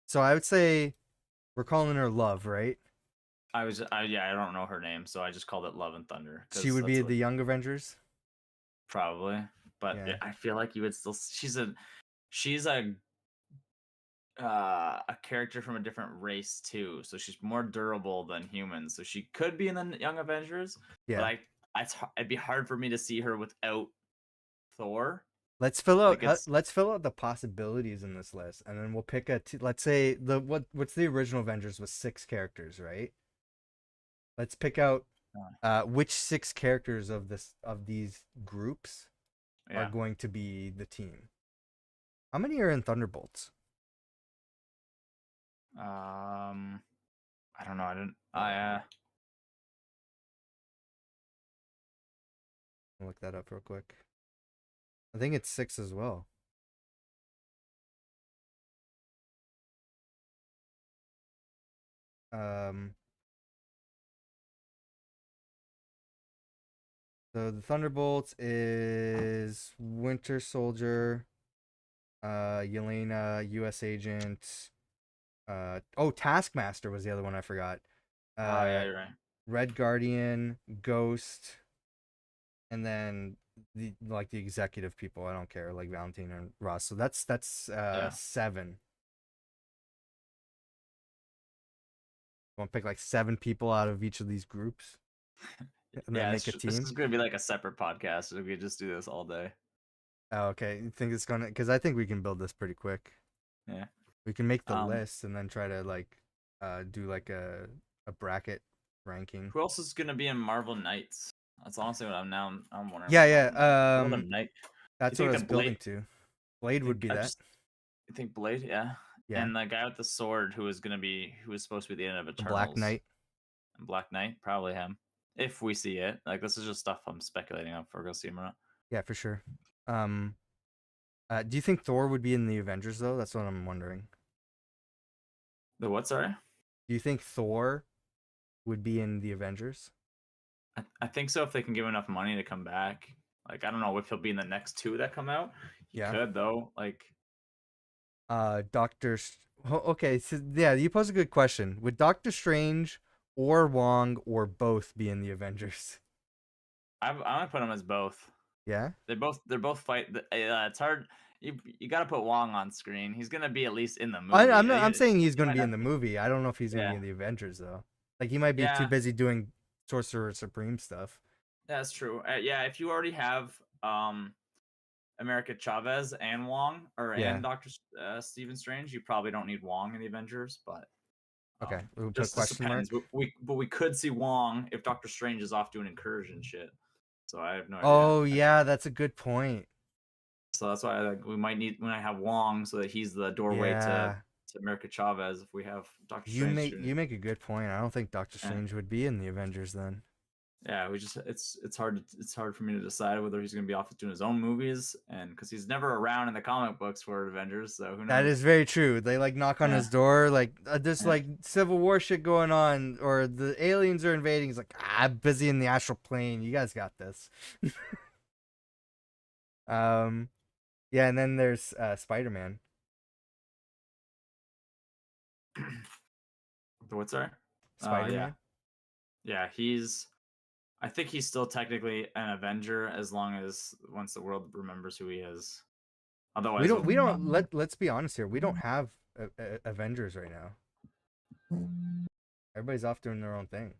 So I would say we're calling her Love, right? I don't know her name, so I just called it Love and Thunder. She would be the Young Avengers. Probably, but Yeah. I feel like you would still. She's a a character from a different race too, so she's more durable than humans. So she could be in the Young Avengers, but Yeah. it'd be hard for me to see her without Thor. Let's Like it's fill out the possibilities in this list, and then we'll pick let's say what's the original Avengers was 6 characters, right? Let's pick out which 6 characters of these groups are yeah. going to be the team. How many are in Thunderbolts? I don't know. I didn't. I'll look that up real quick. I think it's 6 as well. Um, so the Thunderbolts is Winter Soldier, Yelena, U.S. Agent. Taskmaster was the other one I forgot. Oh yeah, Uh, you're right. Red Guardian, Ghost, and then the executive people. I don't care, like Valentine and Ross. So that's Yeah. 7. Want to pick like 7 people out of each of these groups, and then Yeah, make a this team. is gonna be like a separate podcast. We could just do this all day. Oh, okay. You think it's gonna? Because I think we can build this pretty quick. Yeah. We can make the Um, list and then try to do like a bracket ranking. who else is gonna be in Marvel Knights? That's honestly what I'm wondering Yeah, about yeah. Marvel Knights. What other Knight? You That's what I think was that Blade? building to. Blade would be I that. just you think Blade? Yeah. Yeah, And the guy with the sword who was supposed to be the end of the Black Eternals Knight. and Black Knight, probably him. If we see it, like this is just stuff I'm speculating on for go see him or not. Yeah, for sure. Um, do you think Thor would be in the Avengers though? That's what I'm wondering. The what? Sorry. Do you think Thor would be in the Avengers? I think so if they can give him enough money to come back. Like I don't know if he'll be in the next 2 that come out. He Yeah. could though. Like Doctor. Okay, so yeah, you pose a good question. Would Doctor Strange or Wong or both be in the Avengers? I'm gonna put him as both. Yeah. They're both fight. It's hard. You got to put Wong on screen. He's gonna be at least in the I, movie. I'm not. I'm saying he's You going to might be in have the to. movie. I don't know if he's going to be Yeah, in the Avengers though. Like he might be too yeah, busy doing Sorcerer Supreme stuff. that's true. Yeah, if you already have America Chavez and Wong Yeah. and Doctor Stephen Strange, you probably don't need Wong in the Avengers. But Okay. We would put just question depends. mark. We could see Wong if Doctor Strange is off doing incursion shit. So I have no idea. Oh yeah, that's a good point. So that's why we might have Wong so that he's the doorway Yeah. to America Chavez if we have Doctor You Strange make doing you make a good point. I don't think Doctor it. Strange would be in the Avengers then. Yeah, we just it's hard for me to decide whether he's gonna be off doing his own movies and because he's never around in the comic books for Avengers, so who That knows? is very true. They like knock on Yeah, his door, like there's yeah. like Civil War shit going on, or the aliens are invading. He's like, I'm busy in the astral plane. You guys got this. um, yeah, and then there's Spider-Man. The what's there? Yeah, Spider-Man. yeah. I think he's still technically an Avenger as long as once the world remembers who he is. We Otherwise, don't. We don't. Let's be honest here. We don't have Avengers right now. Everybody's off doing their own thing,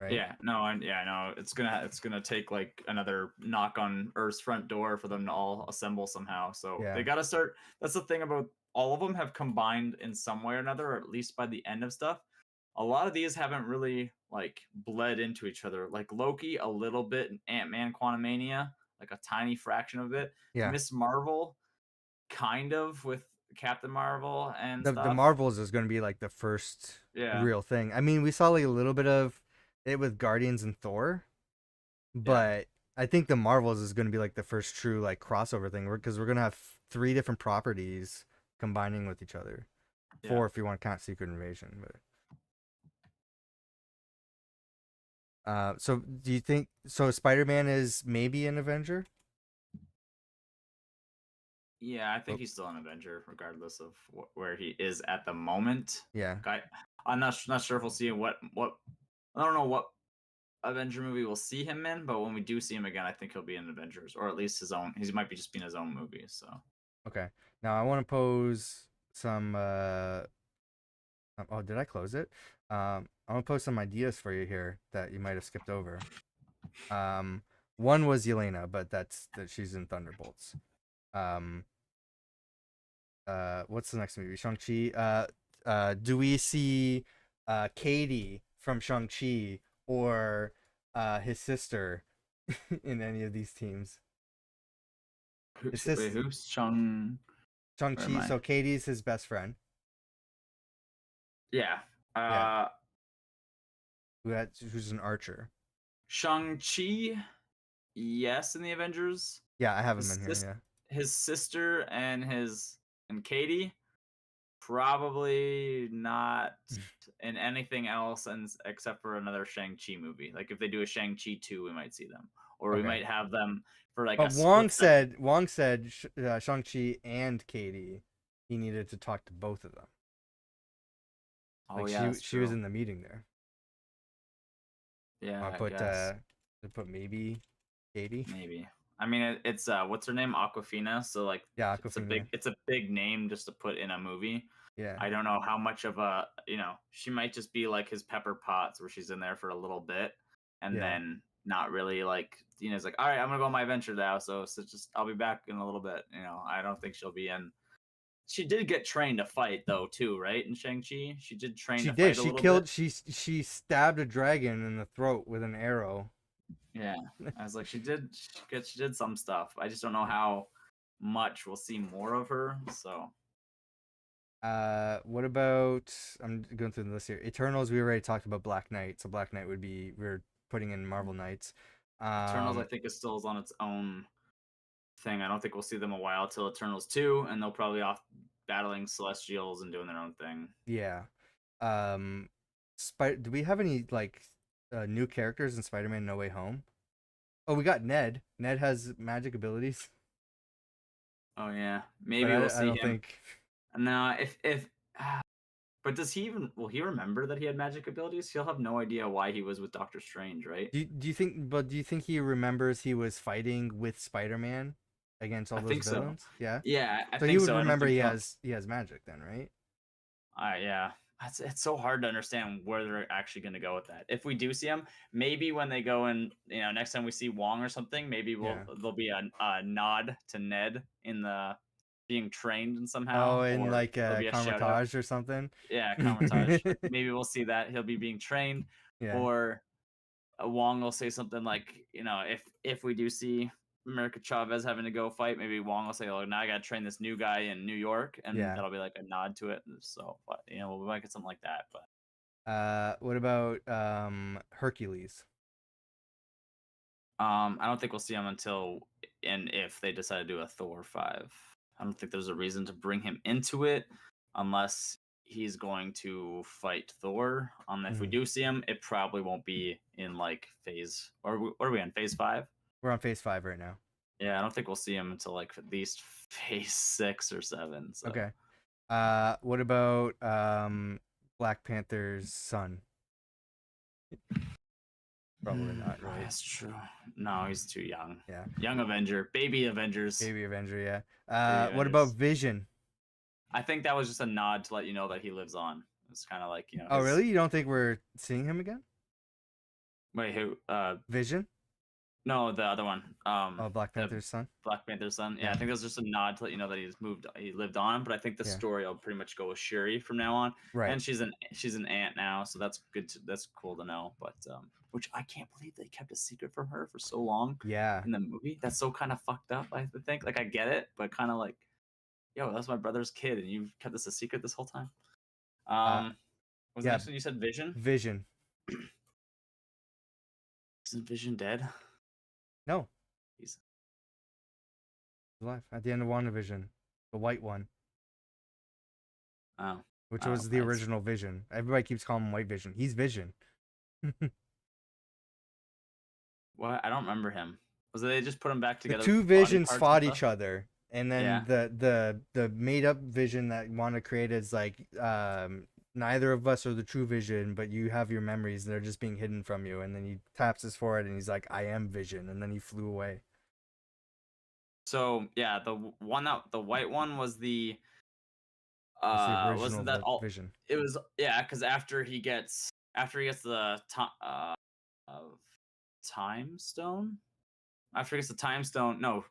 right? yeah, no, and yeah, no, it's gonna take like another knock on Earth's front door for them to all assemble somehow. So Yeah. they gotta start. That's the thing about all of them have combined in some way or another, or at least by the end of stuff. A lot of these haven't really like bled into each other. Like Loki, a little bit, and Ant-Man, Quantumania, like a tiny fraction of it. Yeah. Miss Marvel, kind of with Captain Marvel and The stuff. Marvels is going to be like the first Yeah, real thing. I mean, we saw like a little bit of it with Guardians and Thor, yeah, but I think the Marvels is going to be like the first true like crossover thing because we're going to have 3 different properties combining with each other. yeah. 4 if you want to count Secret Invasion, but so do you think so Spider-Man is maybe an Avenger? Yeah, I think Oh, he's still an Avenger, regardless of where he is at the moment. yeah. Like, I'm not sure if we'll see what I don't know what Avenger movie we'll see him in, but when we do see him again, I think he'll be in Avengers or at least his own. He might be just being his own movie. So Okay. Now I want to pose some oh, did I close it? I'm gonna post some ideas for you here that you might have skipped over. Um, one was Yelena, but that she's in Thunderbolts. Um, what's the next movie? Shang-Chi. Do we see Katie from Shang-Chi or his sister in any of these teams? His Wait, sis who's Chung? Where am Shang-Chi. I? So Katie's his best friend. Yeah. Yeah, Uh, who's an archer. Shang-Chi, yes, in the Avengers. Yeah, I have him His in here. sis- Yeah. his sister and Katie, probably not in anything else except for another Shang-Chi movie. Like if they do a Shang-Chi 2, we might see them. Or we Okay. might have them for like a But split second. Wong said Shang-Chi and Katie, he needed to talk to both of them. Oh Like yeah, that's she was true. in the meeting there. Yeah, I I guess. put maybe Katie. Maybe. I mean, it's what's her name? Aquafina. So like, Yeah, Aquafina. it's a big name just to put in a movie. Yeah. I don't know how much of a she might just be like his Pepper Potts, where she's in there for a little bit, and Yeah. then not really like it's like, all right, I'm gonna go on my adventure now, so just I'll be back in a little bit. I don't think she'll be in. She did get trained to fight though too, right? In Shang-Chi, she did train She to did. fight a little bit. She stabbed a dragon in the throat with an arrow. Yeah, I was like, she did some stuff. I just don't know how much we'll see more of her. So What about I'm going through the list here. Eternals, we already talked about Black Knight, so Black Knight would be we're putting in Marvel Knights. Eternals, I Um, think, is still on its own thing. I don't think we'll see them a while till Eternals 2, and they'll probably off battling Celestials and doing their own thing. yeah. Do we have any like new characters in Spider-Man No Way Home? Oh, we got Ned. Ned has magic abilities, Oh yeah, but maybe we'll I see don't him. think. No, if but does he even will he remember that he had magic abilities? He'll have no idea why he was with Doctor Strange, right? Do you think? But do you think he remembers he was fighting with Spider-Man against all I those think so. villains? Yeah. Yeah, I So he think would so. I don't remember think he'll. he has magic then, right? Yeah, it's so hard to understand where they're actually going to go with that. If we do see him, maybe when they go in, next time we see Wong or something, maybe Yeah. there'll be a nod to Ned in the being trained in Oh, somehow, in or like there'll be a shout out. Carmitage or something. Yeah, Comatage. Maybe we'll see that he'll be being trained, Yeah. or Wong will say something like, if we do see America Chavez having to go fight, maybe Wong will say, "Oh, now I got to train this new guy in New York," and Yeah. that'll be like a nod to it. So, but, we might get something like that. But What about Hercules? I don't think we'll see him until and if they decide to do a Thor 5. I don't think there's a reason to bring him into it unless he's going to fight Thor. If we Mhm. do see him, it probably won't be in like phase, or what are we on, phase 5? We're on phase 5 right now. Yeah, I don't think we'll see him until like at least phase 6 or 7. So Okay. What about Black Panther's son? Probably not, right? that's true. No, he's too young. Yeah. Young Avenger, baby Avengers, Baby Avenger, yeah. baby What about Avengers. Vision? I think that was just a nod to let you know that he lives on. It's kind of like Oh, his. really? You don't think we're seeing him again? Wait, who? Vision? No, the other one. Oh, Black The Panther's son? Black Panther's son. Yeah, I Yeah. think that was just a nod to let you know that he lived on. But I think the Yeah. story will pretty much go with Shuri from now on. Right. And she's an aunt now, so that's good. That's cool to know. But which I can't believe they kept a secret from her for so long Yeah. in the movie. That's so kind of fucked up. I think. Like I get it, but kind of like, yo, that's my brother's kid, and you kept this a secret this whole time. Uh, Was the yeah. next one you said Vision? Vision. Isn't Vision dead? No, He's he's alive at the end of WandaVision, the white one, oh. which Oh, was the original Vision. Everybody keeps calling him White Vision. He's Vision. What? I don't remember him. Was it they just put him back The together with two body Visions parts and fought stuff? each other, and then Yeah. the made up Vision that Wanda created is like neither of us are the true Vision, but you have your memories; they're just being hidden from you. And then he taps his forehead, and he's like, "I am Vision," and then he flew away. So yeah, the white one was the That's the original Wasn't that all? Vision. It was, yeah, because after he gets the time stone. After he gets the time stone, no,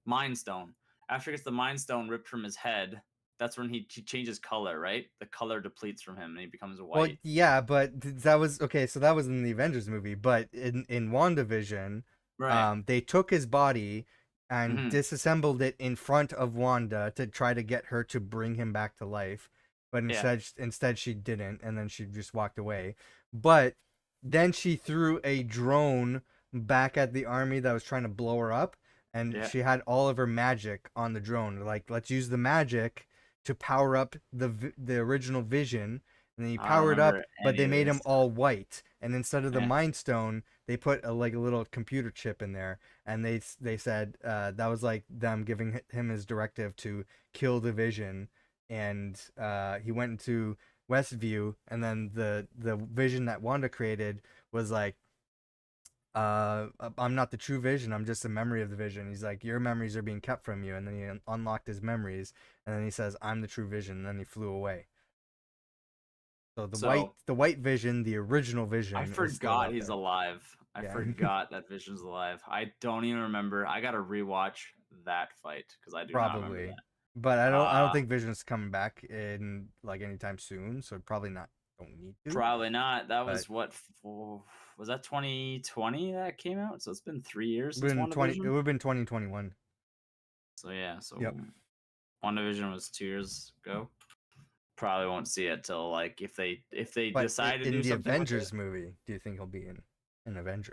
mind stone. After he gets the mind stone ripped from his head, that's when he changes color, right? The color depletes from him and he becomes Well, white. yeah, but that was okay. So that was in the Avengers movie, but in WandaVision, Right. they took his body and Hmm. disassembled it in front of Wanda to try to get her to bring him back to life. But Yeah. instead she didn't, and then she just walked away. But then she threw a drone back at the army that was trying to blow her up, and Yeah. she had all of her magic on the drone. Like, let's use the magic to power up the original Vision, and then he I don't powered up, remember but any they of made him this. all white. And instead of the Yeah. Mind Stone, they put like a little computer chip in there, and they said that was like them giving him his directive to kill the Vision, and he went into Westview, and then the Vision that Wanda created was like, I'm not the true Vision. I'm just a memory of the Vision. He's like, your memories are being kept from you, and then he unlocked his memories, and then he says, I'm the true Vision, and then he flew away. So So the white Vision, the original I Vision, is still forgot out he's there. alive. I Yeah, forgot that Vision's alive. I don't even remember. I gotta rewatch that fight because I do not remember probably. But that. I don't think Vision's coming back in like anytime soon, so probably not. Don't need to. Probably not. That But was what was that 2020 that came out? So it's been 3 years since been 20. It WandaVision. would have been 2021. So yeah, so Yep. WandaVision was 2 years ago. Probably won't see it till like if they But decide to in do the something with it. Avengers movie, do you think he'll be in an Avenger?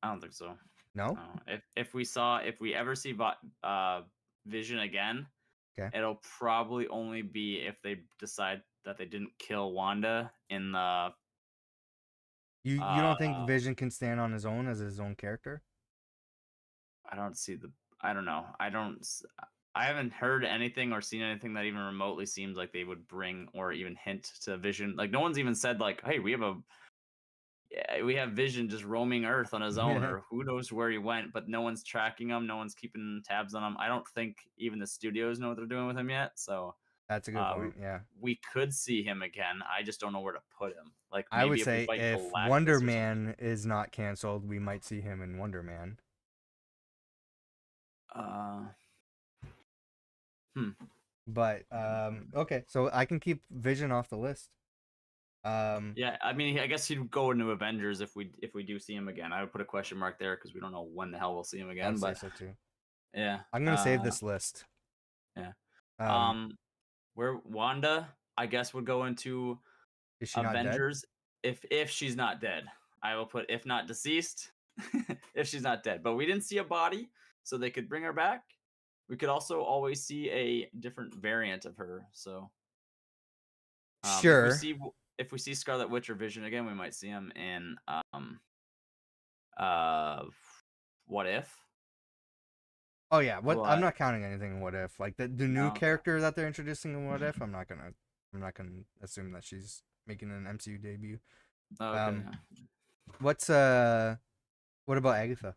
I don't think so. No. No. If we ever see Vision again, Okay. it'll probably only be if they decide that they didn't kill Wanda in the You uh don't think Vision can stand on his own as his own character? I don't see the. I don't know. I haven't heard anything or seen anything that even remotely seems like they would bring or even hint to Vision. Like no one's even said like, "Hey, we have Vision just roaming Earth on his own," or who knows where he went. But no one's tracking him. No one's keeping tabs on him. I don't think even the studios know what they're doing with him yet. So That's a good uh, we, point. Yeah. we could see him again. I just don't know where to put him. Like I would maybe if we say fight if Wonder Galactus or something. Man is not canceled, we might see him in Wonder Man. Uh, hmm. But okay, so I can keep Vision off the list. Um, Yeah, I mean, I guess he'd go into Avengers if we do see him again. I would put a question mark there because we don't know when the hell we'll see him I again. would say But so too. yeah, I'm gonna save this list. yeah. Um, Um, where Wanda, I guess, would go into is she not dead? Avengers if she's not dead. I will put if not deceased, if she's not dead. But we didn't see a body, so they could bring her back. We could also always see a different variant of her. So um, if we Sure. see if we see Scarlet Witch or Vision again, we might see him in uh what if? Oh yeah. What? I'm What? not counting anything in What If. Like the new No. Okay. character that they're introducing in What If. I'm not gonna assume that she's making an MCU debut. Okay. Um, what's what about Agatha?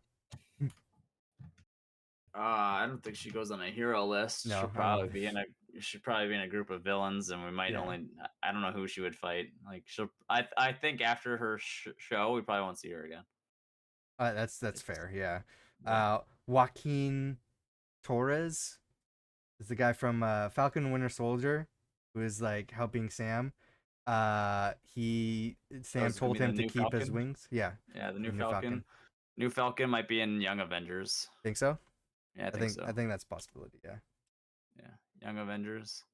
I don't think she goes on a hero list. No, I don't. She'd probably be in a group of villains, and we might Yeah, only. I don't know who she would fight. Like she'll. I think after her show, we probably won't see her again. that's It's, fair. Yeah. yeah. Joaquin Torres is the guy from Falcon and Winter Soldier, who is like helping Sam. He Oh, Sam is it gonna told be the him to new keep his Falcon? wings. Yeah, Yeah, the the new new Falcon. Falcon. New Falcon might be in Young Avengers. Think so? Yeah, I think I so. think that's a possibility. Yeah. Yeah, Young Avengers.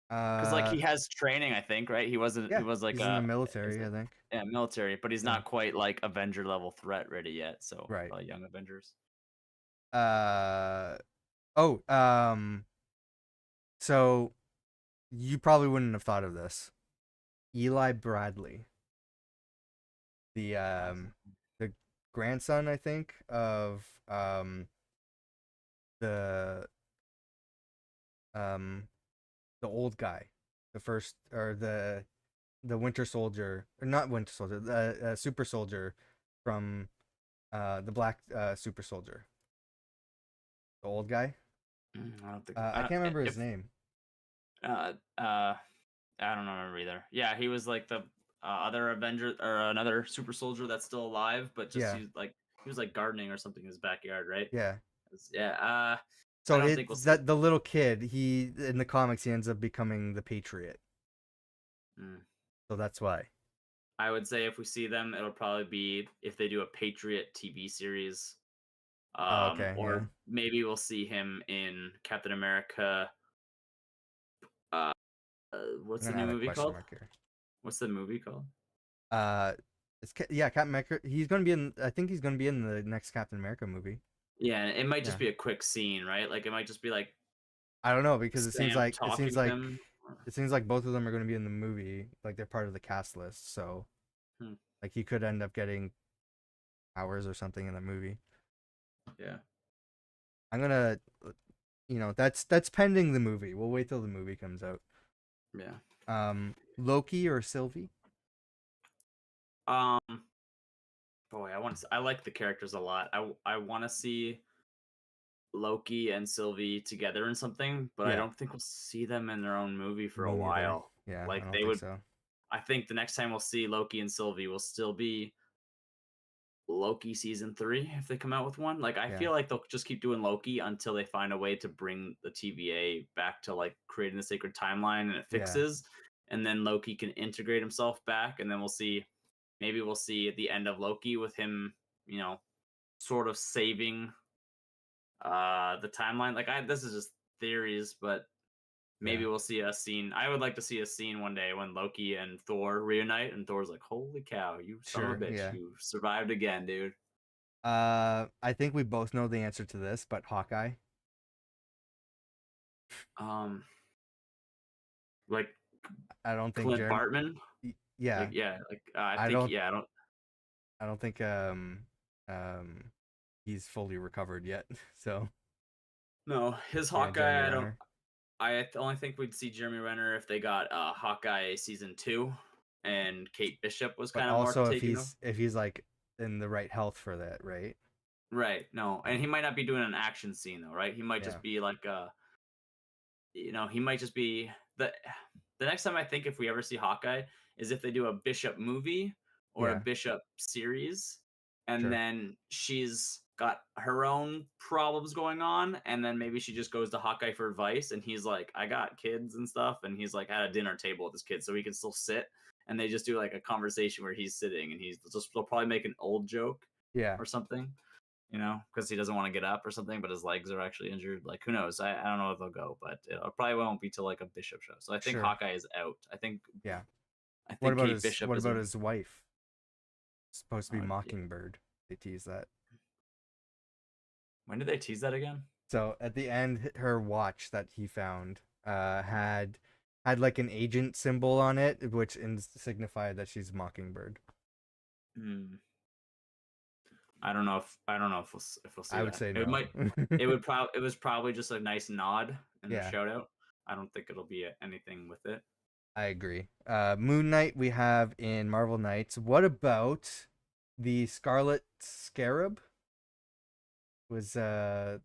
Because like Uh, he has training, I think, right? He wasn't. He yeah, was like he's in the is military, it? I think. Yeah, military, but he's Yeah. not quite like Avenger level threat ready yet. So Right. probably Young Avengers. Uh. Oh. So you probably wouldn't have thought of this. Eli Bradley, the um, the grandson, I think, of the um the old guy, the first or the Winter Soldier, or not Winter Soldier, the Super Soldier from the Black Super Soldier, the old guy. I don't think I can't remember his if name. Uh, uh, I don't remember either. Yeah, he was like the other Avenger or another super soldier that's still alive, but just Yeah, he was like gardening or something in his backyard, right? yeah. Yeah. I So don't think we'll it's see. that the little kid, he in the comics he ends up becoming the Patriot. Mm. So that's why. I would say if we see them, it'll probably be if they do a Patriot TV series, Oh, okay, yeah. or maybe we'll see him in Captain America. Uh, I'm what's the gonna new add a movie question called? mark here. What's the movie called? Uh, yeah, Captain America. He's gonna be in. I think he's gonna be in the next Captain America movie. Yeah, it might just Yeah, be a quick scene, right? Like it might just be like I don't know because Sam talking to him. it seems like both of them are gonna be in the movie. Like they're part of the cast list. So Hmm, like he could end up getting powers or something in the movie. yeah, I'm gonna, that's pending the movie. We'll wait till the movie comes out. yeah. Loki or Sylvie? Um, boy, I like the characters a lot. I want to see Loki and Sylvie together in something, but I Yeah, don't think we'll see them in their own movie for a me neither. while. Yeah, I Like don't they think would, so. I think the next time we'll see Loki and Sylvie will still be Loki season 3 if they come out with one. Like I Yeah, feel like they'll just keep doing Loki until they find a way to bring the TVA back to like creating the sacred timeline and it yeah, fixes, and then Loki can integrate himself back, and then we'll see. Maybe we'll see at the end of Loki with him, sort of saving the timeline. Like I this is just theories, but maybe yeah. we'll see a scene. I would like to see a scene one day when Loki and Thor reunite and Thor's like, "Holy cow, you son of a Sure, bitch. yeah. You survived again, dude." I think we both know the answer to this, but Hawkeye. Um like I don't think Clint Jeremy. Bartman? Like Yeah, yeah, I I think don't. yeah, I don't I don't think um he's fully recovered yet. So know. His yeah, Jeremy Hawkeye, I don't Renner. only think we'd see Jeremy Renner if they got Hawkeye season 2 and Kate Bishop was But kind of more also taken over. if he's like in the right health for that, right? Right. No. And Yeah, he might not be doing an action scene though, right? He might yeah, just be like he might just be the next time I think if we ever see Hawkeye is if they do a Bishop movie or a yeah. Bishop series, and Sure. then she's got her own problems going on, and then maybe she just goes to Hawkeye for advice, and he's like, I got kids and stuff, and he's like at a dinner table with his kids, so he can still sit, and they just do like a conversation where he's sitting, and they'll probably make an old joke Yeah, or something, because he doesn't want to get up or something, but his legs are actually injured. Like, who knows? I don't know if they'll go, but it probably won't be till like a Bishop show. So I think sure. Hawkeye is out. Yeah. I think Kate Bishop What is about in. his wife? It's supposed to be Yeah. Mockingbird. They tease that. When did they tease that again? So at the end, her watch that he found had like an agent symbol on it, which signified that she's Mockingbird. Hmm. I don't know if we'll see I would that. say It no. might. It was probably just a nice nod and a Yeah, shout out. I don't think it'll be anything with it. I agree. Moon Knight we have in Marvel Knights. What about the Scarlet Scarab? Was the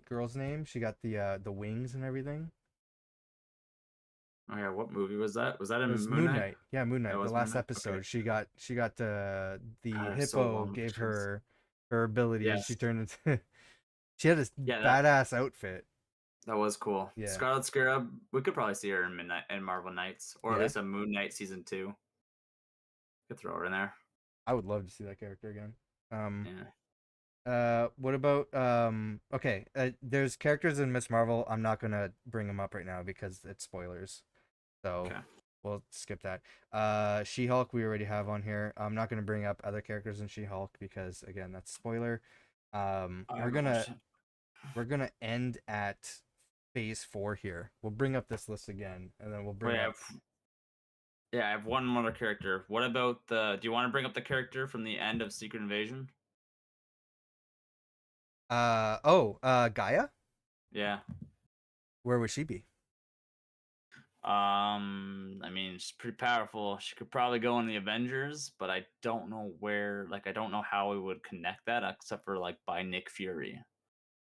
girl's name? She got the wings and everything. Oh yeah, what movie was that? Was that It in was Moon Moon Knight? Knight. Yeah, Moon That Knight. The was Moon last Knight. Okay. episode, she got the God, it was so hippo long. gave her ability, and she Yes. turned into she had this Yeah, badass outfit. that was cool. Yeah, Scarlet Scarab, we could probably see her in Midnight in Marvel Knights, or at yeah. least a Moon Knight season 2. Could throw her in there. I would love to see that character again. Um, Yeah. what about Okay, there's characters in Miss Marvel. I'm not gonna bring them up right now because it's spoilers. So Okay. we'll skip that. She-Hulk we already have on here. I'm not gonna bring up other characters in She-Hulk because again that's spoiler. I We're haven't gonna watched it. end at phase 4 here. We'll bring up this list again, and then we'll Wait, bring up. I have one more character. What about the? Do you want to bring up the character from the end of Secret Invasion? Gaia. Yeah. Where would she be? I mean, she's pretty powerful. She could probably go in the Avengers, but I don't know where. Like, I don't know how we would connect that except for like by Nick Fury.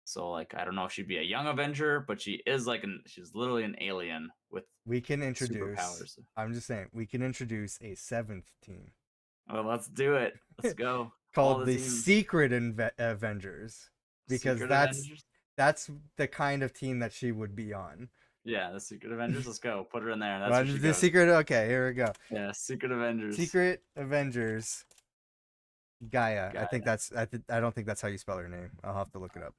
So like I don't know if she'd be a young Avenger, but she is like she's literally an alien with We can introduce. superpowers. I'm just saying, we can introduce a 7th team Well, let's do it. Let's go. All called the the teams. Secret Avengers, because Secret Avengers. that's the kind of team that she would be on. Yeah, the Secret Avengers. Let's go. Put her in there. That's where she The goes. Secret. Okay, here we go. Yeah, Secret Avengers. Secret Avengers. Gaia. I think that's. I don't think that's how you spell her name. I'll have to look it up.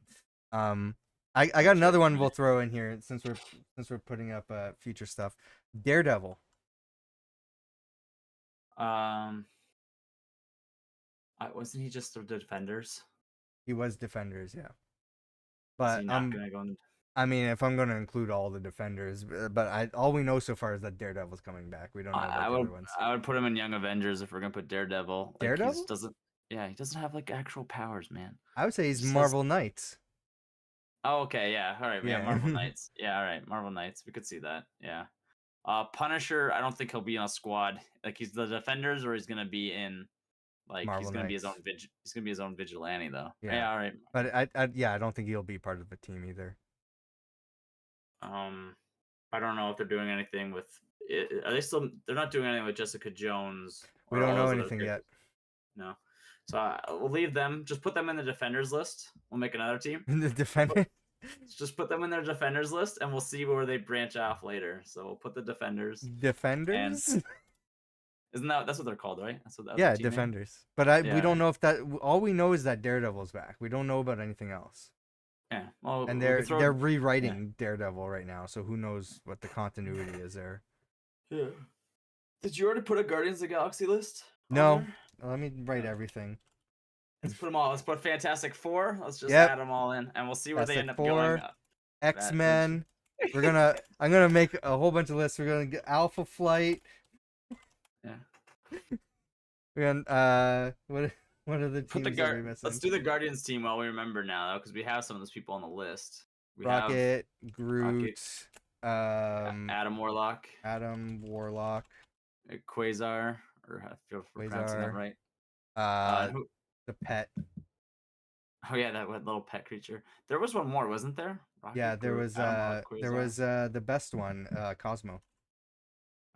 I got another one we'll throw in here since we're putting up future stuff. Daredevil. Wasn't he just the Defenders? He was Defenders, yeah. Is But he not gonna go in? I mean, if I'm gonna include all the Defenders, but all we know so far is that Daredevil's coming back. We don't know about the other ones. I would put him in Young Avengers if we're gonna put Daredevil. Like, Daredevil he doesn't have like actual powers, man. I would say he's Marvel Knights. Oh, okay, yeah, all right, yeah, Marvel Knights. Yeah, all right, Marvel Knights. We could see that. Yeah. Punisher, I don't think he'll be in a squad. Like he's the Defenders, or he's gonna be in like Marvel he's gonna Knights. He's gonna be his own vigilante though. Yeah, all right. But I don't think he'll be part of the team either. I don't know if they're doing anything with. Are they still? They're not doing anything with Jessica Jones. We don't know anything yet. No, so we'll leave them. Just put them in the Defenders list. We'll make another team. The Defenders. Just put them in their Defenders list, and we'll see where they branch off later. So we'll put the Defenders. Defenders. Isn't that's what they're called, right? Yeah, Defenders. Name? But we don't know if that. All we know is that Daredevil's back. We don't know about anything else. Yeah, well, and they're rewriting Daredevil right now, so who knows what the continuity is there. Yeah. Did you already put a Guardians of the Galaxy list? No. Let me write everything. Let's put them all. Let's put Fantastic Four. Let's just add them all in, and we'll see where they end up going. X-Men. I'm gonna make a whole bunch of lists. We're gonna get Alpha Flight. Yeah. We're gonna what are the teams that we missing? Let's do the Guardians team while we remember now, though, because we have some of those people on the list. Rocket, Groot, Adam Warlock, Quasar, or I feel for pronouncing that right. The pet. Oh yeah, that little pet creature. There was one more, wasn't there? Rocket, yeah, there was the best one, Cosmo.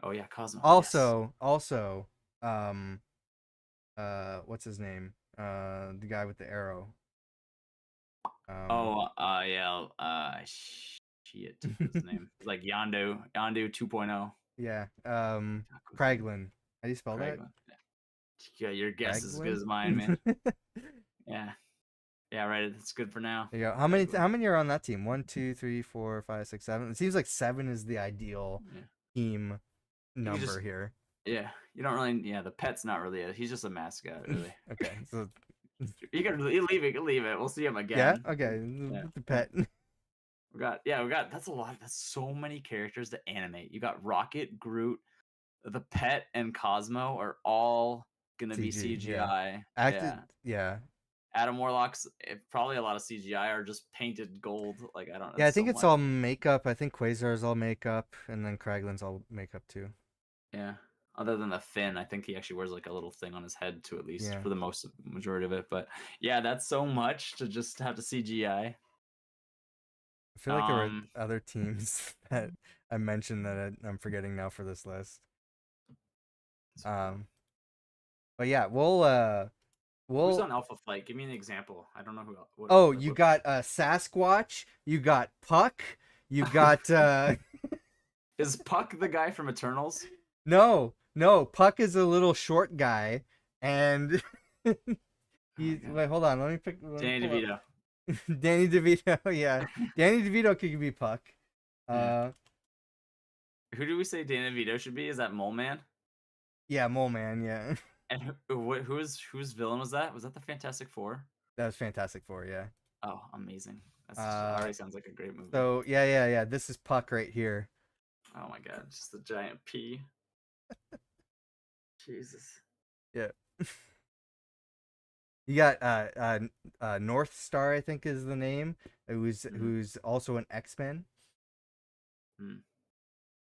Oh yeah, Cosmo. Also, what's his name? The guy with the arrow. Shit. His name is like Yondu 2.0. Yeah. Kraglin. How do you spell that? Yeah, your guess is as good as mine, man. Yeah. Yeah, right. That's good for now. There you go. How many are on that team? 1, 2, 3, 4, 5, 6, 7. It seems like 7 is the ideal team number here. Yeah, you don't really. Yeah, the pet's not really. He's just a mascot, really. Okay, so you can leave it. We'll see him again. Yeah. Okay. Yeah. The pet. We got. That's a lot. That's so many characters to animate. You got Rocket, Groot, the pet, and Cosmo are all gonna be CGI. Yeah. Adam Warlock's probably a lot of CGI or just painted gold. Like I don't know. Yeah, I think it's all makeup. I think Quasar's all makeup, and then Kraglin's all makeup too. Yeah. Other than the fin, I think he actually wears like a little thing on his head too, at least for the majority of it. But yeah, that's so much to just have to CGI. I feel like there were other teams that I mentioned that I'm forgetting now for this list. But yeah, we'll. Who's on Alpha Flight? Give me an example. I don't know who. You got Sasquatch. You got Puck. You got. Is Puck the guy from Eternals? No. Puck is a little short guy, and wait, hold on. Let me pick. Danny DeVito. Danny DeVito, yeah. Danny DeVito could be Puck. Who do we say Danny DeVito should be? Is that Mole Man? Yeah, Mole Man. Yeah. And whose villain was that? Was that the Fantastic Four? That was Fantastic Four. Yeah. Oh, amazing! That already sounds like a great movie. So yeah. This is Puck right here. Oh my god, just a giant P. Jesus. Yeah. You got North Star, I think is the name. Who's also an X-Men.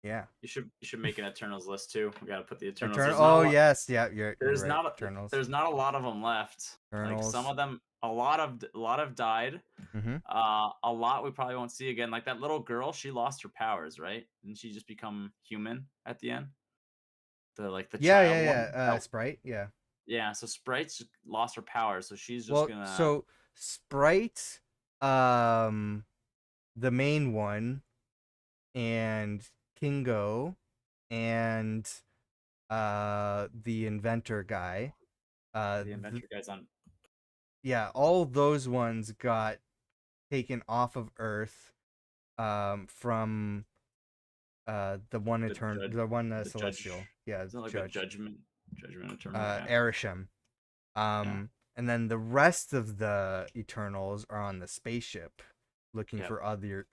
Yeah. You should make an Eternals list too. We gotta put the Eternals. Oh yes, yeah. There's right. not Eternals. There's not a lot of them left. Eternals. Like some of them a lot of died. Mm-hmm. A lot we probably won't see again. Like that little girl, she lost her powers, right? Didn't she just become human at the end? The Yeah, child yeah, one. yeah. Sprite, yeah. Yeah, so Sprite's lost her powers, so she's just Well, gonna so Sprite, um, the main one, and Kingo, and the inventor guy, the inventor guy's on yeah, all those ones got taken off of Earth, from the one the celestial, judge. yeah, Isn't it like the judge, judgment eternal? Yeah. Arishem. Yeah. And then the rest of the Eternals are on the spaceship looking Yep. for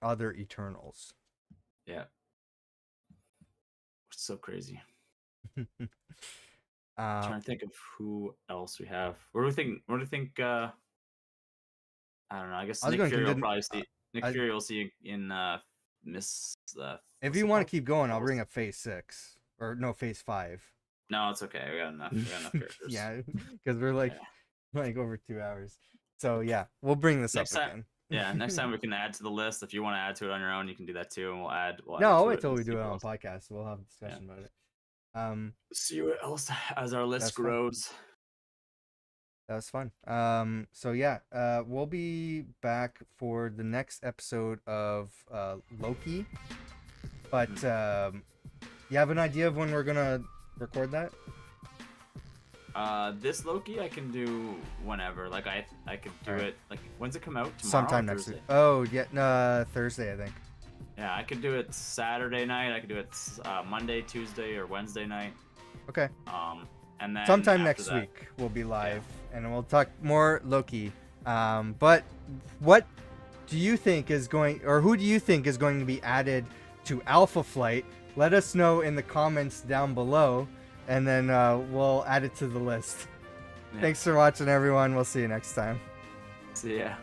other Eternals. Yeah. It's so crazy. Trying to think of who else we have. What do you think I don't know. I guess I was Nick going Fury will to probably see Nick I, Fury will see in Miss if what's you it want called? to keep going, I'll bring up Phase 6 or no, Phase 5. No, it's okay. We got enough. We got enough characters. Yeah, because we're like over 2 hours. So yeah, we'll bring this Next up time, again. yeah, next time we can add to the list. If you want to add to it on your own, you can do that too, and we'll add No, I'll to wait it till and we see do it what on else. podcast. We'll have a discussion about it. See what else as our list grows. That was fun. So yeah, we'll be back for the next episode of Loki. But you have an idea of when we're gonna record that? This Loki I can do whenever. Like I could do it. Like when's it come out? Tomorrow sometime next week. Oh yeah, Thursday I think. Yeah, I could do it Saturday night. I could do it Monday, Tuesday, or Wednesday night. Okay. And then sometime next week we'll be live, and we'll talk more Loki. But what do you think is going, or who do you think is going to be added to Alpha Flight? Let us know in the comments down below, and then we'll add it to the list. Yeah. Thanks for watching, everyone. We'll see you next time. See ya.